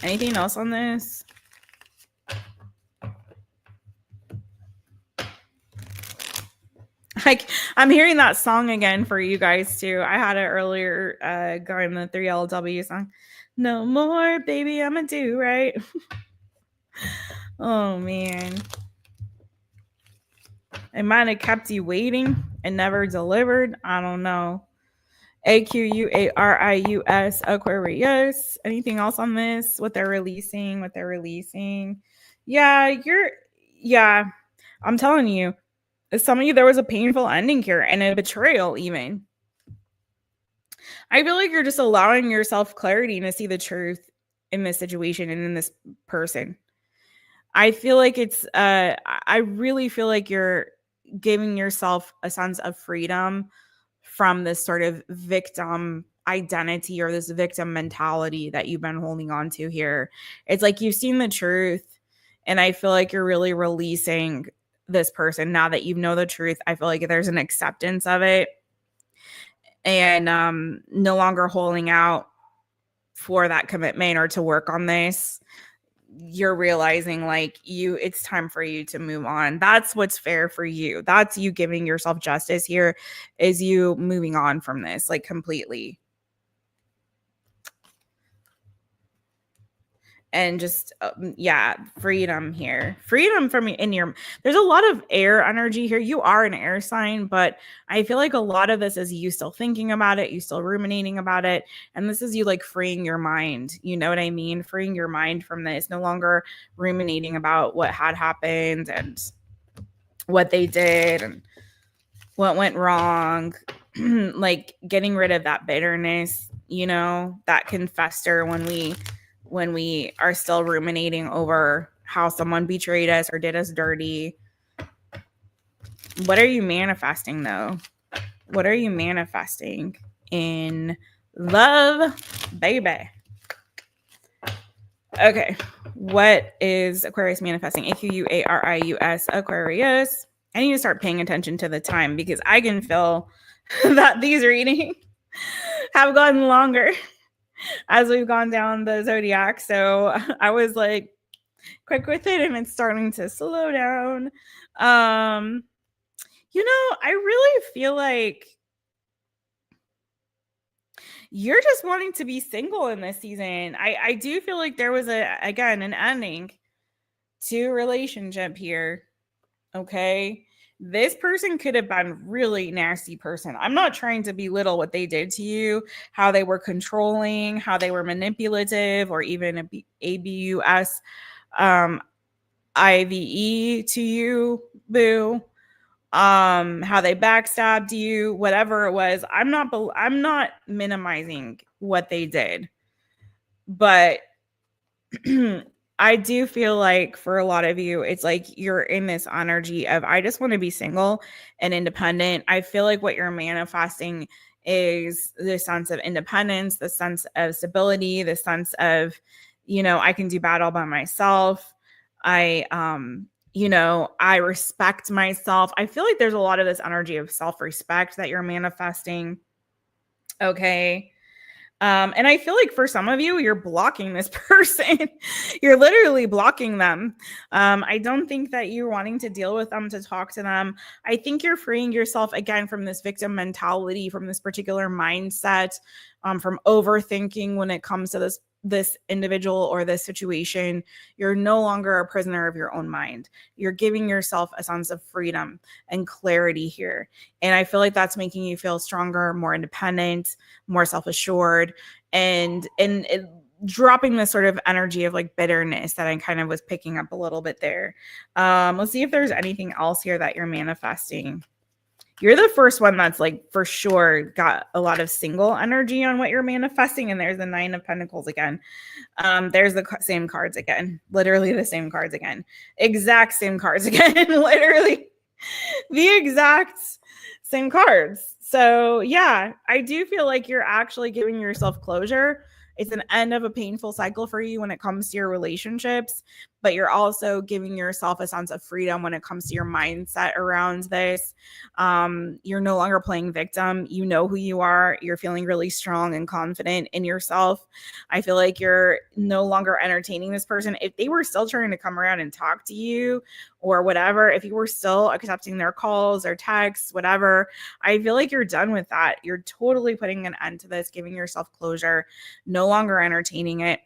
Anything else on this? Like, I'm hearing that song again for you guys too. I had it earlier, going the 3LW song. No more, baby, I'ma do right. Oh man. It might have kept you waiting and never delivered. I don't know. AQUARIUS, Aquarius. Anything else on this? What they're releasing? Yeah, I'm telling you, Some of you, there was a painful ending here and a betrayal even. I feel like you're just allowing yourself clarity to see the truth in this situation and in this person. I feel like I really feel like you're giving yourself a sense of freedom from this sort of victim identity or this victim mentality that you've been holding on to here. It's like you've seen the truth, and I feel like you're really releasing this person now that you know the truth. I feel like there's an acceptance of it, and no longer holding out for that commitment or to work on this. You're realizing like it's time for you to move on. That's what's fair for you. That's you giving yourself justice here, is you moving on from this like completely. And just freedom here. Freedom from there's a lot of air energy here. You are an air sign, but I feel like a lot of this is you still thinking about it, you still ruminating about it, and this is you like freeing your mind. You know what I mean? Freeing your mind from this, no longer ruminating about what had happened and what they did and what went wrong. Like getting rid of that bitterness, that can fester when we are still ruminating over how someone betrayed us or did us dirty. What are you manifesting though? What are you manifesting in love, baby? Okay. What is Aquarius manifesting? AQUARIUS, Aquarius. I need to start paying attention to the time because I can feel that these readings have gotten longer as we've gone down the zodiac. So I was like quick with it and it's starting to slow down. I really feel like you're just wanting to be single in this season. I do feel like there was an ending to a relationship here. Okay. This person could have been really nasty person. I'm not trying to belittle what they did to you, how they were controlling, how they were manipulative, or even abus, IVE to you, boo. How they backstabbed you, whatever it was. I'm not minimizing what they did, but I do feel like for a lot of you, it's like you're in this energy of, I just want to be single and independent. I feel like what you're manifesting is the sense of independence, the sense of stability, the sense of, I can do bad all by myself. I respect myself. I feel like there's a lot of this energy of self-respect that you're manifesting. Okay. And I feel like for some of you, you're blocking this person. You're literally blocking them. I don't think that you're wanting to deal with them, to talk to them. I think you're freeing yourself again from this victim mentality, from this particular mindset, from overthinking when it comes to this individual or this situation. You're no longer a prisoner of your own mind. You're giving yourself a sense of freedom and clarity here. And I feel like that's making you feel stronger, more independent, more self-assured, and dropping this sort of energy of like bitterness that I kind of was picking up a little bit there. Let's see if there's anything else here that you're manifesting. You're the first one that's like for sure got a lot of single energy on what you're manifesting. And there's the 9 of Pentacles again. There's the same cards again, literally the same cards again, exact same cards again, literally the exact same cards. So yeah, I do feel like you're actually giving yourself closure. It's an end of a painful cycle for you when it comes to your relationships, but you're also giving yourself a sense of freedom when it comes to your mindset around this. You're no longer playing victim. You know who you are. You're feeling really strong and confident in yourself. I feel like you're no longer entertaining this person. If they were still trying to come around and talk to you or whatever, if you were still accepting their calls or texts, whatever, I feel like you're done with that. You're totally putting an end to this, giving yourself closure, no longer entertaining it.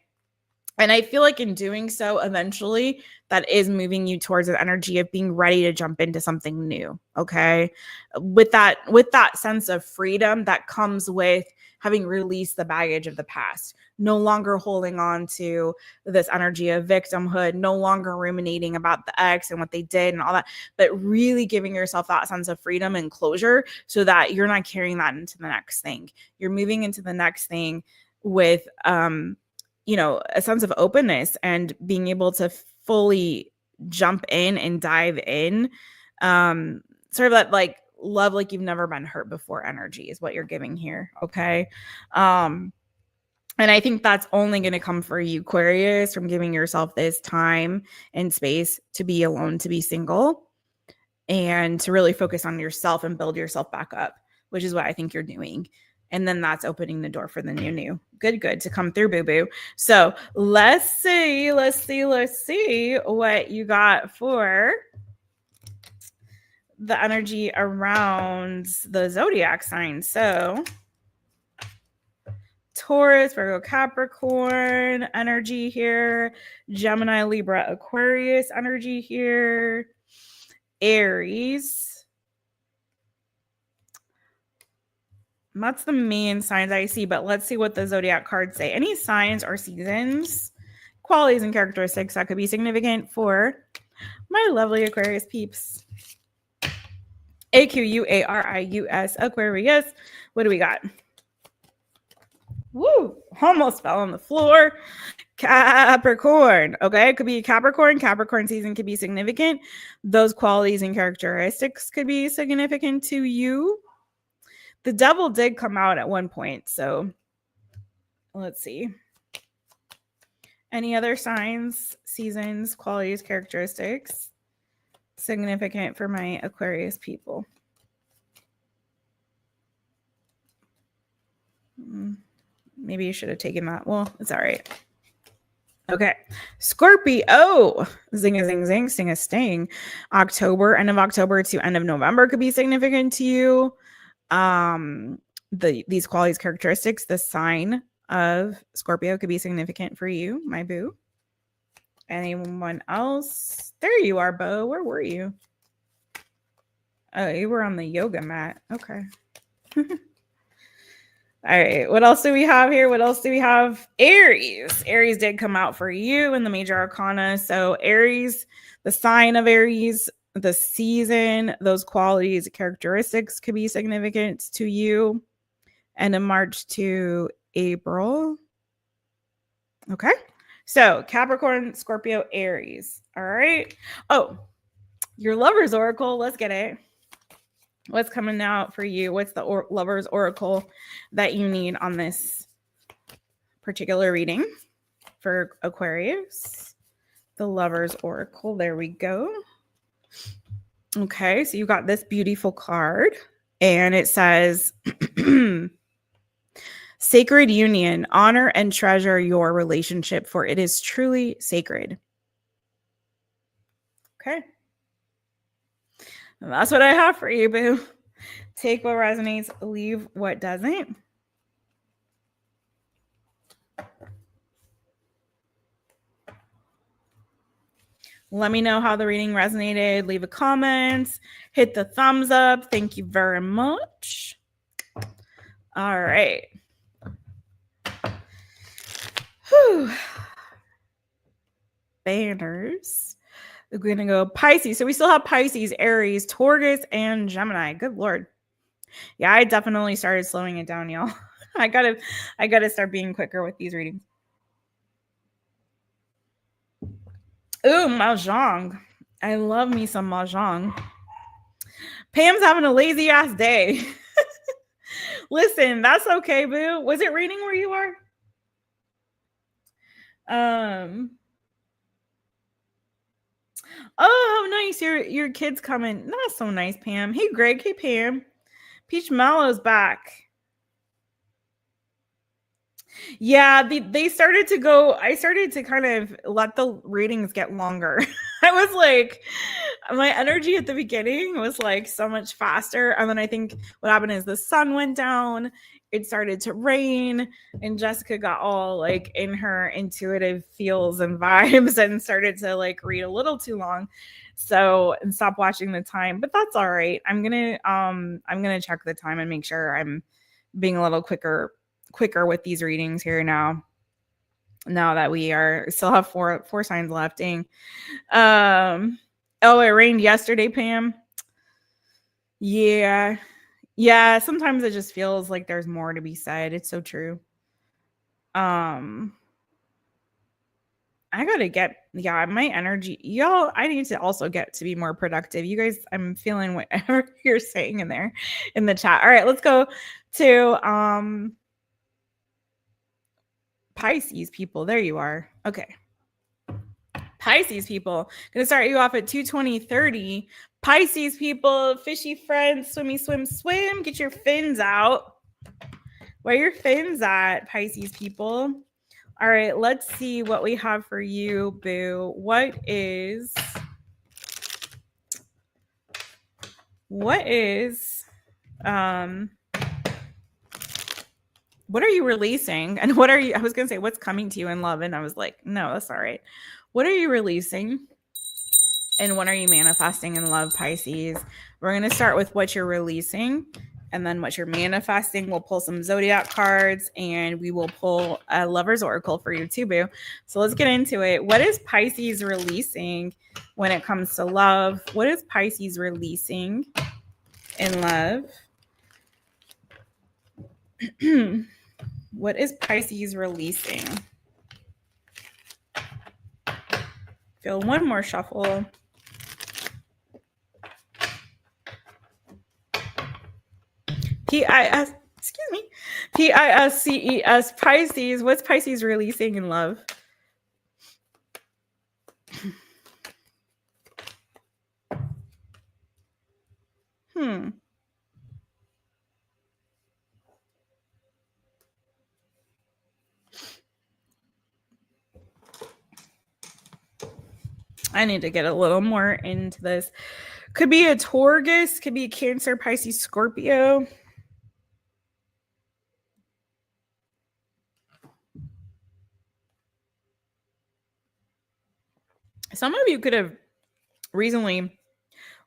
And I feel like in doing so, eventually that is moving you towards an energy of being ready to jump into something new. Okay. With that sense of freedom that comes with having released the baggage of the past, no longer holding on to this energy of victimhood, no longer ruminating about the ex and what they did and all that, but really giving yourself that sense of freedom and closure so that you're not carrying that into the next thing. You're moving into the next thing with, you know, a sense of openness and being able to fully jump in and dive in. Sort of that like love like you've never been hurt before energy is what you're giving here. Okay. And I think that's only going to come for you, Aquarius, from giving yourself this time and space to be alone, to be single, and to really focus on yourself and build yourself back up, which is what I think you're doing. And then that's opening the door for the new. Good to come through, boo-boo. So let's see what you got for the energy around the zodiac sign. So Taurus, Virgo, Capricorn energy here. Gemini, Libra, Aquarius energy here. Aries. That's the main signs I see, but let's see what the zodiac cards say. Any signs or seasons, qualities, and characteristics that could be significant for my lovely Aquarius peeps. AQUARIUS, Aquarius. What do we got? Woo! Almost fell on the floor. Capricorn. Okay, it could be Capricorn. Capricorn season could be significant. Those qualities and characteristics could be significant to you. The devil did come out at one point, so let's see. Any other signs, seasons, qualities, characteristics significant for my Aquarius people? Maybe you should have taken that. Well, it's all right. Okay. Scorpio. Zing a zing zing, sting a sting. October, end of October to end of November could be significant to you. These qualities, characteristics, the sign of Scorpio could be significant for you, my boo. Anyone else? There you are, Bo. Where were you? Oh, you were on the yoga mat. Okay. All right. What else do we have here? What else do we have? Aries. Aries did come out for you in the major arcana. So Aries, the sign of Aries, the season, those qualities, characteristics could be significant to you. And in March to April. Okay. So Capricorn, Scorpio, Aries. All right. Oh, your lover's oracle. Let's get it. What's coming out for you? What's the lover's oracle that you need on this particular reading for Aquarius? The lover's oracle. There we go. Okay, so you got this beautiful card, and it says, sacred union, honor and treasure your relationship, for it is truly sacred. Okay. And that's what I have for you, boo. Take what resonates, leave what doesn't. Let me know how the reading resonated. Leave a comment. Hit the thumbs up. Thank you very much. All right. Whew. Banners. We're going to go Pisces. So we still have Pisces, Aries, Taurus, and Gemini. Good Lord. Yeah, I definitely started slowing it down, y'all. I gotta start being quicker with these readings. Ooh, mahjong. I love me some mahjong. Pam's having a lazy ass day. Listen, that's okay, boo. Was it raining where you are? Oh, how nice. Your kid's coming. That's so nice, Pam. Hey, Greg. Hey, Pam. Peach Mallow's back. Yeah, they started to go. I started to kind of let the readings get longer. I was like, my energy at the beginning was like so much faster. And then I think what happened is the sun went down, it started to rain, and Jessica got all like in her intuitive feels and vibes and started to like read a little too long. So, and stop watching the time, but that's all right. I'm gonna check the time and make sure I'm being a little quicker quicker with these readings here now that we are still have four signs left. Dang. Oh, it rained yesterday, Pam. Yeah, sometimes it just feels like there's more to be said. It's so true. I gotta get, my energy, y'all. I need to also get to be more productive. You guys, I'm feeling whatever you're saying in there in the chat. All right, let's go to Pisces people. There you are. Okay. Pisces people. Gonna start you off at 2:20:30. Pisces people, fishy friends, swimmy, swim, swim. Get your fins out. Where your fins at, Pisces people? All right, let's see what we have for you, boo. What are you releasing? And what are you, I was going to say, what's coming to you in love? And I was like, no, that's all right. What are you releasing? And what are you manifesting in love, Pisces? We're going to start with what you're releasing and then what you're manifesting. We'll pull some zodiac cards and we will pull a lover's oracle for you too, boo. So let's get into it. What is Pisces releasing when it comes to love? What is Pisces releasing in love? What is Pisces releasing? Feel one more shuffle. Pisces, Pisces. What's Pisces releasing in love? I need to get a little more into this. Could be a Taurus, could be a Cancer, Pisces, Scorpio. Some of you could have recently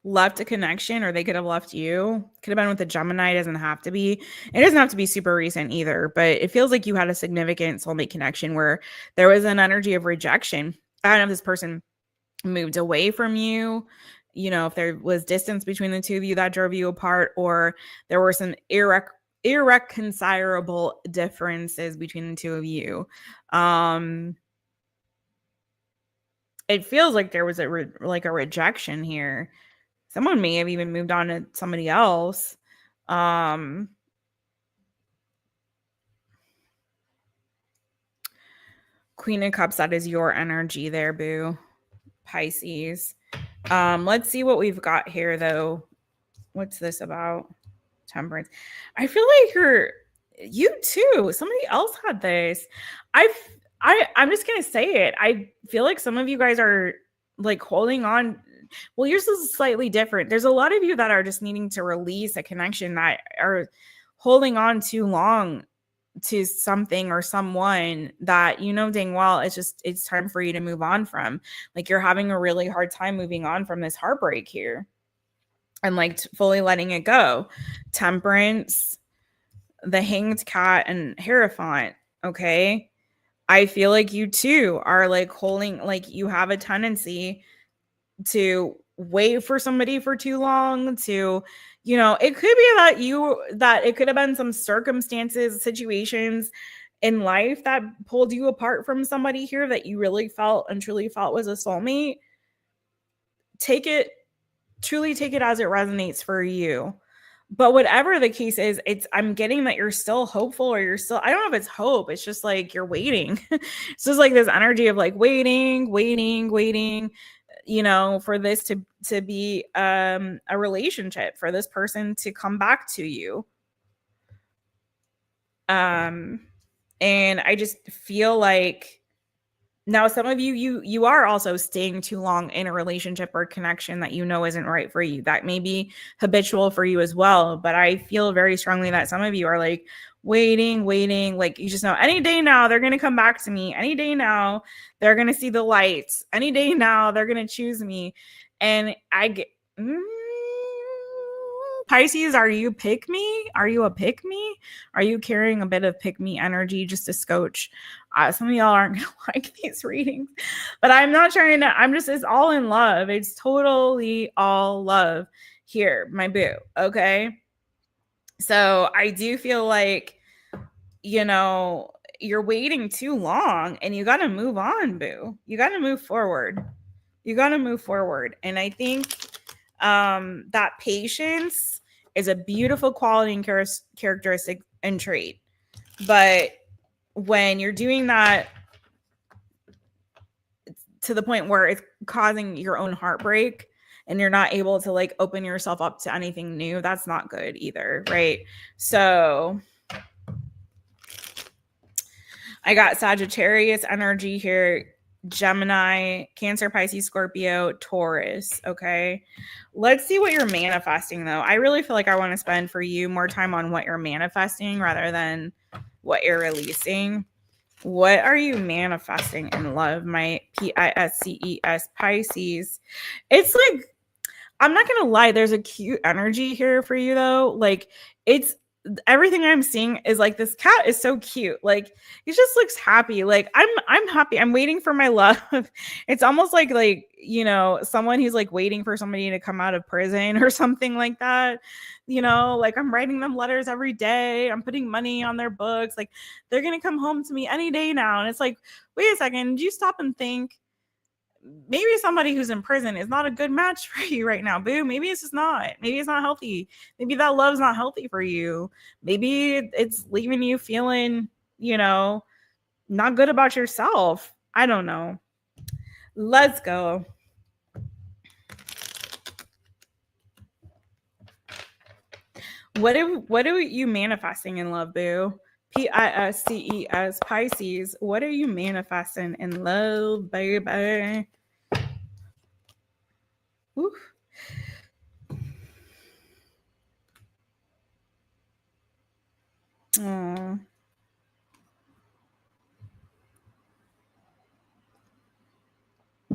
left a connection, or they could have left you. Could have been with a Gemini. It doesn't have to be. It doesn't have to be super recent either, but it feels like you had a significant soulmate connection where there was an energy of rejection. I don't know if this person moved away from you, if there was distance between the two of you that drove you apart, or there were some irreconcilable differences between the two of you. It feels like there was a rejection here. Someone may have even moved on to somebody else. Queen of Cups, that is your energy there, boo. Pisces. Let's see what we've got here, though. What's this about? Temperance. I feel like you too. Somebody else had this. I'm just gonna say it. I feel like some of you guys are like holding on. Well, yours is slightly different. There's a lot of you that are just needing to release a connection, that are holding on too long to something or someone that dang well it's time for you to move on from. Like, you're having a really hard time moving on from this heartbreak here and like fully letting it go. Temperance, the Hanged Cat, and Hierophant. Okay, I feel like you too are like holding, like you have a tendency to wait for somebody for too long, to it could be that it could have been some circumstances, situations in life that pulled you apart from somebody here that you really felt and truly felt was a soulmate. Truly take it as it resonates for you. But whatever the case is, I'm getting that you're still hopeful, or you're still, I don't know if it's hope. It's just like you're waiting. It's just like this energy of like waiting, for this to be a relationship, for this person to come back to you. And I just feel like now some of you are also staying too long in a relationship or connection that isn't right for you. That may be habitual for you as well. But I feel very strongly that some of you are like waiting, like you just know any day now they're going to come back to me. Any day now they're going to see the lights. Any day now they're going to choose me. And I get Pisces, are you pick me? Are you a pick me? Are you carrying a bit of pick me energy just to scotch? Some of y'all aren't going to like these readings, but I'm not trying to, it's all in love. It's totally all love here, my boo. Okay. So I do feel like, you know, you're waiting too long and you got to move on, boo. You got to move forward. You got to move forward. And I think that patience is a beautiful quality and characteristic and trait. But when you're doing that to the point where it's causing your own heartbreak and you're not able to like open yourself up to anything new, that's not good either, right? So I got Sagittarius energy here, Gemini, Cancer, Pisces, Scorpio, Taurus. Okay. Let's see what you're manifesting though. I really feel like I want to spend for you more time on what you're manifesting rather than what you're releasing. What are you manifesting in love, my PISCES Pisces? It's like, I'm not going to lie. There's a cute energy here for you though. Like it's, everything I'm seeing is like this cat is so cute. Like he just looks happy. Like I'm happy. I'm waiting for my love. It's almost like, you know, someone who's like waiting for somebody to come out of prison or something like that. You know, like I'm writing them letters every day. I'm putting money on their books. Like they're going to come home to me any day now. And it's like, wait a second, do you stop and think? Maybe somebody who's in prison is not a good match for you right now, boo. Maybe it's just not. Maybe it's not healthy. Maybe that love's not healthy for you. Maybe it's leaving you feeling, you know, not good about yourself. I don't know. Let's go. What are you manifesting in love, boo? PISCES Pisces. What are you manifesting in love, baby? Oof. Aww.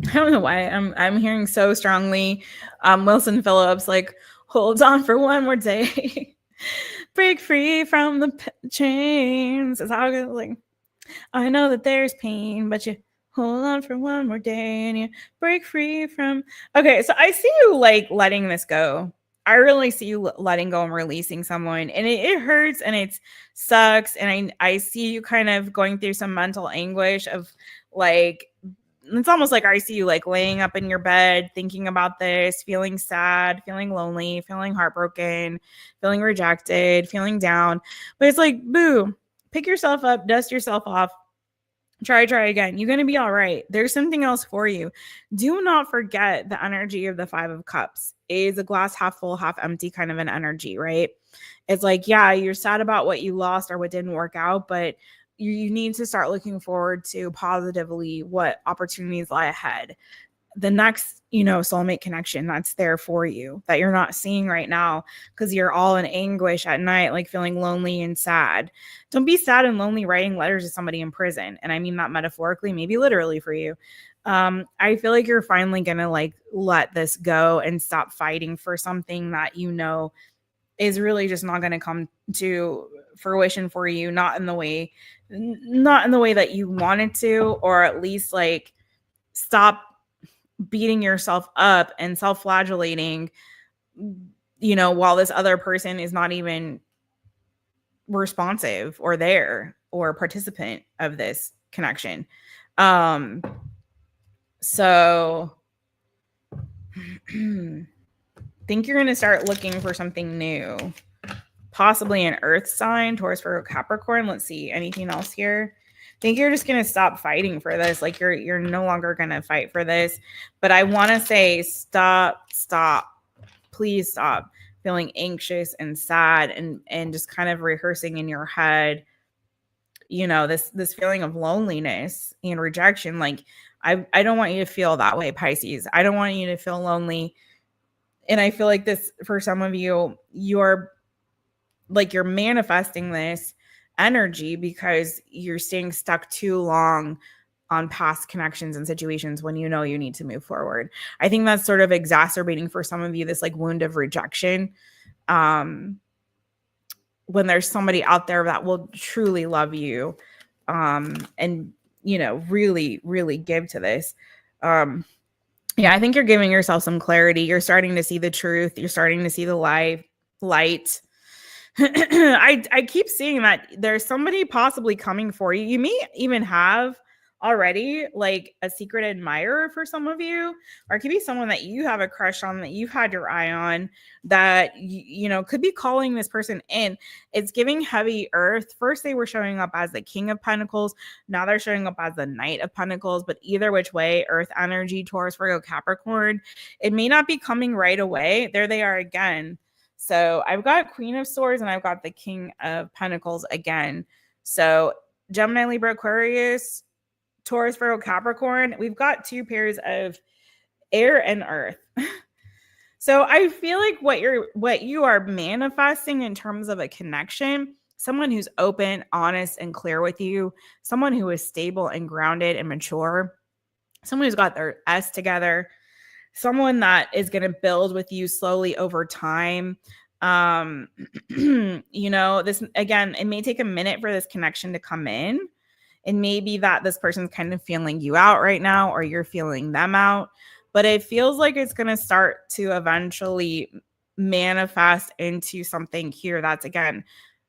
I don't know why I'm hearing so strongly Wilson Phillips like hold on for one more day. Break free from the chains. It's how good, like I know that there's pain, but you hold on for one more day and you break free from. Okay, so I see you like letting this go. I really see you letting go and releasing someone, and it hurts and it sucks. And I see you kind of going through some mental anguish of like, it's almost like I see you like laying up in your bed, thinking about this, feeling sad, feeling lonely, feeling heartbroken, feeling rejected, feeling down. But it's like, boo, pick yourself up, dust yourself off, try again. You're going to be all right. There's something else for you. Do not forget the energy of the Five of Cups. It is a glass half full, half empty kind of an energy, right? It's like, yeah, you're sad about what you lost or what didn't work out, but you need to start looking forward to positively what opportunities lie ahead. The next, you know, soulmate connection that's there for you that you're not seeing right now because you're all in anguish at night, like feeling lonely and sad. Don't be sad and lonely writing letters to somebody in prison. And I mean that metaphorically, maybe literally for you. I feel like you're finally going to like let this go and stop fighting for something that you know is really just not going to come to fruition for you, not in the way that you wanted to, or at least like stop beating yourself up and self-flagellating, you know, while this other person is not even responsive or there or participant of this connection. So think you're going to start looking for something new, possibly an earth sign, Taurus, Virgo, Capricorn. Let's see, anything else here? Think you're just going to stop fighting for this. Like you're no longer going to fight for this. But I want to say stop, please stop feeling anxious and sad and just kind of rehearsing in your head, you know, this feeling of loneliness and rejection. Like I don't want you to feel that way, Pisces. I don't want you to feel lonely. And I feel like this, for some of you, you're manifesting this energy because you're staying stuck too long on past connections and situations when you know you need to move forward. I think that's sort of exacerbating for some of you this like wound of rejection. when there's somebody out there that will truly love you, and, you know, really, really give to this. Yeah, I think you're giving yourself some clarity. You're starting to see the truth. You're starting to see the light. I keep seeing that there's somebody possibly coming for you. You may even have already like a secret admirer for some of you, or it could be someone that you have a crush on, that you've had your eye on, that you know could be calling this person in. It's giving heavy earth. First they were showing up as the King of Pentacles, now they're showing up as the Knight of Pentacles, but either which way, earth energy, Taurus, Virgo, Capricorn, it may not be coming right away. There they are again. So I've got Queen of Swords and I've got the King of Pentacles again. So Gemini, Libra, Aquarius, Taurus, Virgo, Capricorn, we've got two pairs of air and earth. So I feel like what you are manifesting in terms of a connection, someone who's open, honest, and clear with you, someone who is stable and grounded and mature, someone who's got their S together, someone that is going to build with you slowly over time. You know, this, again, it may take a minute for this connection to come in. It may be that this person's kind of feeling you out right now, or you're feeling them out, but it feels like it's going to start to eventually manifest into something here that's, again,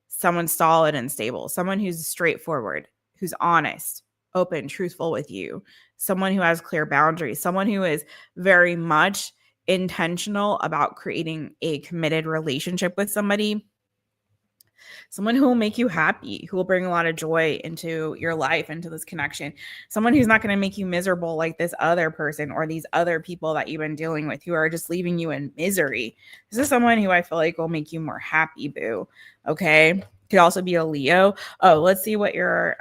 someone solid and stable, someone who's straightforward, who's honest, open, truthful with you, someone who has clear boundaries, someone who is very much intentional about creating a committed relationship with somebody, someone who will make you happy, who will bring a lot of joy into your life, into this connection, someone who's not going to make you miserable like this other person or these other people that you've been dealing with who are just leaving you in misery. This is someone who I feel like will make you more happy, boo. Okay. Could also be a Leo. Oh, let's see what your,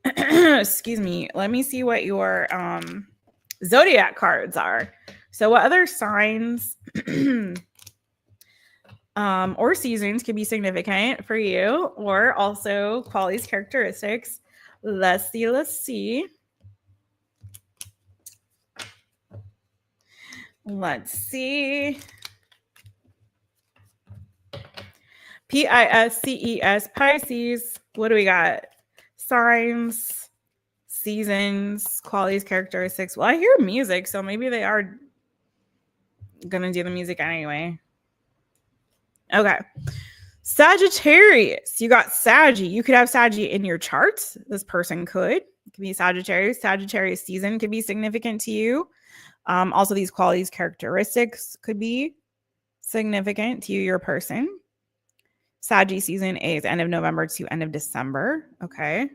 excuse me. Let me see what your, zodiac cards are. So what other signs or seasons could be significant for you, or also qualities, characteristics? Let's see. PISCES, Pisces. What do we got? Signs, seasons, qualities, characteristics. Well, I hear music, so maybe they are gonna do the music anyway. Okay. Sagittarius. You got Saggy. You could have Saggy in your charts. This person could. It could be Sagittarius. Sagittarius season could be significant to you. Also, these qualities, characteristics could be significant to you, your person. Saggy season is end of November to end of December. Okay.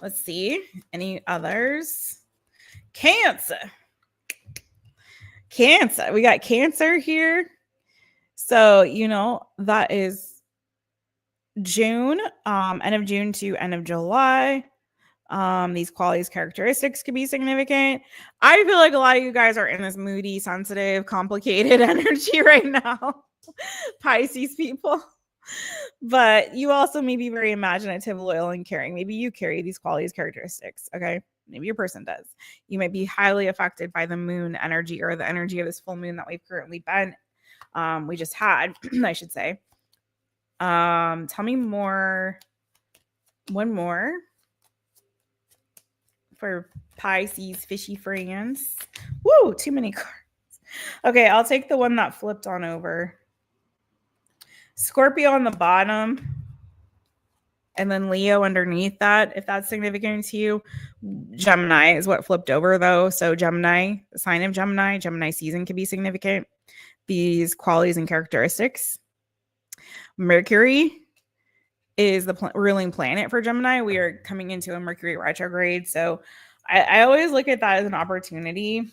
Let's see. Any others? Cancer. We got Cancer here. So, you know, that is June, end of June to end of July. These qualities, characteristics could be significant. I feel like a lot of you guys are in this moody, sensitive, complicated energy right now. Pisces people. But you also may be very imaginative, loyal, and caring. Maybe you carry these qualities, characteristics. Okay. Maybe your person does. You might be highly affected by the moon energy, or the energy of this full moon that we've currently been. We just had, I should say. Tell me more. One more for Pisces fishy friends. Woo, too many cards. Okay, I'll take the one that flipped on over. Scorpio on the bottom, and then Leo underneath that, if that's significant to you. Gemini is what flipped over, though. So Gemini, the sign of Gemini, Gemini season can be significant. These qualities and characteristics. Mercury is the ruling planet for Gemini. We are coming into a Mercury retrograde. So I always look at that as an opportunity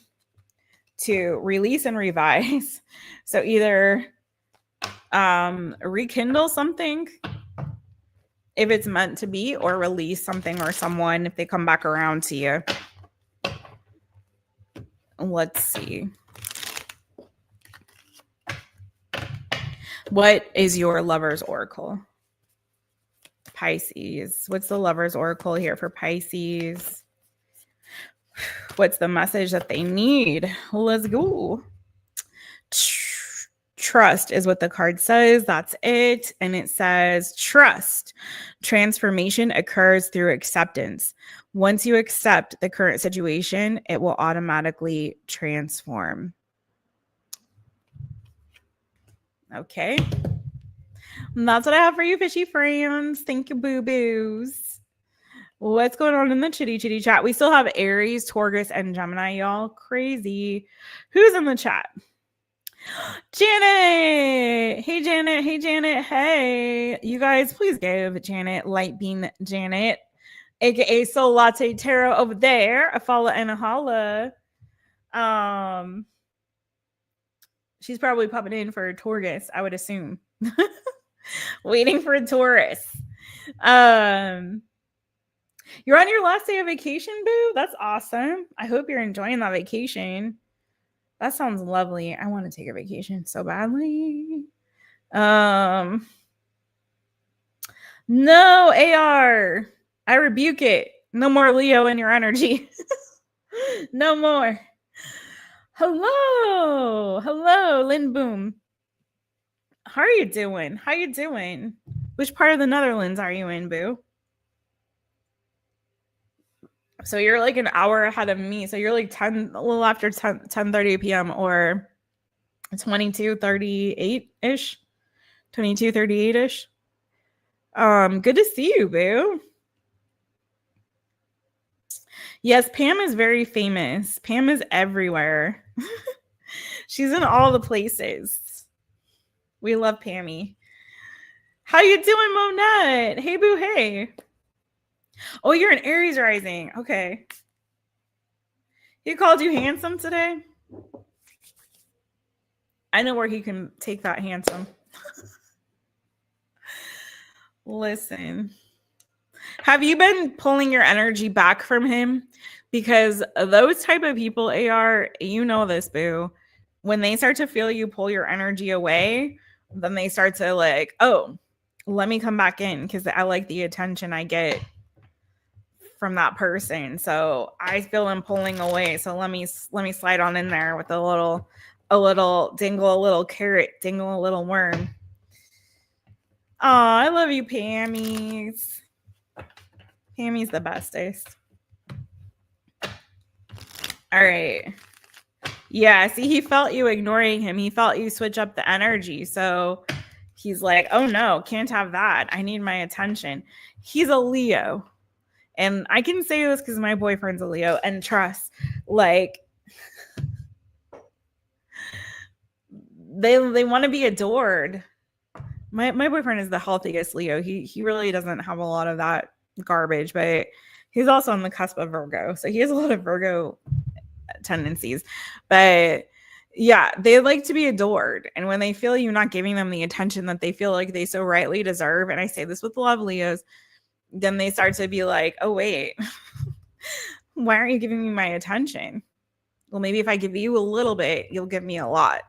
to release and revise. So either rekindle something if it's meant to be, or release something or someone if they come back around to you. Let's see. What is your lover's oracle? Pisces. What's the lover's oracle here for Pisces? What's the message that they need? Let's go. Trust is what the card says. That's it. And it says trust. Transformation occurs through acceptance. Once you accept the current situation, it will automatically transform. Okay. And that's what I have for you, fishy friends. Thank you, boo-boos. What's going on in the chitty chat? We still have Aries, Taurus, and Gemini, y'all. Crazy. Who's in the chat? Janet. Hey, Janet. Hey, Janet. Hey. You guys, please give Janet, Light Beam Janet, aka Soul Latte Tarot over there, a follow and a holla. She's probably popping in for a Taurus, I would assume. Waiting for a Taurus. You're on your last day of vacation, boo? That's awesome. I hope you're enjoying that vacation. That sounds lovely. I want to take a vacation so badly. No, AR. I rebuke it. No more Leo in your energy. No more. Hello. Hello, Lynn Boom. How are you doing? How you doing? Which part of the Netherlands are you in, boo? So you're like an hour ahead of me. So you're like a little after 10:30 p.m. or 22:38-ish. 22:38-ish. Good to see you, boo. Yes, Pam is very famous. Pam is everywhere. She's in all the places. We love Pammy. How you doing, Monette? Hey, boo, hey. Oh, you're an Aries rising. Okay. He called you handsome today? I know where he can take that handsome. Listen. Have you been pulling your energy back from him? Because those type of people, AR, you know this, boo. When they start to feel you pull your energy away, then they start to like, oh, let me come back in because I like the attention I get from that person. So I feel them pulling away. So let me slide on in there with a little dingle, a little carrot, dingle, a little worm. Oh, I love you, Pammy's. Pammy's the bestest. All right. Yeah, see, he felt you ignoring him. He felt you switch up the energy. So he's like, oh no, can't have that. I need my attention. He's a Leo. And I can say this because my boyfriend's a Leo. And trust, like, they want to be adored. My boyfriend is the healthiest Leo. He really doesn't have a lot of that garbage, but he's also on the cusp of Virgo. So he has a lot of Virgo tendencies. But yeah, they like to be adored. And when they feel you not giving them the attention that they feel like they so rightly deserve, and I say this with love, Leos, then they start to be like, oh, wait, why aren't you giving me my attention? Well, maybe if I give you a little bit, you'll give me a lot.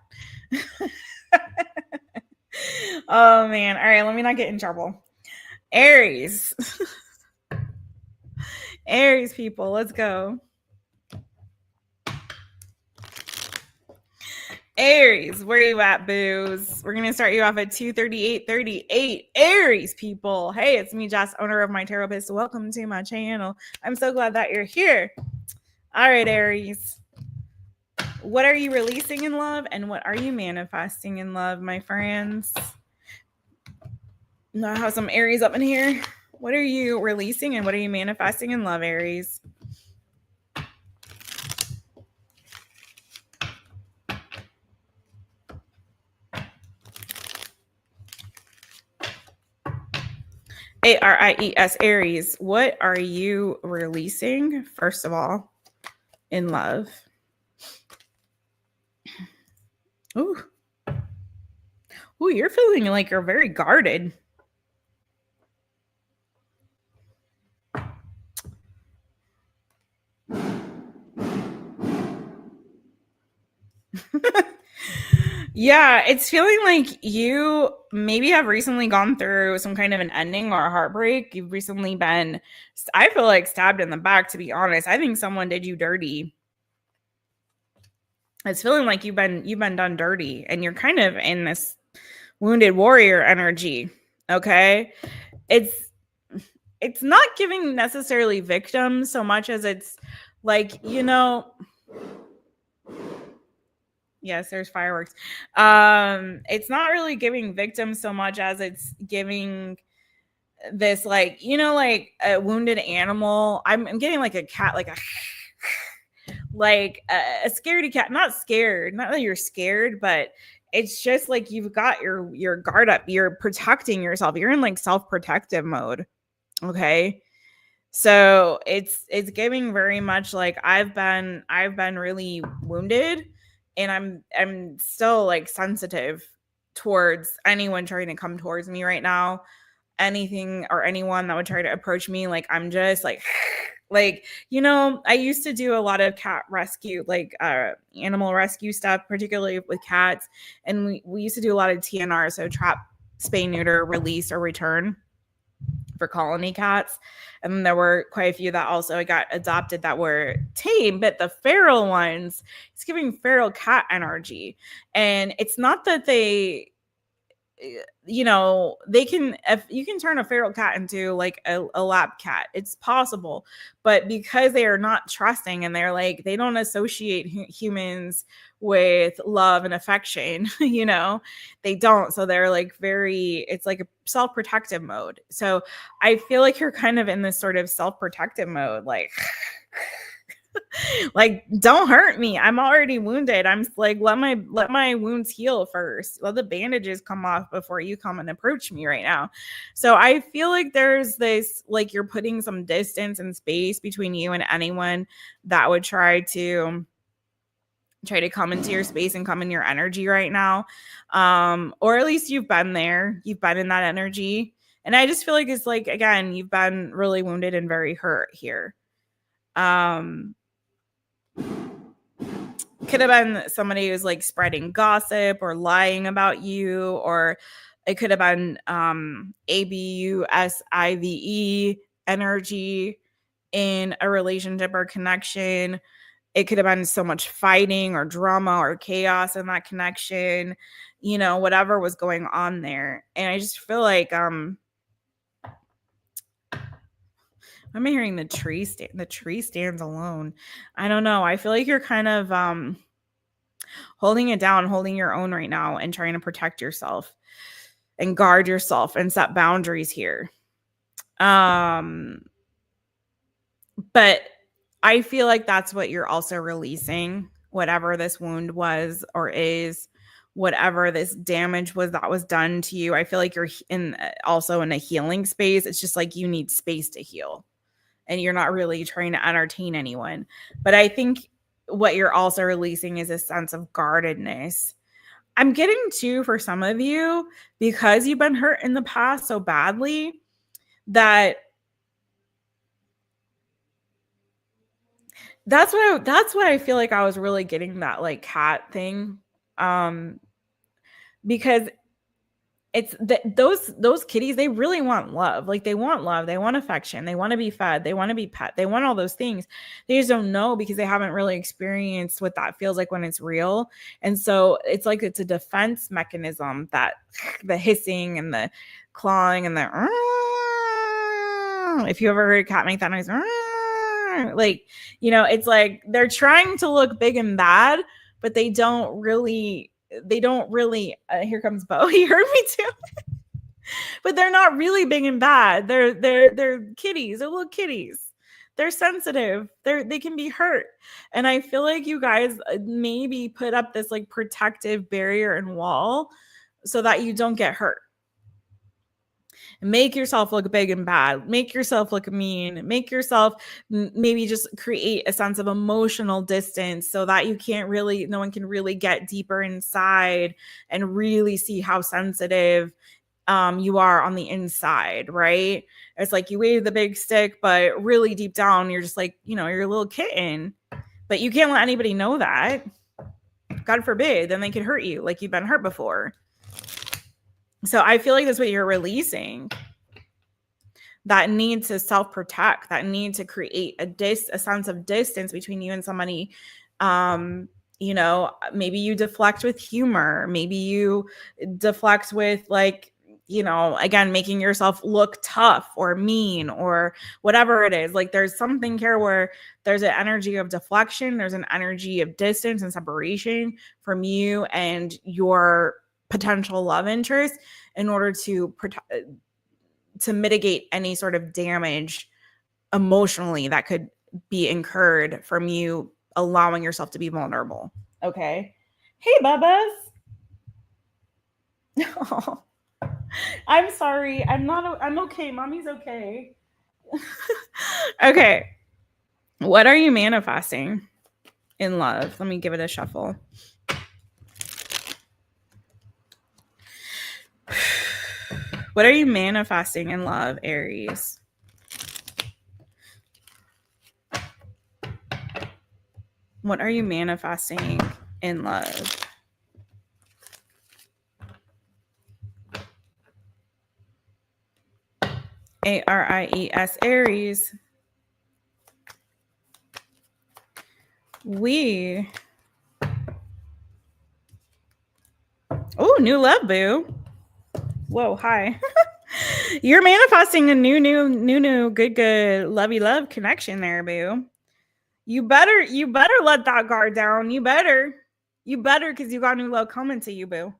Oh, man. All right, let me not get in trouble. Aries. Aries people, let's go. Aries, where you at, boos? We're going to start you off at 238.38. Aries people. Hey, it's me, Jess, owner of MYTAROPIST. Welcome to my channel. I'm so glad that you're here. All right, Aries. What are you releasing in love and what are you manifesting in love, my friends? I have some Aries up in here. What are you releasing and what are you manifesting in love, Aries? ARIES, Aries. What are you releasing, first of all, in love? Ooh. Ooh, you're feeling like you're very guarded. Yeah, it's feeling like you maybe have recently gone through some kind of an ending or a heartbreak. You've recently been, I feel like, stabbed in the back, to be honest. I think someone did you dirty. It's feeling like you've been done dirty, and you're kind of in this wounded warrior energy. Okay. It's not giving necessarily victims so much as it's like, yes, there's fireworks. It's not really giving victims so much as it's giving this, like, like a wounded animal. I'm getting like a cat, like a like a scaredy cat. Not scared, not that you're scared, but it's just like you've got your guard up. You're protecting yourself. You're in like self-protective mode. Okay. So it's giving very much like I've been really wounded, and I'm still like sensitive towards anyone trying to come towards me right now. Anything or anyone that would try to approach me, like I'm just like like, I used to do a lot of cat rescue, like animal rescue stuff, particularly with cats. And we used to do a lot of TNR, so trap, spay, neuter, release, or return for colony cats. And then there were quite a few that also got adopted that were tame, but the feral ones, it's giving feral cat energy. And it's not that they they can, if you can turn a feral cat into like a lap cat, it's possible. But because they are not trusting, and they're like, they don't associate humans with love and affection, they don't. So they're like it's like a self-protective mode. So I feel like you're kind of in this sort of self-protective mode, like like, don't hurt me. I'm already wounded. I'm like, let my wounds heal first. Let the bandages come off before you come and approach me right now. So I feel like there's this, like, you're putting some distance and space between you and anyone that would try to come into your space and come in your energy right now. Or at least you've been there. You've been in that energy. And I just feel like it's like, again, you've been really wounded and very hurt here. Could have been somebody who's like spreading gossip or lying about you, or it could have been ABUSIVE energy in a relationship or connection. It could have been so much fighting or drama or chaos in that connection, whatever was going on there. And I just feel like I'm hearing the tree stands alone. I don't know. I feel like you're kind of holding it down, holding your own right now, and trying to protect yourself and guard yourself and set boundaries here. But I feel like that's what you're also releasing, whatever this wound was or is, whatever this damage was that was done to you. I feel like you're also in a healing space. It's just like you need space to heal, and you're not really trying to entertain anyone. But I think what you're also releasing is a sense of guardedness. I'm getting too, for some of you, because you've been hurt in the past so badly, that's what I feel like I was really getting that like cat thing. Because it's those kitties, they really want love. Like, they want love, they want affection, they want to be fed, they want to be pet, they want all those things. They just don't know, because they haven't really experienced what that feels like when it's real. And so it's like it's a defense mechanism, that the hissing and the clawing and the if you ever heard a cat make that noise, like, it's like they're trying to look big and bad, but they don't really here comes Bo. He heard me too. But they're not really big and bad. They're kitties. They're little kitties. They're sensitive. They can be hurt. And I feel like you guys maybe put up this like protective barrier and wall so that you don't get hurt. Make yourself look big and bad. Make yourself look mean. Make yourself maybe just create a sense of emotional distance so that no one can really get deeper inside and really see how sensitive you are on the inside, right? It's like you wave the big stick, but really deep down, you're just like, you're a little kitten, but you can't let anybody know that. God forbid, then they could hurt you like you've been hurt before. So I feel like that's what you're releasing. That need to self-protect, that need to create a sense of distance between you and somebody. You know, maybe you deflect with humor. Maybe you deflect with, like, you know, again, making yourself look tough or mean or whatever it is. Like, there's something here where there's an energy of deflection. There's an energy of distance and separation from you and your potential love interest in order to mitigate any sort of damage emotionally that could be incurred from you allowing yourself to be vulnerable. Okay. Hey, Bubba's. Oh, I'm sorry. I'm okay. Mommy's okay. Okay. What are you manifesting in love? Let me give it a shuffle. What are you manifesting in love, Aries? What are you manifesting in love? ARIES, Aries. Oh, new love, boo. Whoa, hi. You're manifesting a new, good, lovey love connection there, boo. You better let that guard down. You better, because you got new love coming to you, boo.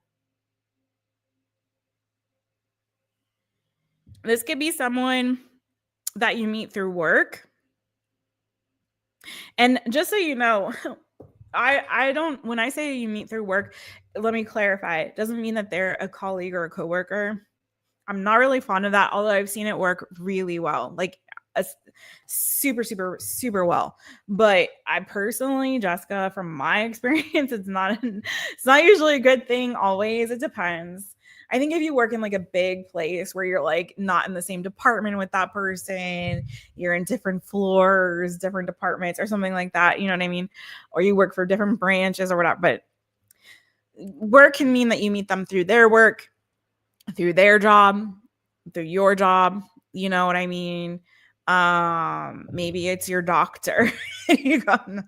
This could be someone that you meet through work. And just so you know, I don't, when I say you meet through work, let me clarify. It doesn't mean that they're a colleague or a coworker. I'm not really fond of that, although I've seen it work really well, like super well. But I personally, Jessica, from my experience, it's not usually a good thing always. It depends. I think if you work in like a big place where you're like not in the same department with that person, you're in different floors, different departments or something like that, you know what I mean? Or you work for different branches or whatever. But work can mean that you meet them through their work, through their job, through your job, you know what I mean? Maybe it's your doctor. You go, no,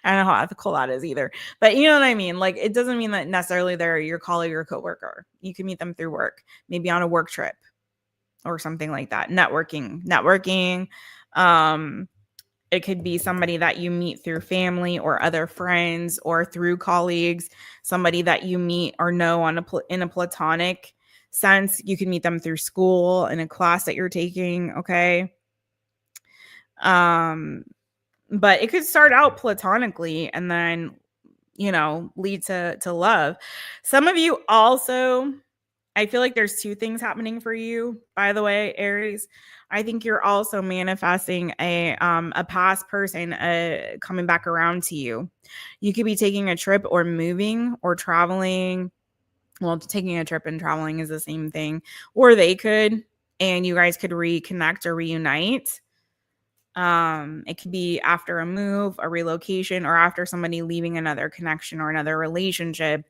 I don't know how ethical that is either, but you know what I mean? Like, it doesn't mean that necessarily they're your colleague or coworker. You can meet them through work, maybe on a work trip or something like that. Networking. It could be somebody that you meet through family or other friends or through colleagues, somebody that you meet or know in a platonic sense. You can meet them through school, in a class that you're taking, okay? But it could start out platonically and then, you know, lead to love. Some of you also, I feel like there's two things happening for you, by the way, Aries. I think you're also manifesting a past person coming back around to you. You could be taking a trip or moving or traveling. Well, taking a trip and traveling is the same thing. Or they could, and you guys could reconnect or reunite. It could be after a move, a relocation, or after somebody leaving another connection or another relationship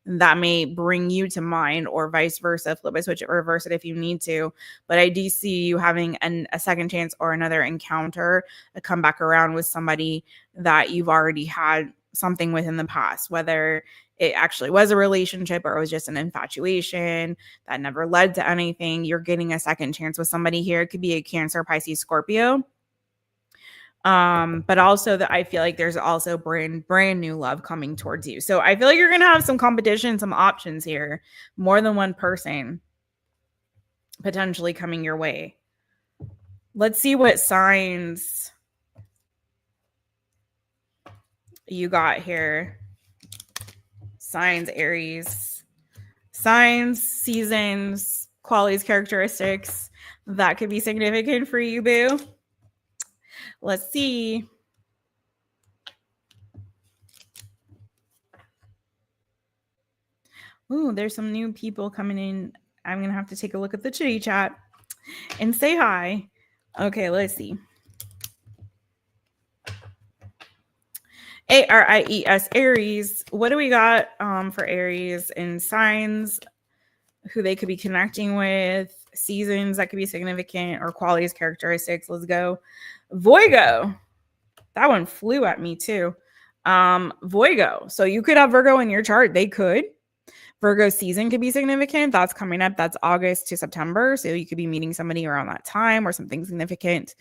that may bring you to mind, or vice versa. Flip a switch it, reverse it if you need to. But I do see you having a second chance or another encounter to come back around with somebody that you've already had something with in the past, whether it actually was a relationship or it was just an infatuation that never led to anything. You're getting a second chance with somebody here. It could be a Cancer, Pisces, Scorpio. But also that I feel like there's also brand new love coming towards you. So I feel like you're gonna have some competition, some options here, more than one person potentially coming your way. Let's see what signs you got here. Signs, Aries. Signs, seasons, qualities, characteristics that could be significant for you, boo. Let's see. Ooh, there's some new people coming in. I'm going to have to take a look at the chitty chat and say hi. Okay, let's see. ARIES, Aries. What do we got for Aries and signs? who they could be connecting with, seasons that could be significant, or qualities, characteristics. Let's go. Virgo. That one flew at me too. Virgo. So you could have Virgo in your chart. They could. Virgo season could be significant. That's coming up. That's August to September. So you could be meeting somebody around that time, or something significant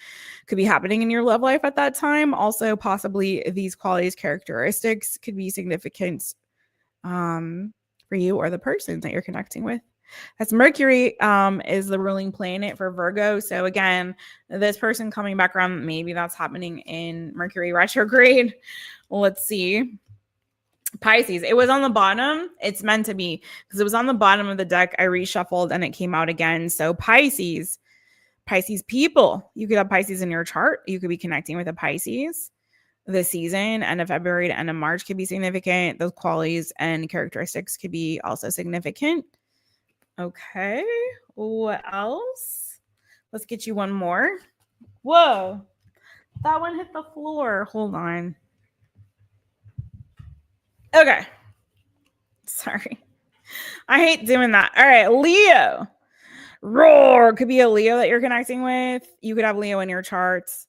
could be happening in your love life at that time. Also, possibly these qualities, characteristics could be significant for you or the person that you're connecting with. As Mercury is the ruling planet for Virgo. So again, this person coming back around, maybe that's happening in Mercury retrograde. Let's see. Pisces. It was on the bottom. It's meant to be, because it was on the bottom of the deck. I reshuffled and it came out again. So Pisces people. You could have Pisces in your chart. You could be connecting with a Pisces. The season, end of February to end of March, could be significant. Those qualities and characteristics could be also significant. Okay. What else? Let's get you one more. Whoa. That one hit the floor. Hold on. Okay. Sorry. I hate doing that. All right. Leo. Roar. Could be a Leo that you're connecting with. You could have Leo in your charts.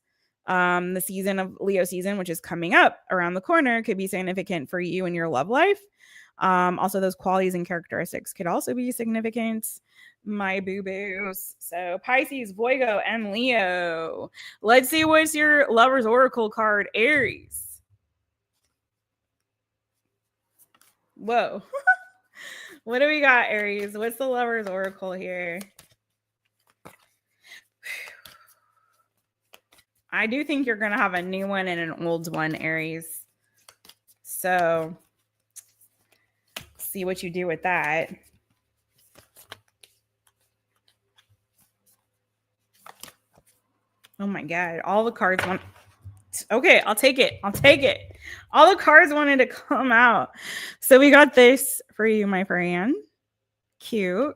The season of Leo season, which is coming up around the corner, could be significant for you in your love life. Also, those qualities and characteristics could also be significant. My boo-boos. So Pisces, Virgo, and Leo. Let's see what's your lover's oracle card, Aries. Whoa. What do we got, Aries? What's the lover's oracle here? I do think you're going to have a new one and an old one, Aries. So see what you do with that. Oh my God. All the cards want. Okay, I'll take it. I'll take it. All the cards wanted to come out. So we got this for you, my friend. Cute.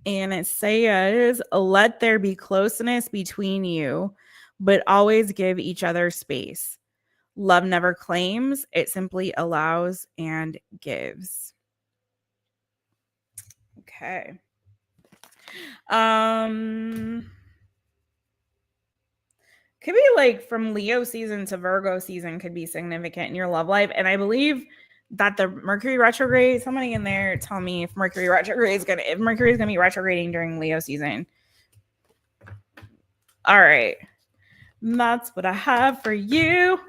And it says, let there be closeness between you, but always give each other space. Love never claims. It simply allows and gives. Okay. Could be like from Leo season to Virgo season could be significant in your love life. And I believe that the Mercury retrograde, somebody in there tell me if Mercury retrograde is going to be retrograding during Leo season. All right. That's what I have for you.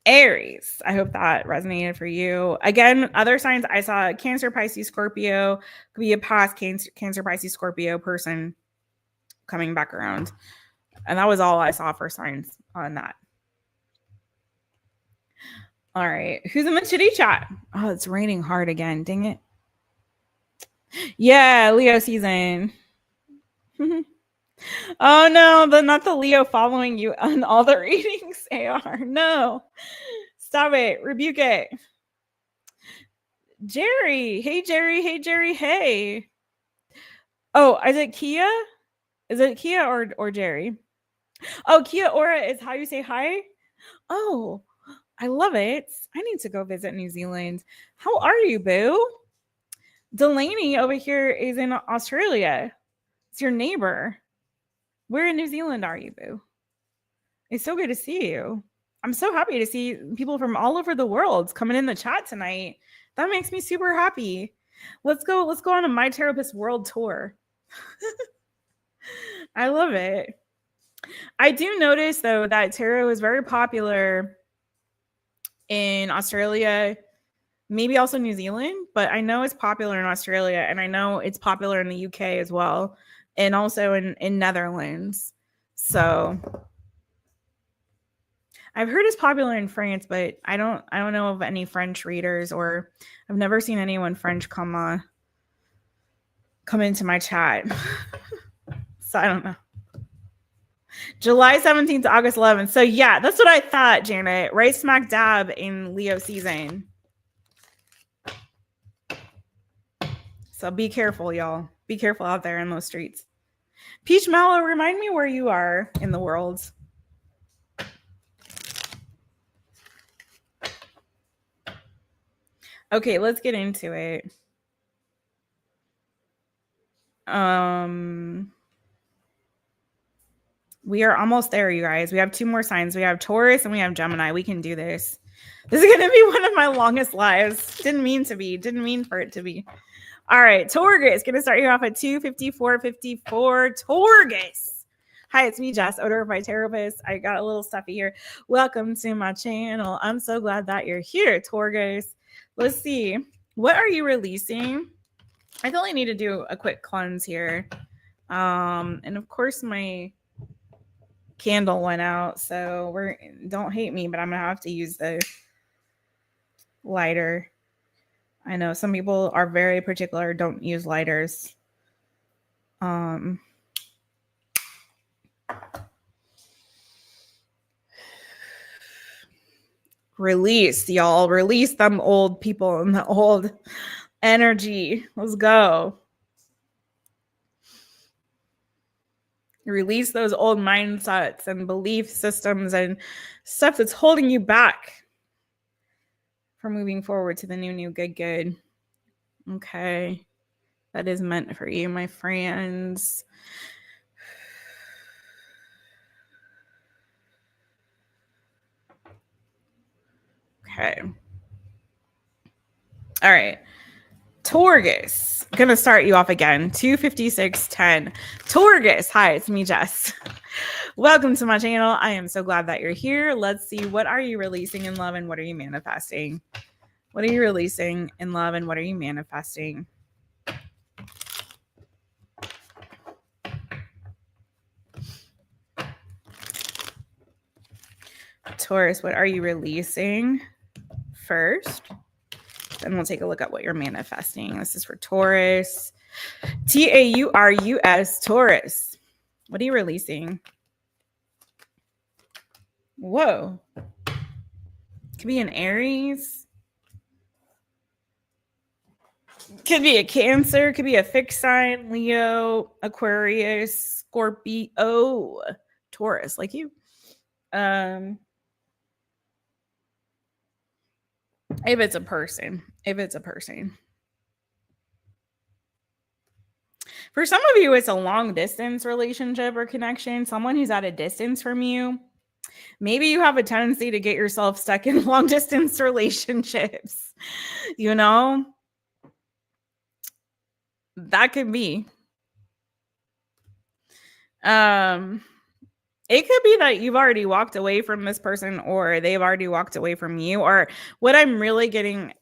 Aries. I hope that resonated for you. Again, other signs I saw: Cancer, Pisces, Scorpio. Could be a past Cancer, Pisces, Scorpio person coming back around. And that was all I saw for signs on that. All right. Who's in the chitty chat? Oh, it's raining hard again. Dang it. Yeah, Leo season. Oh no, not the Leo following you on all the readings, AR. No. Stop it. Rebuke it. Jerry. Hey, Jerry. Hey, Jerry. Hey. Oh, is it Kia? Is it Kia or Jerry? Oh, Kia Ora is how you say hi? Oh, I love it. I need to go visit New Zealand. How are you, boo? Delaney over here is in Australia. It's your neighbor. Where in New Zealand are you, boo? It's so good to see you. I'm so happy to see people from all over the world coming in the chat tonight. That makes me super happy. Let's go on a MYTAROPIST world tour. I love it. I do notice, though, that tarot is very popular in Australia, maybe also New Zealand, but I know it's popular in Australia, and I know it's popular in the UK as well, and also in Netherlands. So I've heard it's popular in France, but I don't know of any French readers, or I've never seen anyone French come into my chat. So I don't know. July 17th to August 11th. So yeah, that's what I thought, Janet. Right smack dab in Leo season. So be careful, y'all. Be careful out there in those streets. Peach Mallow, remind me where you are in the world. Okay, let's get into it. We are almost there, you guys. We have 2 more signs. We have Taurus and we have Gemini. We can do this. This is going to be one of my longest lives. Didn't mean to be. Didn't mean for it to be. All right, Taurus. Going to start you off at 25454. Taurus. Hi, it's me, Jess, owner of MYTAROPIST. I got a little stuffy here. Welcome to my channel. I'm so glad that you're here, Taurus. Let's see. What are you releasing? I only need to do a quick cleanse here. And of course, my candle went out, so don't hate me, but I'm gonna have to use the lighter. I know some people are very particular, don't use lighters. Release, y'all. Release them old people and the old energy. Let's go. Release those old mindsets and belief systems and stuff that's holding you back from moving forward to the new, good. Okay. That is meant for you, my friends. Okay. All right. Taurus. Gonna start you off again. 25610. Taurus. Hi, it's me, Jess. Welcome to my channel. I am so glad that you're here. Let's see. What are you releasing in love and what are you manifesting? What are you releasing in love and what are you manifesting? Taurus, what are you releasing first? Then we'll take a look at what you're manifesting. This is for Taurus. TAURUS, Taurus. What are you releasing? Whoa. Could be an Aries. Could be a Cancer. Could be a fixed sign. Leo, Aquarius, Scorpio, Taurus, like you. If it's a person. For some of you, it's a long distance relationship or connection. Someone who's at a distance from you. Maybe you have a tendency to get yourself stuck in long distance relationships. You know? That could be. It could be that you've already walked away from this person or they've already walked away from you. Or what I'm really getting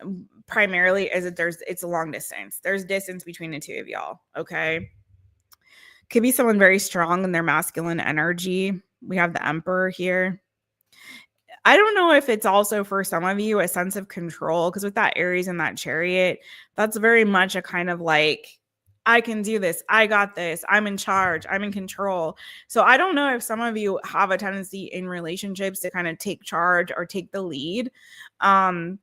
primarily is that it's a long distance. There's distance between the two of y'all, okay? Could be someone very strong in their masculine energy. We have the Emperor here. I don't know if it's also for some of you a sense of control, because with that Aries and that Chariot, that's very much a kind of like, I can do this. I got this. I'm in charge. I'm in control. So I don't know if some of you have a tendency in relationships to kind of take charge or take the lead. And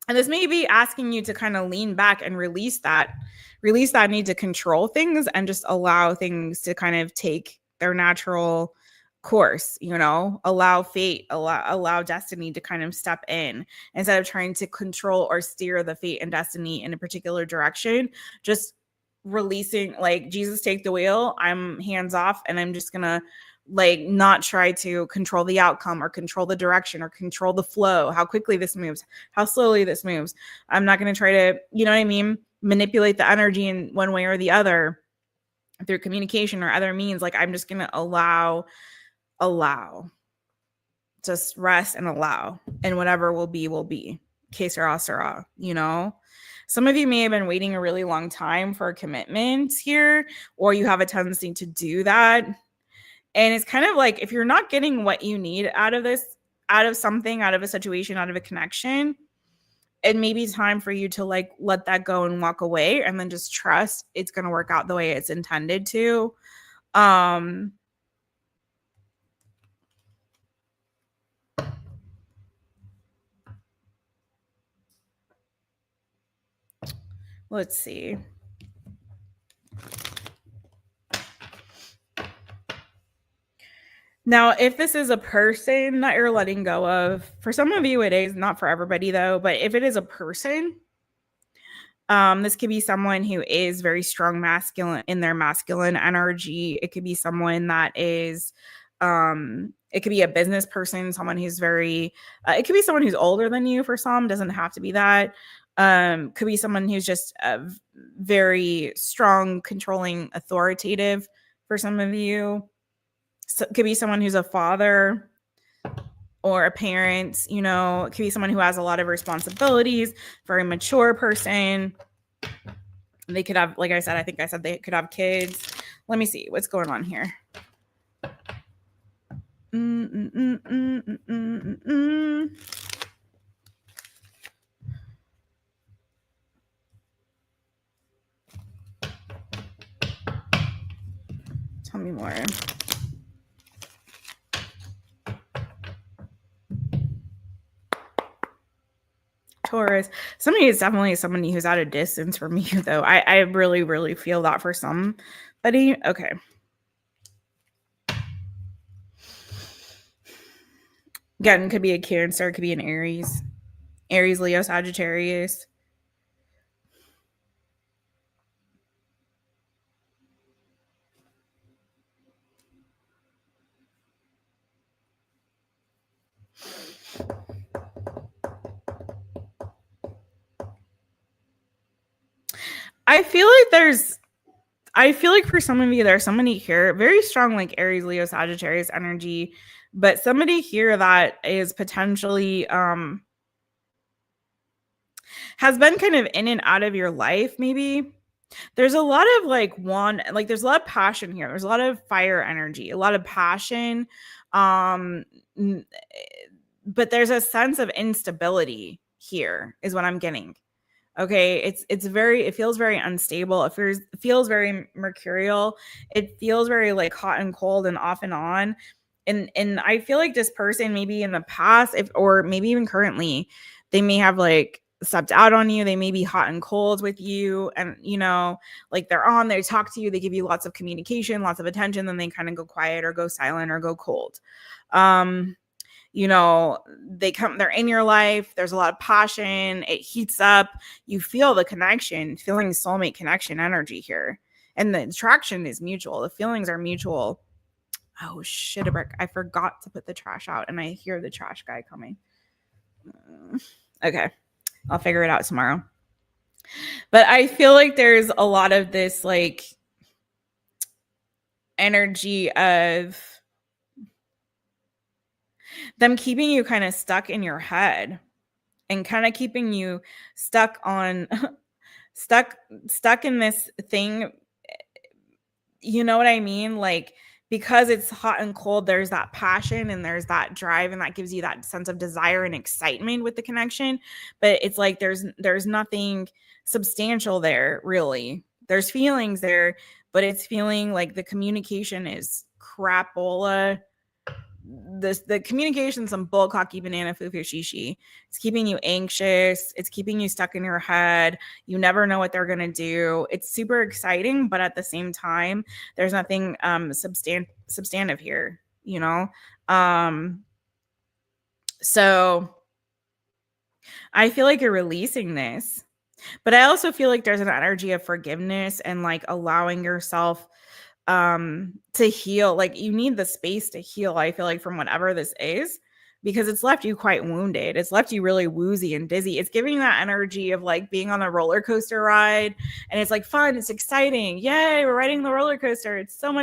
this may be asking you to kind of lean back and release that need to control things and just allow things to kind of take their natural course, you know, allow fate, allow destiny to kind of step in instead of trying to control or steer the fate and destiny in a particular direction. Just releasing, like, Jesus, take the wheel. I'm hands off and I'm just gonna like not try to control the outcome or control the direction or control the flow, how quickly this moves, how slowly this moves. I'm not gonna try to, you know what I mean, manipulate the energy in one way or the other through communication or other means. Like, I'm just gonna allow, just rest and allow, and whatever will be. Que sera, sera, you know? Some of you may have been waiting a really long time for a commitment here, or you have a tendency to do that. And it's kind of like, if you're not getting what you need out of this, out of something, out of a situation, out of a connection, it may be time for you to like let that go and walk away and then just trust it's going to work out the way it's intended to. Let's see. Now, if this is a person that you're letting go of, for some of you it is, not for everybody though, but if it is a person, This could be someone who is very strong masculine in their masculine energy. It could be someone that is, it could be a business person, someone who's very, it could be someone who's older than you for some, doesn't have to be that. Could be someone who's just very strong, controlling, authoritative for some of you. So it could be someone who's a father or a parent, you know. It could be someone who has a lot of responsibilities, very mature person. They could have, like I said, I think I said they could have kids. Let me see what's going on here. Tell me more. Taurus. Somebody is definitely somebody who's at a distance from you, though. I really, really feel that for somebody. Okay. Again, could be a Cancer, could be an Aries. Aries, Leo, Sagittarius. I feel like for some of you, there's somebody here, very strong, like Aries, Leo, Sagittarius energy, but somebody here that is potentially, has been kind of in and out of your life, maybe. There's a lot of there's a lot of passion here. There's a lot of fire energy, a lot of passion. But there's a sense of instability here, is what I'm getting. Okay, it feels very unstable. It feels very mercurial. It feels very like hot and cold and off and on. And I feel like this person, maybe in the past, or maybe even currently, they may have like stepped out on you. They may be hot and cold with you, and you know, like they talk to you, they give you lots of communication, lots of attention, then they kind of go quiet or go silent or go cold. You know, they're in your life. There's a lot of passion. It heats up. You feel the connection, feeling soulmate connection energy here. And the attraction is mutual. The feelings are mutual. Oh, shit, a brick. I forgot to put the trash out, and I hear the trash guy coming. Okay. I'll figure it out tomorrow. But I feel like there's a lot of this, like, energy of them keeping you kind of stuck in your head and kind of keeping you stuck in this thing. You know what I mean? Like, because it's hot and cold, there's that passion and there's that drive, and that gives you that sense of desire and excitement with the connection. But it's like there's nothing substantial there, really. There's feelings there, but it's feeling like the communication is crapola. The communication, some bull cocky banana foo-foo shishi. It's keeping you anxious. It's keeping you stuck in your head. You never know what they're gonna do. It's super exciting, but at the same time, there's nothing substantive here, you know. So I feel like you're releasing this, but I also feel like there's an energy of forgiveness and like allowing yourself to heal. Like, you need the space to heal, I feel like, from whatever this is, because it's left you quite wounded. It's left you really woozy and dizzy. It's giving that energy of like being on a roller coaster ride, and it's like fun, it's exciting, yay, we're riding the roller coaster, it's so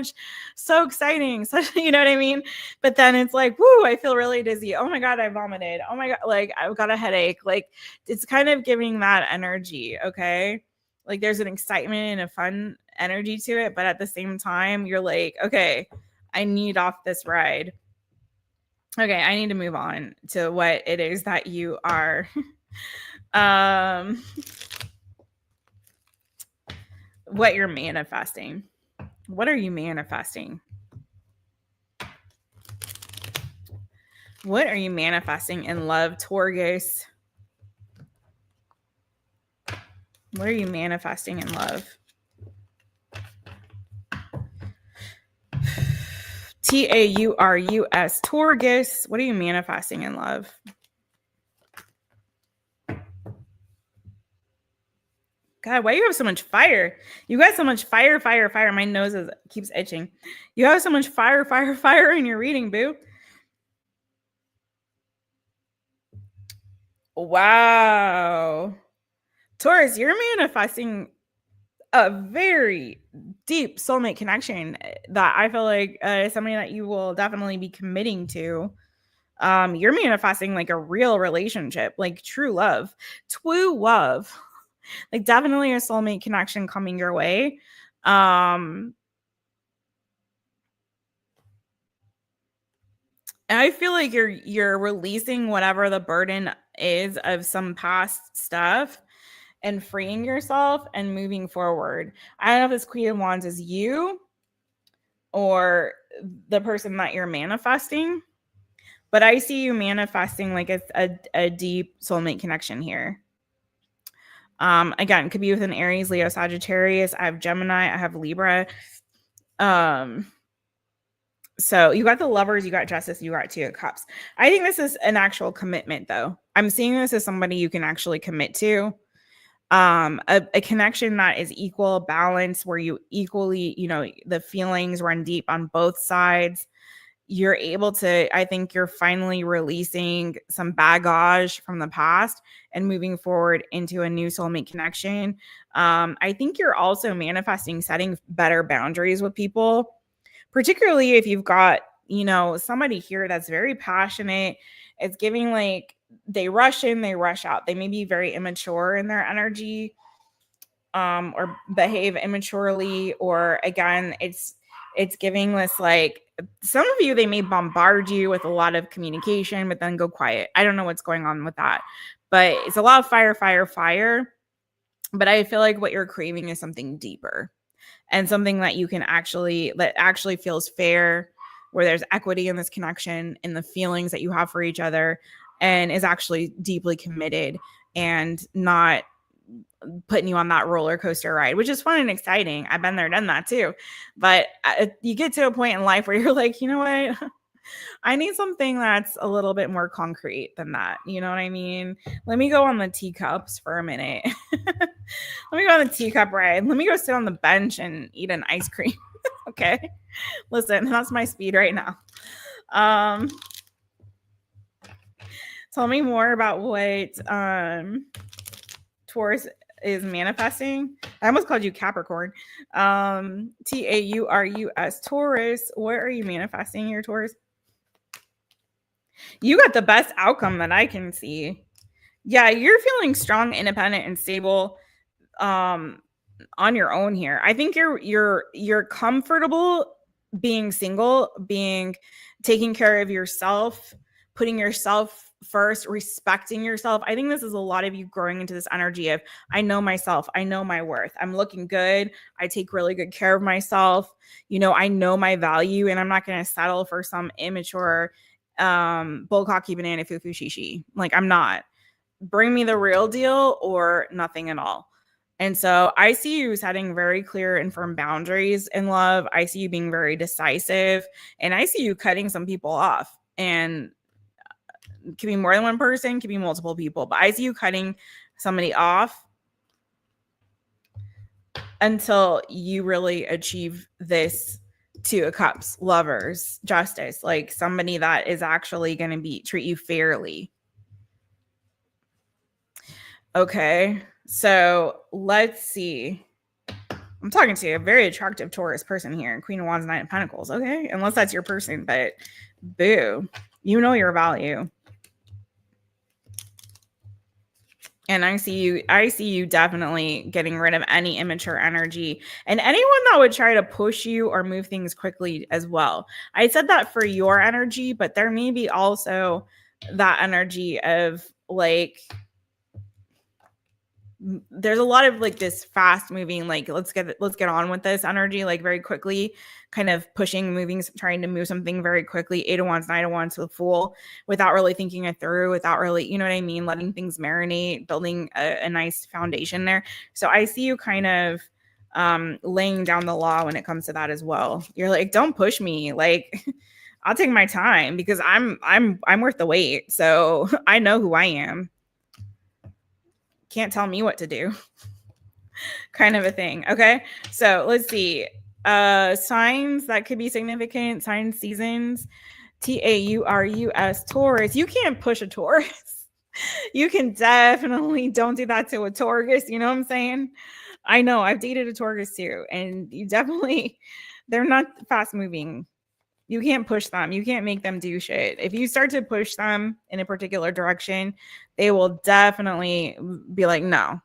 exciting, you know what I mean? But then it's like, whoo, I feel really dizzy, oh my god, I vomited, oh my god, like I've got a headache. Like, it's kind of giving that energy. Okay, like there's an excitement and a fun energy to it, but at the same time, you're like, okay, I need off this ride. Okay, I need to move on to what it is that you are what you're manifesting. What are you manifesting? What are you manifesting in love, Taurus? What are you manifesting in love? TAURUS, Taurus. What are you manifesting in love? God, why you have so much fire? You got so much fire. My nose keeps itching. You have so much fire in your reading, boo. Wow. Taurus, you're manifesting a very deep soulmate connection that I feel like is something that you will definitely be committing to. You're manifesting like a real relationship, like true love, like definitely a soulmate connection coming your way. And I feel like you're releasing whatever the burden is of some past stuff and freeing yourself and moving forward. I don't know if this Queen of Wands is you or the person that you're manifesting, but I see you manifesting like a deep soulmate connection here. Again, could be with an Aries, Leo, Sagittarius. I have Gemini, I have Libra. So you got the Lovers, you got Justice, you got Two of Cups. I think this is an actual commitment, though. I'm seeing this as somebody you can actually commit to. A connection that is equal, balance, where you equally, the feelings run deep on both sides. You're able to, I think you're finally releasing some baggage from the past and moving forward into a new soulmate connection. I think you're also manifesting setting better boundaries with people, particularly if you've got, somebody here that's very passionate. It's giving like they rush in, they rush out. They may be very immature in their energy, or behave immaturely, or again, it's giving this like some of you, they may bombard you with a lot of communication, but then go quiet. I don't know what's going on with that, but it's a lot of fire. But I feel like what you're craving is something deeper and something that you can that actually feels fair, where there's equity in this connection, in the feelings that you have for each other, and is actually deeply committed and not putting you on that roller coaster ride, which is fun and exciting. I've been there, done that too. But you get to a point in life where you're like, you know what? I need something that's a little bit more concrete than that. You know what I mean? Let me go on the teacups for a minute. Let me go on the teacup ride. Let me go sit on the bench and eat an ice cream. Okay. Listen, that's my speed right now. Tell me more about what Taurus is manifesting. I almost called you Capricorn. Taurus. Taurus. What are you manifesting here, Taurus? You got the best outcome that I can see. Yeah, you're feeling strong, independent, and stable on your own here. I think you're comfortable being single, taking care of yourself, putting yourself first, respecting yourself. I think this is a lot of you growing into this energy of, I know myself, I know my worth, I'm looking good, I take really good care of myself, I know my value, and I'm not going to settle for some immature bullcocky banana foo shishi. Like, I'm not. Bring me the real deal or nothing at all. And so I see you setting very clear and firm boundaries in love. I see you being very decisive, and I see you cutting some people off. And it can be more than one person, it can be multiple people, but I see you cutting somebody off until you really achieve this Two of Cups, Lovers, Justice, like somebody that is actually going to treat you fairly. Okay, so let's see. I'm talking to a very attractive Taurus person here, Queen of Wands, Knight of Pentacles. Okay, unless that's your person, but boo, you know your value. And I see you definitely getting rid of any immature energy and anyone that would try to push you or move things quickly as well. I said that for your energy, but there may be also that energy of like, there's a lot of like this fast moving, like let's get on with this energy, like very quickly, kind of pushing, moving, trying to move something very quickly. 8 of Wands, 9 of Wands to the Fool, without really thinking it through, without really, you know what I mean, letting things marinate, building a nice foundation there. So I see you kind of laying down the law when it comes to that as well. You're like, don't push me, like I'll take my time because I'm worth the wait. So I know who I am. Can't tell me what to do. kind of a thing. Okay. So let's see. Signs that could be significant, sign seasons. TAURUS, Taurus. You can't push a Taurus. You can definitely don't do that to a Taurus. You know what I'm saying? I know I've dated a Taurus too, and you definitely, they're not fast moving. You can't push them. You can't make them do shit. If you start to push them in a particular direction, they will definitely be like, no,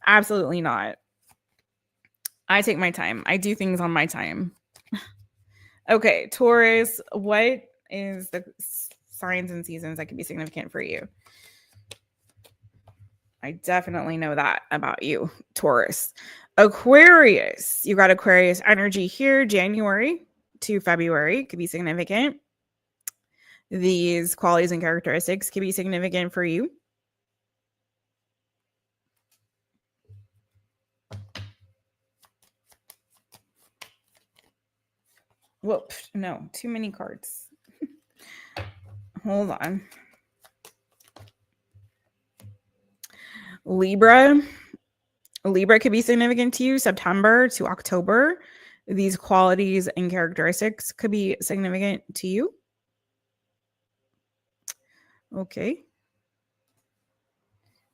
absolutely not. I take my time. I do things on my time. Okay, Taurus, what is the signs and seasons that can be significant for you? I definitely know that about you, Taurus. Aquarius, you got Aquarius energy here, January to February could be significant. These qualities and characteristics could be significant for you. Whoop, no, too many cards. Hold on. Libra could be significant to you, September to October. These qualities and characteristics could be significant to you. Okay.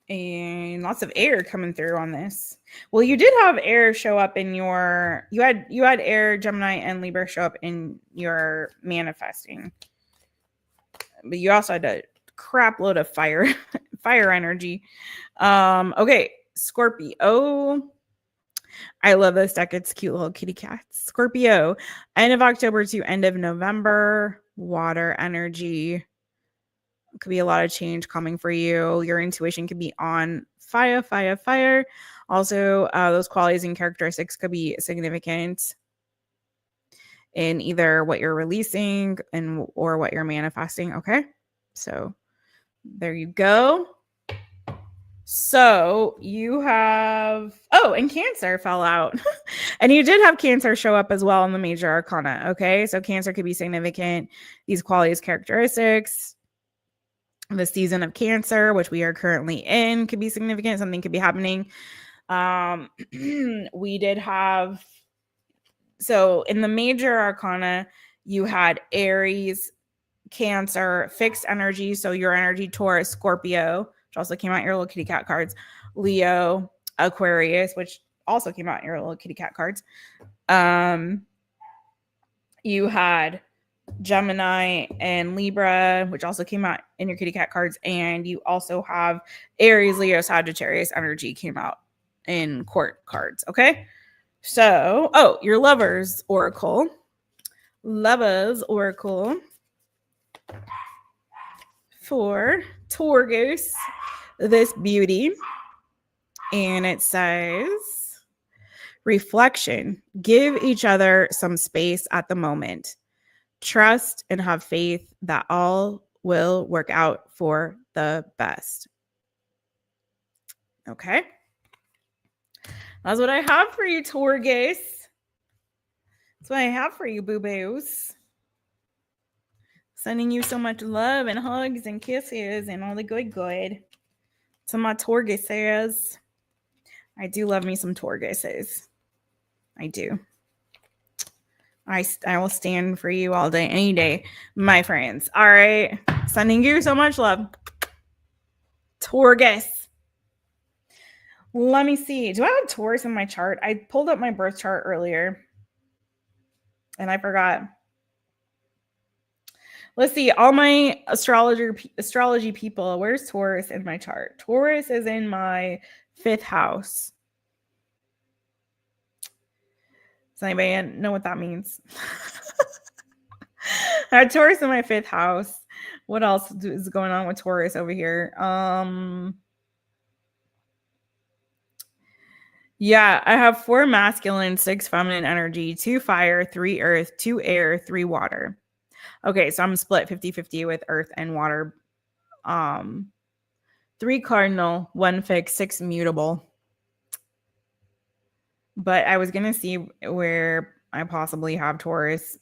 And lots of air coming through on this. Well, you did have air show up in your, you had air, Gemini, and Libra show up in your manifesting. But you also had a crap load of fire energy. Okay, Scorpio. I love this deck. It's cute little kitty cats. Scorpio, end of October to end of November. Water energy. Could be a lot of change coming for you. Your intuition could be on fire. Also, those qualities and characteristics could be significant in either what you're releasing and or what you're manifesting. Okay, so there you go. So you have, oh, and Cancer fell out. And you did have Cancer show up as well in the major arcana. Okay, so Cancer could be significant. These qualities, characteristics. The season of Cancer, which we are currently in, could be significant. Something could be happening. We did have, so in the major arcana, you had Aries, Cancer, fixed energy. So your energy, Taurus, Scorpio, which also came out in your little kitty cat cards, Leo, Aquarius, which also came out in your little kitty cat cards. You had Gemini and Libra, which also came out in your kitty cat cards. And you also have Aries, Leo, Sagittarius energy came out in court cards. Okay. So, oh, your Lovers Oracle. Lovers Oracle for Taurus, this beauty. And it says, reflection, give each other some space at the moment. Trust and have faith that all will work out for the best. Okay. That's what I have for you, Taurus. That's what I have for you, boo-boos. Sending you so much love and hugs and kisses and all the good. To my Tauruses. I do love me some Tauruses. I do. I will stand for you all day, any day, my friends. All right. Sending you so much love. Taurus. Let me see. Do I have Taurus in my chart? I pulled up my birth chart earlier and I forgot. Let's see. All my astrology people. Where's Taurus in my chart? Taurus is in my 5th house. Does anybody know what that means? I had Taurus in my 5th house. What else is going on with Taurus over here? Yeah, I have 4 masculine, 6 feminine energy, 2 fire, 3 earth, 2 air, 3 water. Okay, so I'm split 50-50 with earth and water. 3 cardinal, 1 fixed, 6 mutable. But I was going to see where I possibly have Taurus,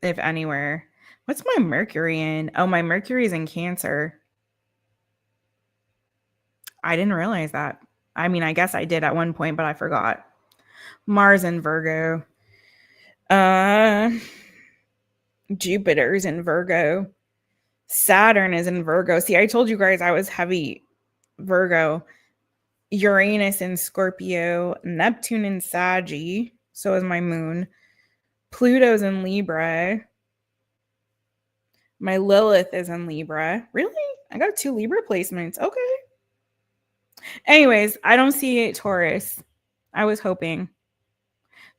if anywhere. What's my Mercury in? Oh, my Mercury is in Cancer. I didn't realize that. I mean, I guess I did at one point, but I forgot. Mars in Virgo. Jupiter's in Virgo. Saturn is in Virgo. See, I told you guys I was heavy Virgo. Uranus in Scorpio. Neptune in Sagi. So is my moon. Pluto's in Libra. My Lilith is in Libra. Really? I got 2 Libra placements. Okay. Anyways, I don't see Taurus. I was hoping.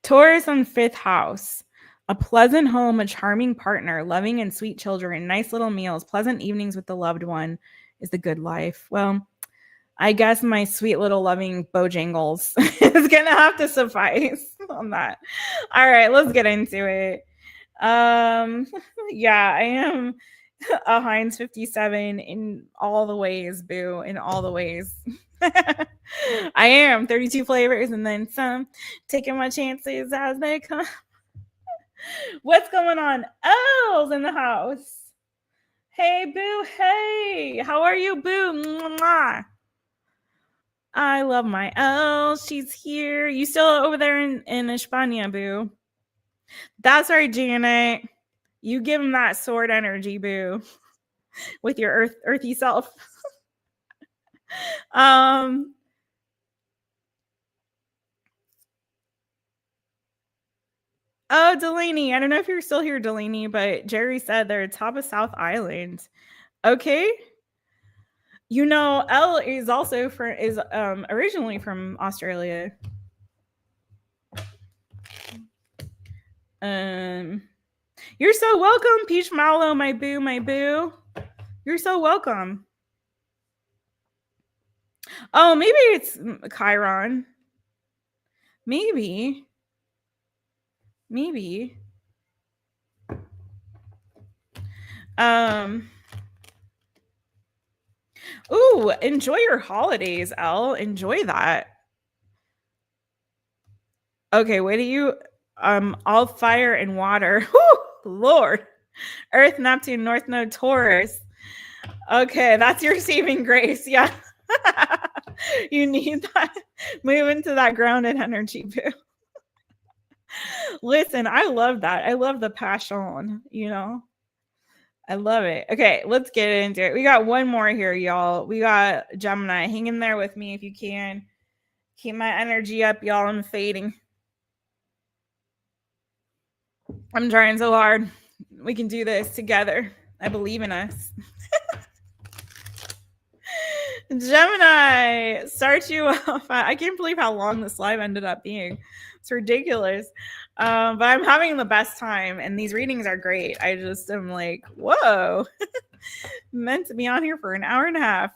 Taurus on 5th house. A pleasant home, a charming partner, loving and sweet children, nice little meals, pleasant evenings with the loved one is the good life. Well, I guess my sweet little loving Bojangles is going to have to suffice on that. All right, let's get into it. Yeah, I am a Heinz 57 in all the ways, boo, in all the ways. I am 32 flavors and then some, taking my chances as they come. What's going on? Elle's in the house. Hey, boo. Hey, how are you, boo? Mwah. I love my Elle. She's here. You still over there in España, boo? That's right, Janet. You give him that sword energy, boo, with your earthy self. Oh, Delaney. I don't know if you're still here, Delaney, but Jerry said they're top of South Island. Okay. You know, Elle is also originally from Australia. You're so welcome, Peach Mallow, my boo, my boo. You're so welcome. Oh, maybe it's Chiron. Maybe. Ooh, enjoy your holidays, Elle. Enjoy that. Okay, what do you all fire and water. Whew, Lord. Earth, Neptune, North Node, Taurus. Okay, that's your saving grace. Yeah. You need that. Move into that grounded energy, boo. Listen, I love that. I love the passion, you know. I love it. Okay, let's get into it. We got one more here, y'all. We got Gemini. Hang in there with me if you can. Keep my energy up, y'all. I'm fading. I'm trying so hard. We can do this together. I believe in us. Gemini, start you off. I can't believe how long this live ended up being. It's ridiculous. But I'm having the best time, and these readings are great. I just am like, whoa. Meant to be on here for an hour and a half.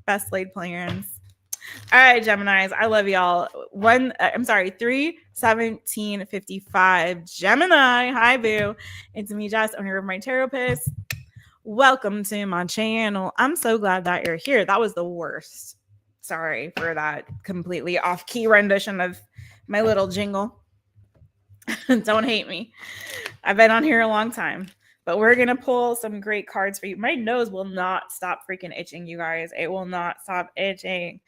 Best laid plans. All right, Geminis, I love y'all. 3/17/55. Gemini, hi, boo. It's me, Jess, owner of MYTAROPIST. Welcome to my channel. I'm so glad that you're here. That was the worst. Sorry for that completely off-key rendition of my little jingle. Don't hate me. I've been on here a long time. But we're going to pull some great cards for you. My nose will not stop freaking itching, you guys. It will not stop itching.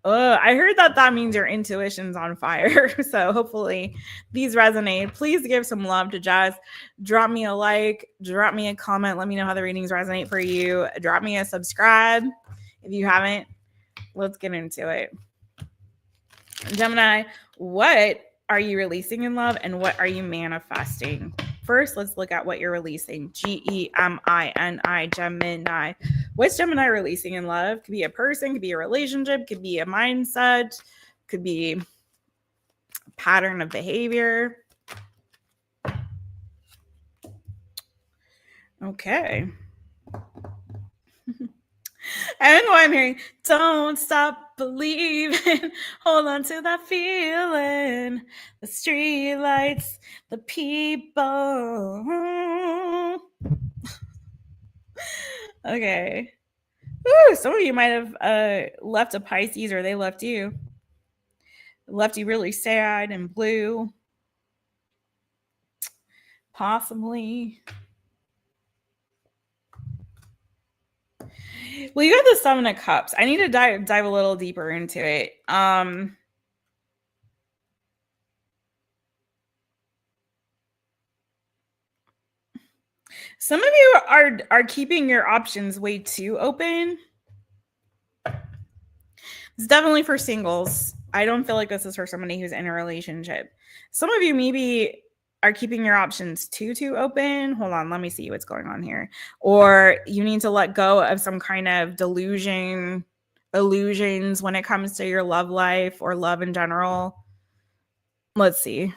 I heard that means your intuition's on fire. So hopefully these resonate. Please give some love to Jess. Drop me a like. Drop me a comment. Let me know how the readings resonate for you. Drop me a subscribe if you haven't. Let's get into it. Gemini, what are you releasing in love and what are you manifesting? First, let's look at what you're releasing. Gemini, Gemini. What's Gemini releasing in love? Could be a person, could be a relationship, could be a mindset, could be a pattern of behavior. Okay. And what I'm hearing, don't stop believing, hold on to that feeling, the street lights, the people. Okay. Ooh, some of you might have left a Pisces or they left you. Left you really sad and blue. Possibly. Well, you got the Seven of Cups. I need to dive a little deeper into it. Some of you are keeping your options way too open. It's definitely for singles. I don't feel like this is for somebody who's in a relationship. Some of you maybe are keeping your options too open. Hold on, let me see what's going on here. Or you need to let go of some kind of illusions when it comes to your love life or love in general. Let's see.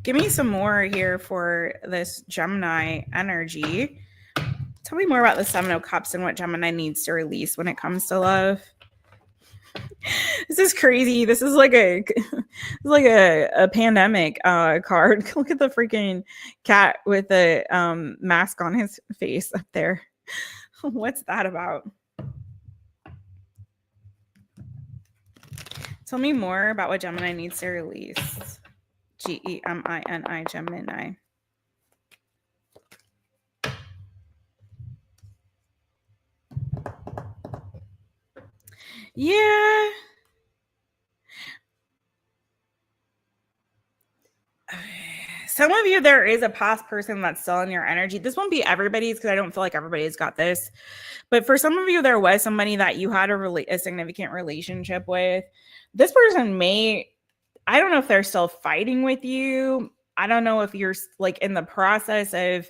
Give me some more here for this Gemini energy. Tell me more about the Seven of Cups and what Gemini needs to release when it comes to love. This is crazy. This is like a pandemic card. Look at the freaking cat with the mask on his face up there. What's that about? Tell me more about what Gemini needs to release. Gemini, Gemini. Yeah. Some of you, there is a past person that's still in your energy. This won't be everybody's because I don't feel like everybody's got this. But for some of you, there was somebody that you had a significant relationship with. This person I don't know if they're still fighting with you. I don't know if you're like in the process of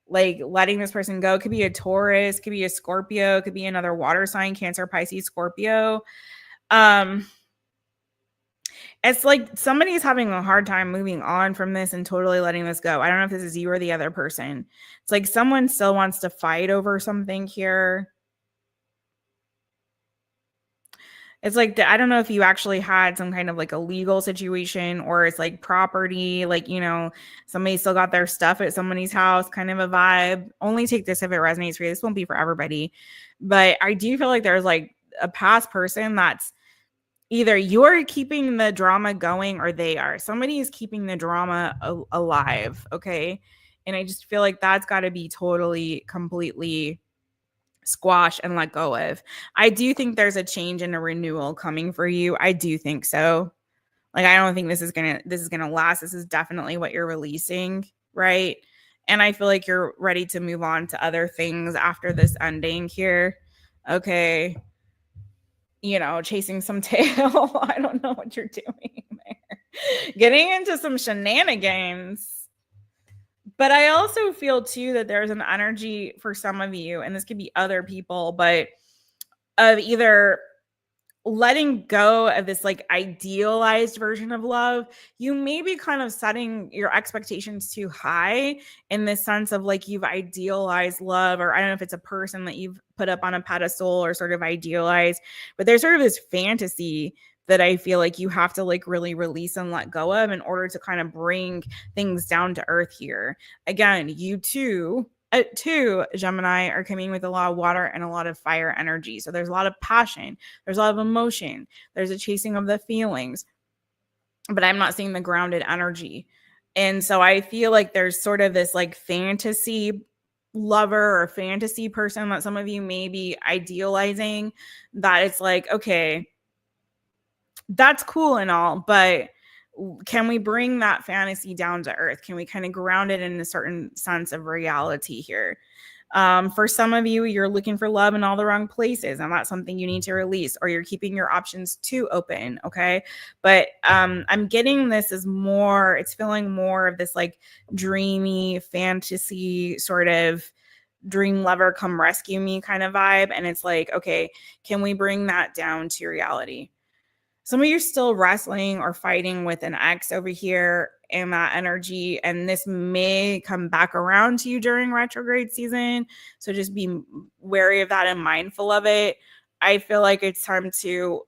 like letting this person go. It could be a Taurus, could be a Scorpio, could be another water sign, Cancer, Pisces, Scorpio. It's like somebody's having a hard time moving on from this and totally letting this go. I don't know if this is you or the other person. It's like someone still wants to fight over something here. It's like, I don't know if you actually had some kind of like a legal situation or it's like property, like, you know, somebody still got their stuff at somebody's house, kind of a vibe. Only take this if it resonates for you. This won't be for everybody. But I do feel like there's like a past person that's either you're keeping the drama going or they are. Somebody is keeping the drama alive, okay? And I just feel like that's got to be totally, completely squash and let go of. I do think there's a change and a renewal coming for you. I do think so. Like, I don't think this is gonna last. This is definitely what you're releasing, right? And I feel like you're ready to move on to other things after this ending here. Okay. You know, chasing some tail. I don't know what you're doing there. Getting into some shenanigans. But I also feel too that there's an energy for some of you, and this could be other people, but of either letting go of this like idealized version of love. You may be kind of setting your expectations too high in this sense of like you've idealized love, or I don't know if it's a person that you've put up on a pedestal or sort of idealized, but there's sort of this fantasy that I feel like you have to like really release and let go of in order to kind of bring things down to earth here. Again, you too, Gemini, are coming with a lot of water and a lot of fire energy. So there's a lot of passion, there's a lot of emotion, there's a chasing of the feelings, but I'm not seeing the grounded energy. And so I feel like there's sort of this like fantasy lover or fantasy person that some of you may be idealizing, that it's like, okay, that's cool and all, but can we bring that fantasy down to earth? Can we kind of ground it in a certain sense of reality here? For some of you, you're looking for love in all the wrong places, and that's something you need to release, or you're keeping your options too open. Okay. But I'm getting this as more, it's feeling more of this like dreamy fantasy sort of dream lover come rescue me kind of vibe. And it's like, okay, can we bring that down to reality? Some of you are still wrestling or fighting with an ex over here in that energy, and this may come back around to you during retrograde season. So just be wary of that and mindful of it. I feel like it's time to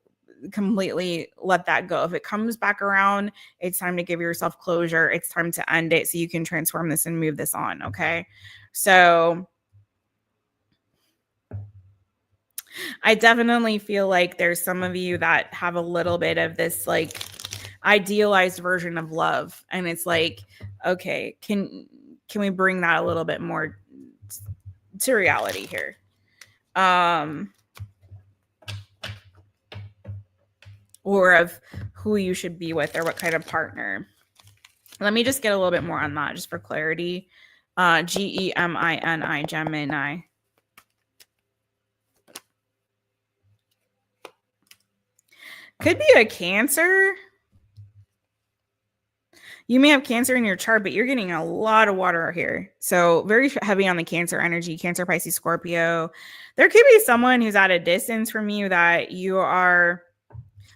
completely let that go. If it comes back around, it's time to give yourself closure. It's time to end it so you can transform this and move this on. Okay. So I definitely feel like there's some of you that have a little bit of this like idealized version of love, and it's like, okay, can we bring that a little bit more to reality here? Or of who you should be with or what kind of partner. Let me just get a little bit more on that just for clarity. GEMINI, Gemini. Could be a Cancer. You may have Cancer in your chart, but you're getting a lot of water here. So very heavy on the Cancer energy, Cancer, Pisces, Scorpio. There could be someone who's at a distance from you that you are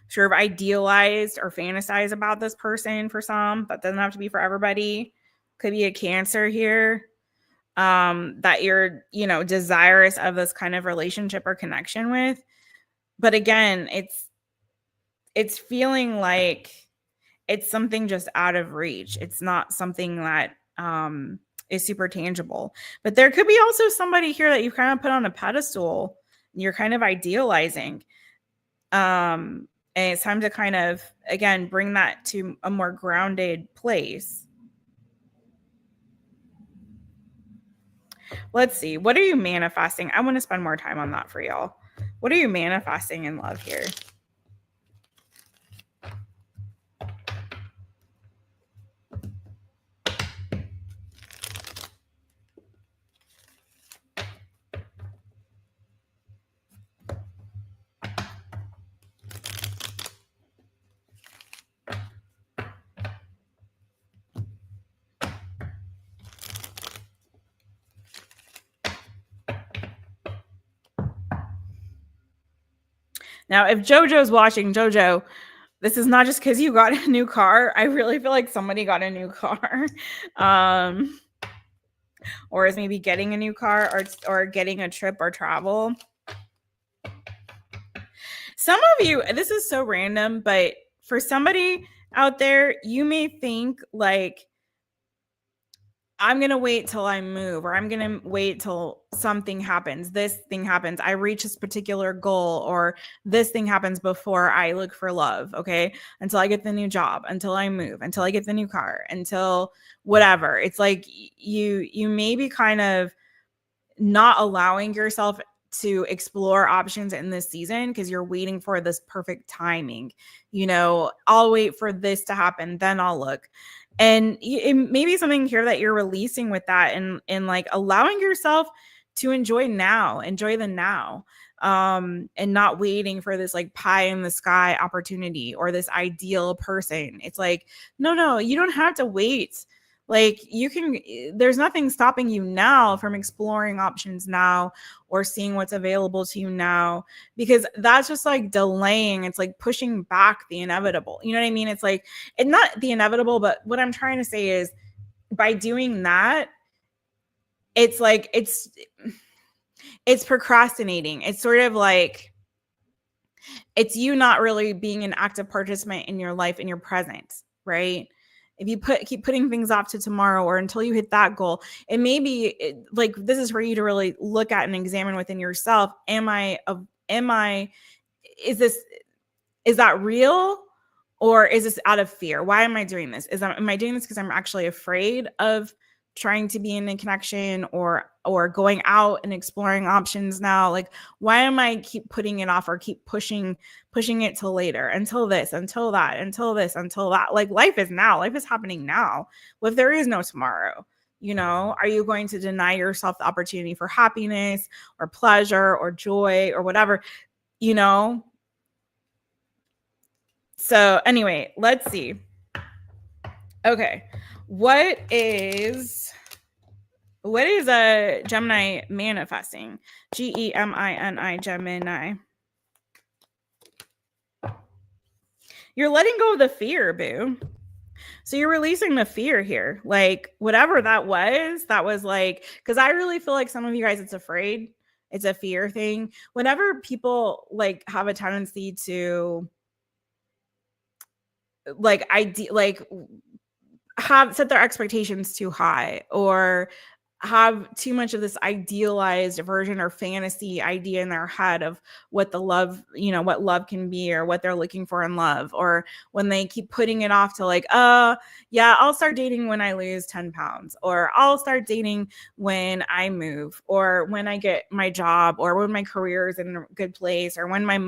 sort of idealized or fantasize about this person for some. That doesn't have to be for everybody. Could be a Cancer here. That you're, desirous of this kind of relationship or connection with. But again, it's feeling like it's something just out of reach. It's not something that is super tangible. But there could be also somebody here that you kind of put on a pedestal. You're kind of idealizing. And it's time to kind of, again, bring that to a more grounded place. Let's see. What are you manifesting? I want to spend more time on that for y'all. What are you manifesting in love here? Now, if JoJo's watching, JoJo, this is not just because you got a new car. I really feel like somebody got a new car. Or is maybe getting a new car or getting a trip or travel. Some of you, this is so random, but for somebody out there, you may think like, I'm going to wait till I move, or I'm going to wait till something happens. This thing happens. I reach this particular goal, or this thing happens before I look for love. Okay. Until I get the new job, until I move, until I get the new car, until whatever. It's like you may be kind of not allowing yourself to explore options in this season because you're waiting for this perfect timing. I'll wait for this to happen, then I'll look. And it may be something here that you're releasing with that and like allowing yourself to enjoy the now, and not waiting for this like pie in the sky opportunity or this ideal person. It's like, no, you don't have to wait. Like there's nothing stopping you now from exploring options now or seeing what's available to you now, because that's just like delaying. It's like pushing back the inevitable. You know what I mean? It's like, it's not the inevitable, but what I'm trying to say is by doing that, it's like, it's procrastinating. It's sort of like, it's you not really being an active participant in your life, in your present, right? If you keep putting things off to tomorrow or until you hit that goal, it may be like, this is for you to really look at and examine within yourself. Is that real, or is this out of fear? Why am I doing this? Am I doing this because I'm actually afraid of trying to be in a connection or going out and exploring options now? Like, why am I keep putting it off or keep pushing it till later, until this, until that, until this, until that? Like, life is now. Life is happening now. Well, if there is no tomorrow, are you going to deny yourself the opportunity for happiness or pleasure or joy or whatever, So anyway, let's see. Okay. What is a Gemini manifesting? GEMINI, Gemini. You're letting go of the fear, boo. So you're releasing the fear here. Like, whatever that was like, because I really feel like some of you guys, it's a fear thing. Whenever people like have a tendency to set their expectations too high, or have too much of this idealized version or fantasy idea in their head of what the love, what love can be or what they're looking for in love. Or when they keep putting it off to like, yeah, I'll start dating when I lose 10 pounds, or I'll start dating when I move, or when I get my job, or when my career is in a good place, or when my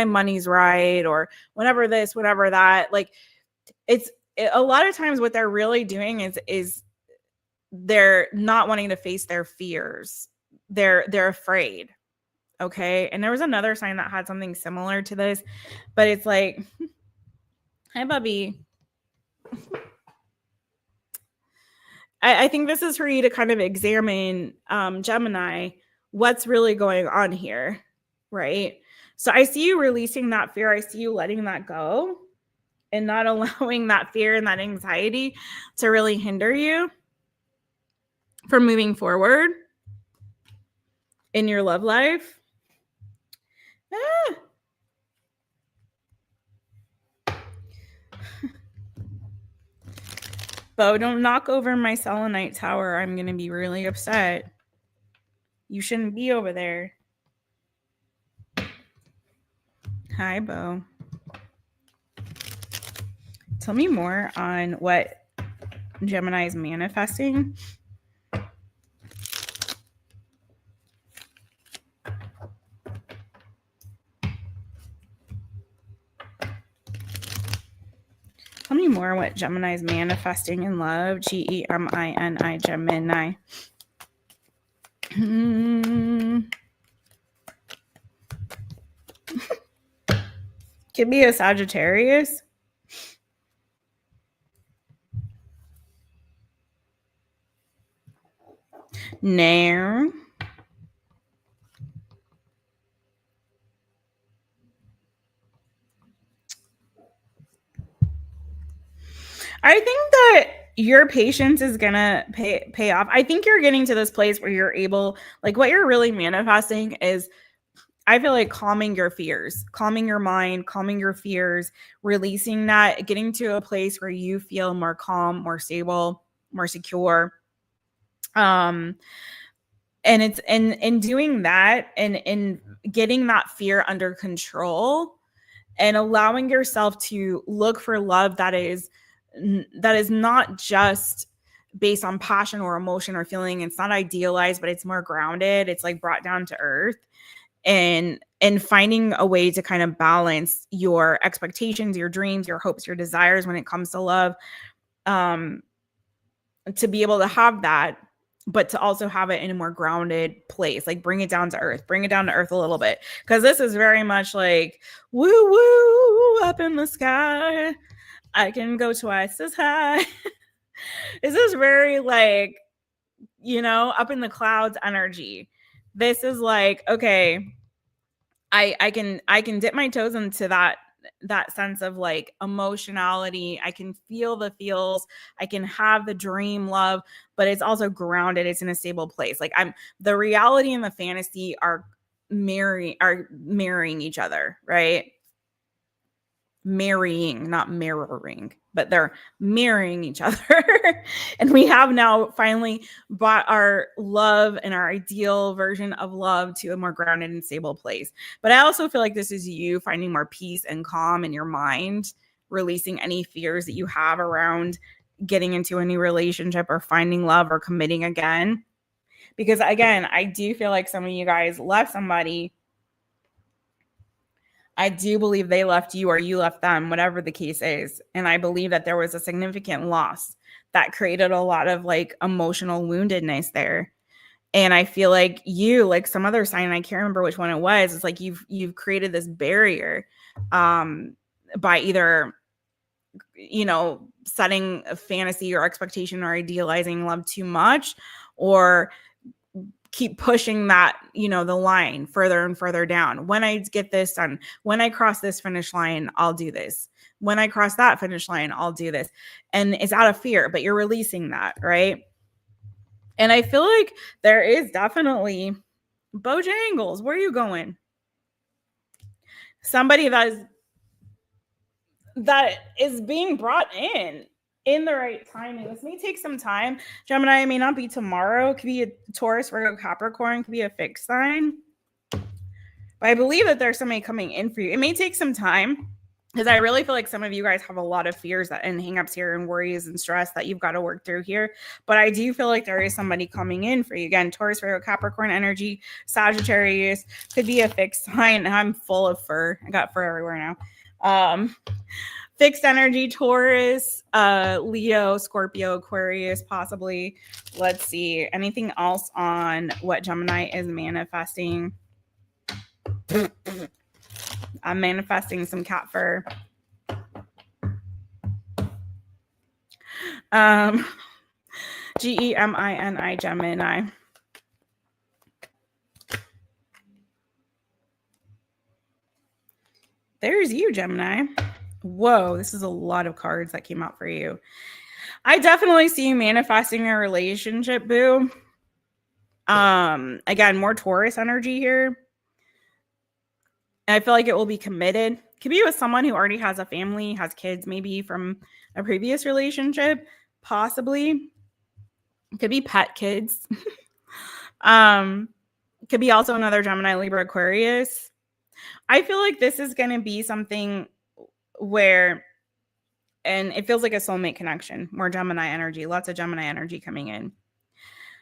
money's right, or whenever this, whenever that. Like a lot of times what they're really doing is they're not wanting to face their fears. They're afraid. Okay. And there was another sign that had something similar to this, but it's like, hi, Bubby. I think this is for you to kind of examine, Gemini, what's really going on here, right? So I see you releasing that fear. I see you letting that go and not allowing that fear and that anxiety to really hinder you from moving forward in your love life. Bo, don't knock over my selenite tower. I'm going to be really upset. You shouldn't be over there. Hi, Bo. Tell me more on what Gemini is manifesting. Tell me more what Gemini is manifesting in love. Gemini, Gemini. Could be a Sagittarius. No. I think that your patience is gonna pay off. I think you're getting to this place where you're able, like, what you're really manifesting is, I feel like, calming your fears, calming your mind, calming your fears, releasing that, getting to a place where you feel more calm, more stable, more secure. And it's in doing that and in getting that fear under control and allowing yourself to look for love that is not just based on passion or emotion or feeling. It's not idealized, but it's more grounded. It's like brought down to earth, and finding a way to kind of balance your expectations, your dreams, your hopes, your desires when it comes to love, to be able to have that, but to also have it in a more grounded place. Like bring it down to earth a little bit. Cause this is very much like woo woo up in the sky. I can go twice as high. This is very like, up in the clouds energy. This is like, okay, I can dip my toes into that sense of like emotionality. I can feel the feels. I can have the dream love, but it's also grounded. It's in a stable place. Like the reality and the fantasy are marrying each other, right? Marrying, not mirroring, but they're marrying each other. And we have now finally brought our love and our ideal version of love to a more grounded and stable place. But I also feel like this is you finding more peace and calm in your mind, releasing any fears that you have around getting into a new relationship or finding love or committing again. Because again, I do feel like some of you guys left somebody. I do believe they left you or you left them, whatever the case is. And I believe that there was a significant loss that created a lot of like emotional woundedness there. And I feel like you, like some other sign, I can't remember which one it was. It's like you've created this barrier by either, setting a fantasy or expectation or idealizing love too much, or keep pushing that, the line further and further down. When I get this done, when I cross this finish line, I'll do this. When I cross that finish line, I'll do this. And it's out of fear, but you're releasing that, right? And I feel like there is definitely Bojangles. Where are you going? Somebody that is being brought in in the right timing. This may take some time. Gemini, it may not be tomorrow. It could be a Taurus, Virgo, Capricorn. It could be a fixed sign. But I believe that there's somebody coming in for you. It may take some time because I really feel like some of you guys have a lot of fears and hangups here and worries and stress that you've got to work through here. But I do feel like there is somebody coming in for you. Again, Taurus, Virgo, Capricorn energy, Sagittarius, could be a fixed sign. I'm full of fur. I got fur everywhere now. Fixed energy, Taurus, Leo, Scorpio, Aquarius, possibly. Let's see. Anything else on what Gemini is manifesting? I'm manifesting some cat fur. GEMINI, Gemini. There's you, Gemini. Whoa, this is a lot of cards that came out for you. I definitely see you manifesting a relationship, boo. Again, more Taurus energy here. And I feel like it will be committed. Could be with someone who already has a family, has kids, maybe from a previous relationship, possibly. Could be pet kids. Could be also another Gemini, Libra, Aquarius. I feel like this is going to be something where, and it feels like a soulmate connection, more Gemini energy, lots of Gemini energy coming in.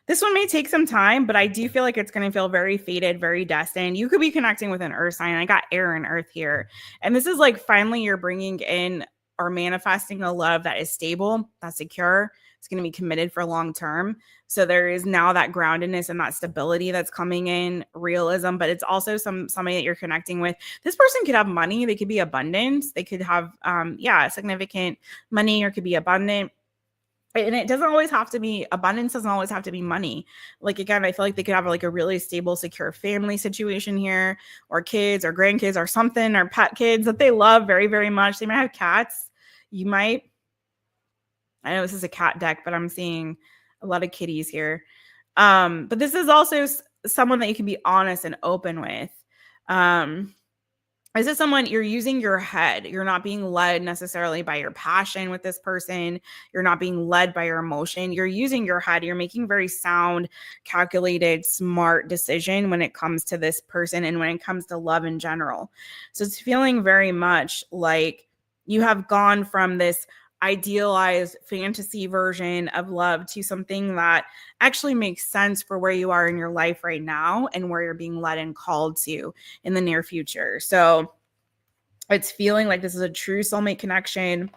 This one may take some time, but I do feel like it's going to feel very fated, very destined. You could be connecting with an earth sign. I got air and earth here. And this is like finally you're bringing in or manifesting a love that is stable, that's secure. It's going to be committed for long term. So there is now that groundedness and that stability that's coming in, realism, but it's also somebody that you're connecting with. This person could have money. They could be abundant. They could have, significant money, or could be abundant. And it doesn't always have to be abundance, doesn't always have to be money. Like, again, I feel like they could have like a really stable, secure family situation here, or kids or grandkids or something, or pet kids that they love very, very much. They might have cats. You might, I know this is a cat deck, but I'm seeing a lot of kitties here. But this is also someone that you can be honest and open with. This is someone you're using your head. You're not being led necessarily by your passion with this person. You're not being led by your emotion. You're using your head. You're making very sound, calculated, smart decision when it comes to this person and when it comes to love in general. So it's feeling very much like you have gone from this idealized fantasy version of love to something that actually makes sense for where you are in your life right now and where you're being led and called to in the near future. So it's feeling like this is a true soulmate connection.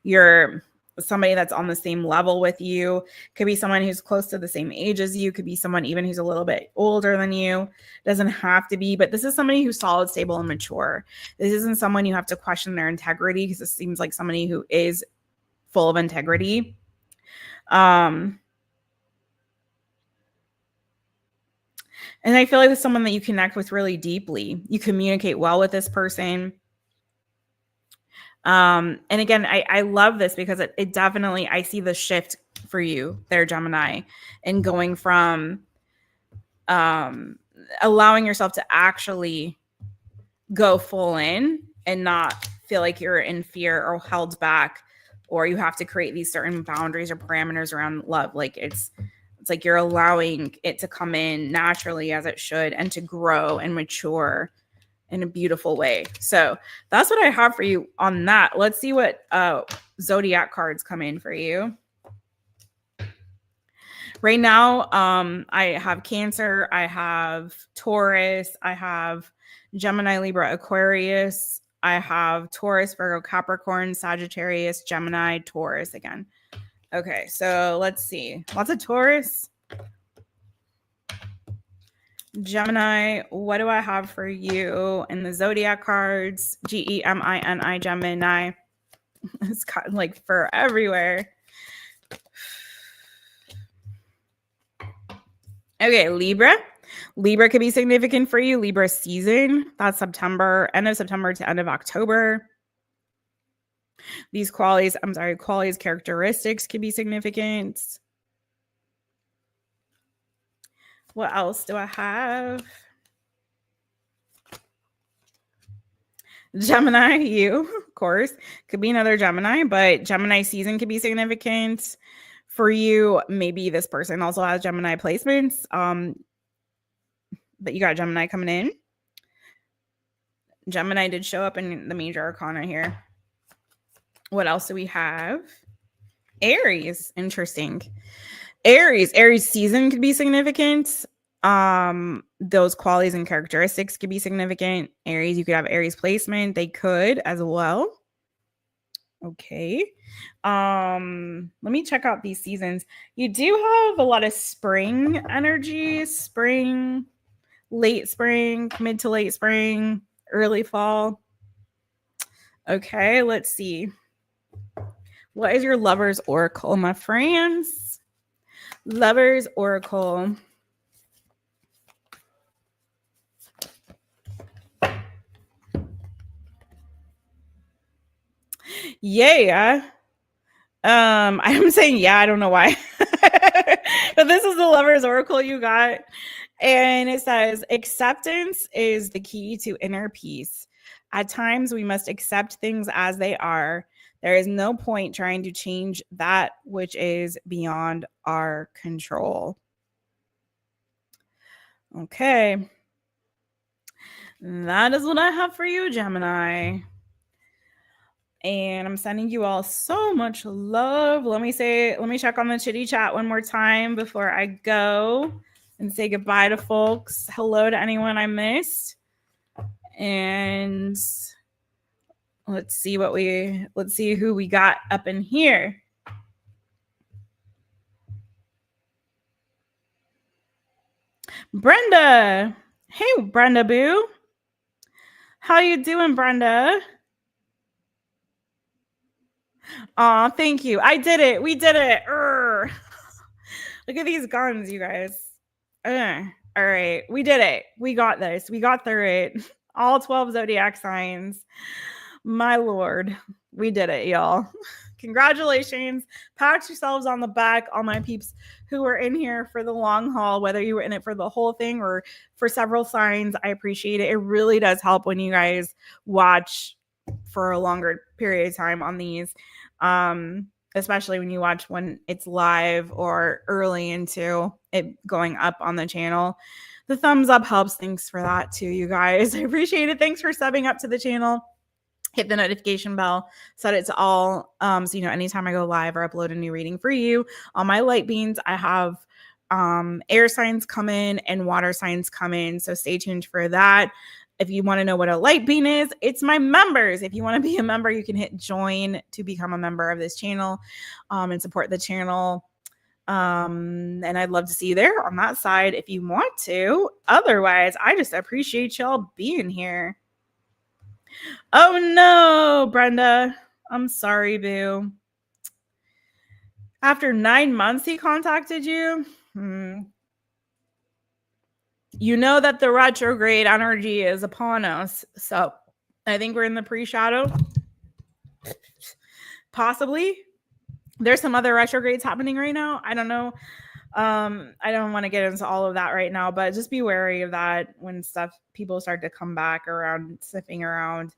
You're somebody that's on the same level with you. Could be someone who's close to the same age as you. Could be someone even who's a little bit older than you. Doesn't have to be, but this is somebody who's solid, stable, and mature. This isn't someone you have to question their integrity, because it seems like somebody who is full of integrity. And I feel like it's someone that you connect with really deeply. You communicate well with this person. And again, I love this because it definitely, I see the shift for you there, Gemini, and going from allowing yourself to actually go full in and not feel like you're in fear or held back, or you have to create these certain boundaries or parameters around love. Like it's like you're allowing it to come in naturally as it should, and to grow and mature in a beautiful way. So that's what I have for you on that. Let's see what zodiac cards come in for you. Right now, I have Cancer, I have Taurus, I have Gemini, Libra, Aquarius, I have Taurus, Virgo, Capricorn, Sagittarius, Gemini, Taurus again. Okay, so let's see. Lots of Taurus. Gemini, what do I have for you in the zodiac cards? GEMINI, Gemini. It's got like fur everywhere. Okay, Libra. Libra could be significant for you. Libra season. That's September, end of September to end of October. These qualities, characteristics could be significant. What else do I have? Gemini, you. course. Could be another Gemini, but Gemini season could be significant for you. Maybe this person also has Gemini placements. But you got Gemini coming in. Gemini did show up in the major arcana here. What else do we have? Aries. Interesting. Aries season could be significant. Those qualities and characteristics could be significant. Aries, you could have Aries placement. They could as well. Okay. Let me check out these seasons. You do have a lot of spring energy, spring, late spring, mid to late spring, early fall. Okay, let's see. What is your Lover's Oracle, my friends? Lover's Oracle. Yeah. I'm saying yeah, I don't know why. But this is the Lover's Oracle you got. And it says, acceptance is the key to inner peace. At times, we must accept things as they are. There is no point trying to change that which is beyond our control. Okay. That is what I have for you, Gemini. And I'm sending you all so much love. Let me check on the chitty chat one more time before I go and say goodbye to folks. Hello to anyone I missed. And let's see who we got up in here. Brenda. Hey, Brenda Boo. How you doing, Brenda? Aw, thank you. I did it. We did it. Look at these guns, you guys. All right. We did it. We got this. We got through it. All 12 zodiac signs. My Lord. We did it, y'all. Congratulations. Pat yourselves on the back, all my peeps who were in here for the long haul, whether you were in it for the whole thing or for several signs. I appreciate it. It really does help when you guys watch for a longer period of time on these, especially when you watch when it's live or early into it going up on the channel. The thumbs up helps. Thanks for that too, you guys. I appreciate it. Thanks for subbing up to the channel. Hit the notification bell, set it to all, so you know anytime I go live or upload a new reading for you. On my light beans, I have air signs come in and water signs come in, so stay tuned for that. If you want to know what a light bean is, it's my members. If you want to be a member, you can hit join to become a member of this channel and support the channel. And I'd love to see you there on that side if you want to. Otherwise, I just appreciate y'all being here. Oh no, Brenda. I'm sorry, boo. After 9 months, he contacted you. You know that the retrograde energy is upon us. So I think we're in the pre-shadow. Possibly. There's some other retrogrades happening right now. I don't know. I don't want to get into all of that right now, but just be wary of that when people start to come back around, sniffing around.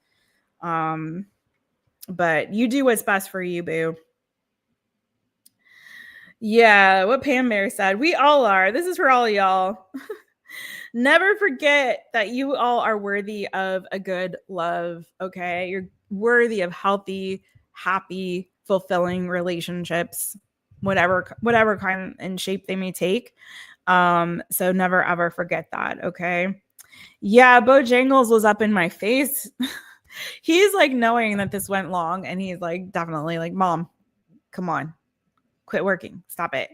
But you do what's best for you, boo. Yeah, what Pam Bear said. We all are. This is for all y'all. Never forget that you all are worthy of a good love, okay? You're worthy of healthy, happy, fulfilling relationships, whatever kind and shape they may take. So never ever forget that, okay? Yeah, Bojangles was up in my face. He's like knowing that this went long, and he's like definitely like, Mom, come on, quit working, stop it.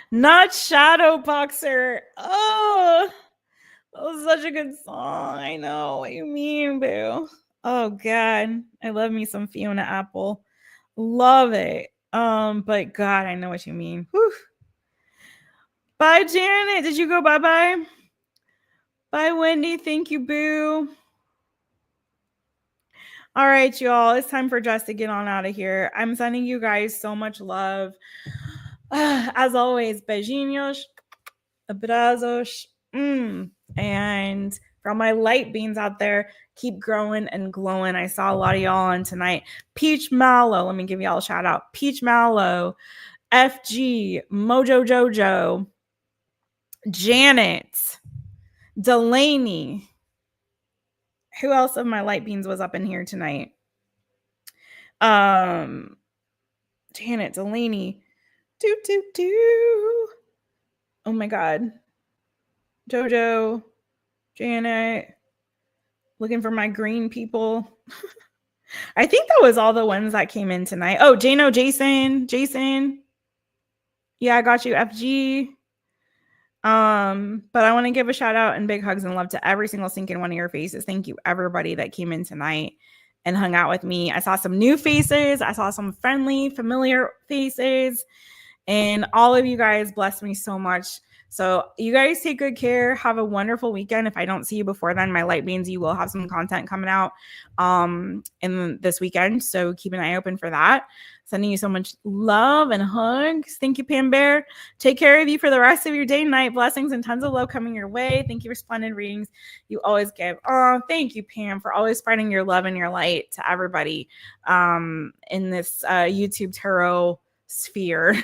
Not Shadow Boxer. Oh, that was such a good song. I know what you mean, boo. Oh God, I love me some Fiona Apple. Love it. But God, I know what you mean. Whew. Bye, Janet. Did you go bye-bye? Bye, Wendy. Thank you, boo. All right, y'all. It's time for Jess to get on out of here. I'm sending you guys so much love. As always, beijinhos, abrazos. And for all my light beans out there, keep growing and glowing. I saw a lot of y'all on tonight. Peach Mallow, let me give y'all a shout out. Peach Mallow, FG, Mojo Jojo, Janet, Delaney. Who else of my light beans was up in here tonight? Janet, Delaney. Oh my God. Jojo, Janet, looking for my green people. I think that was all the ones that came in tonight. Oh, Jano, Jason. Yeah, I got you, FG. But I want to give a shout out and big hugs and love to every single sinking one of your faces. Thank you, everybody that came in tonight and hung out with me. I saw some new faces. I saw some friendly, familiar faces. And all of you guys blessed me so much. So you guys take good care. Have a wonderful weekend. If I don't see you before then, my light beans, you will have some content coming out in this weekend. So keep an eye open for that. Sending you so much love and hugs. Thank you, Pam Bear. Take care of you for the rest of your day and night. Blessings and tons of love coming your way. Thank you for splendid readings you always give. Oh, thank you, Pam, for always spreading your love and your light to everybody in this YouTube tarot sphere.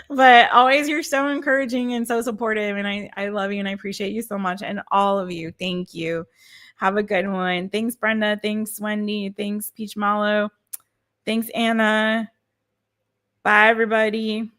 But always, you're so encouraging and so supportive, and I love you and I appreciate you so much. And all of you, thank you. Have a good one. Thanks, Brenda. Thanks, Wendy. Thanks, Peach Mallow. Thanks, Anna. Bye, everybody.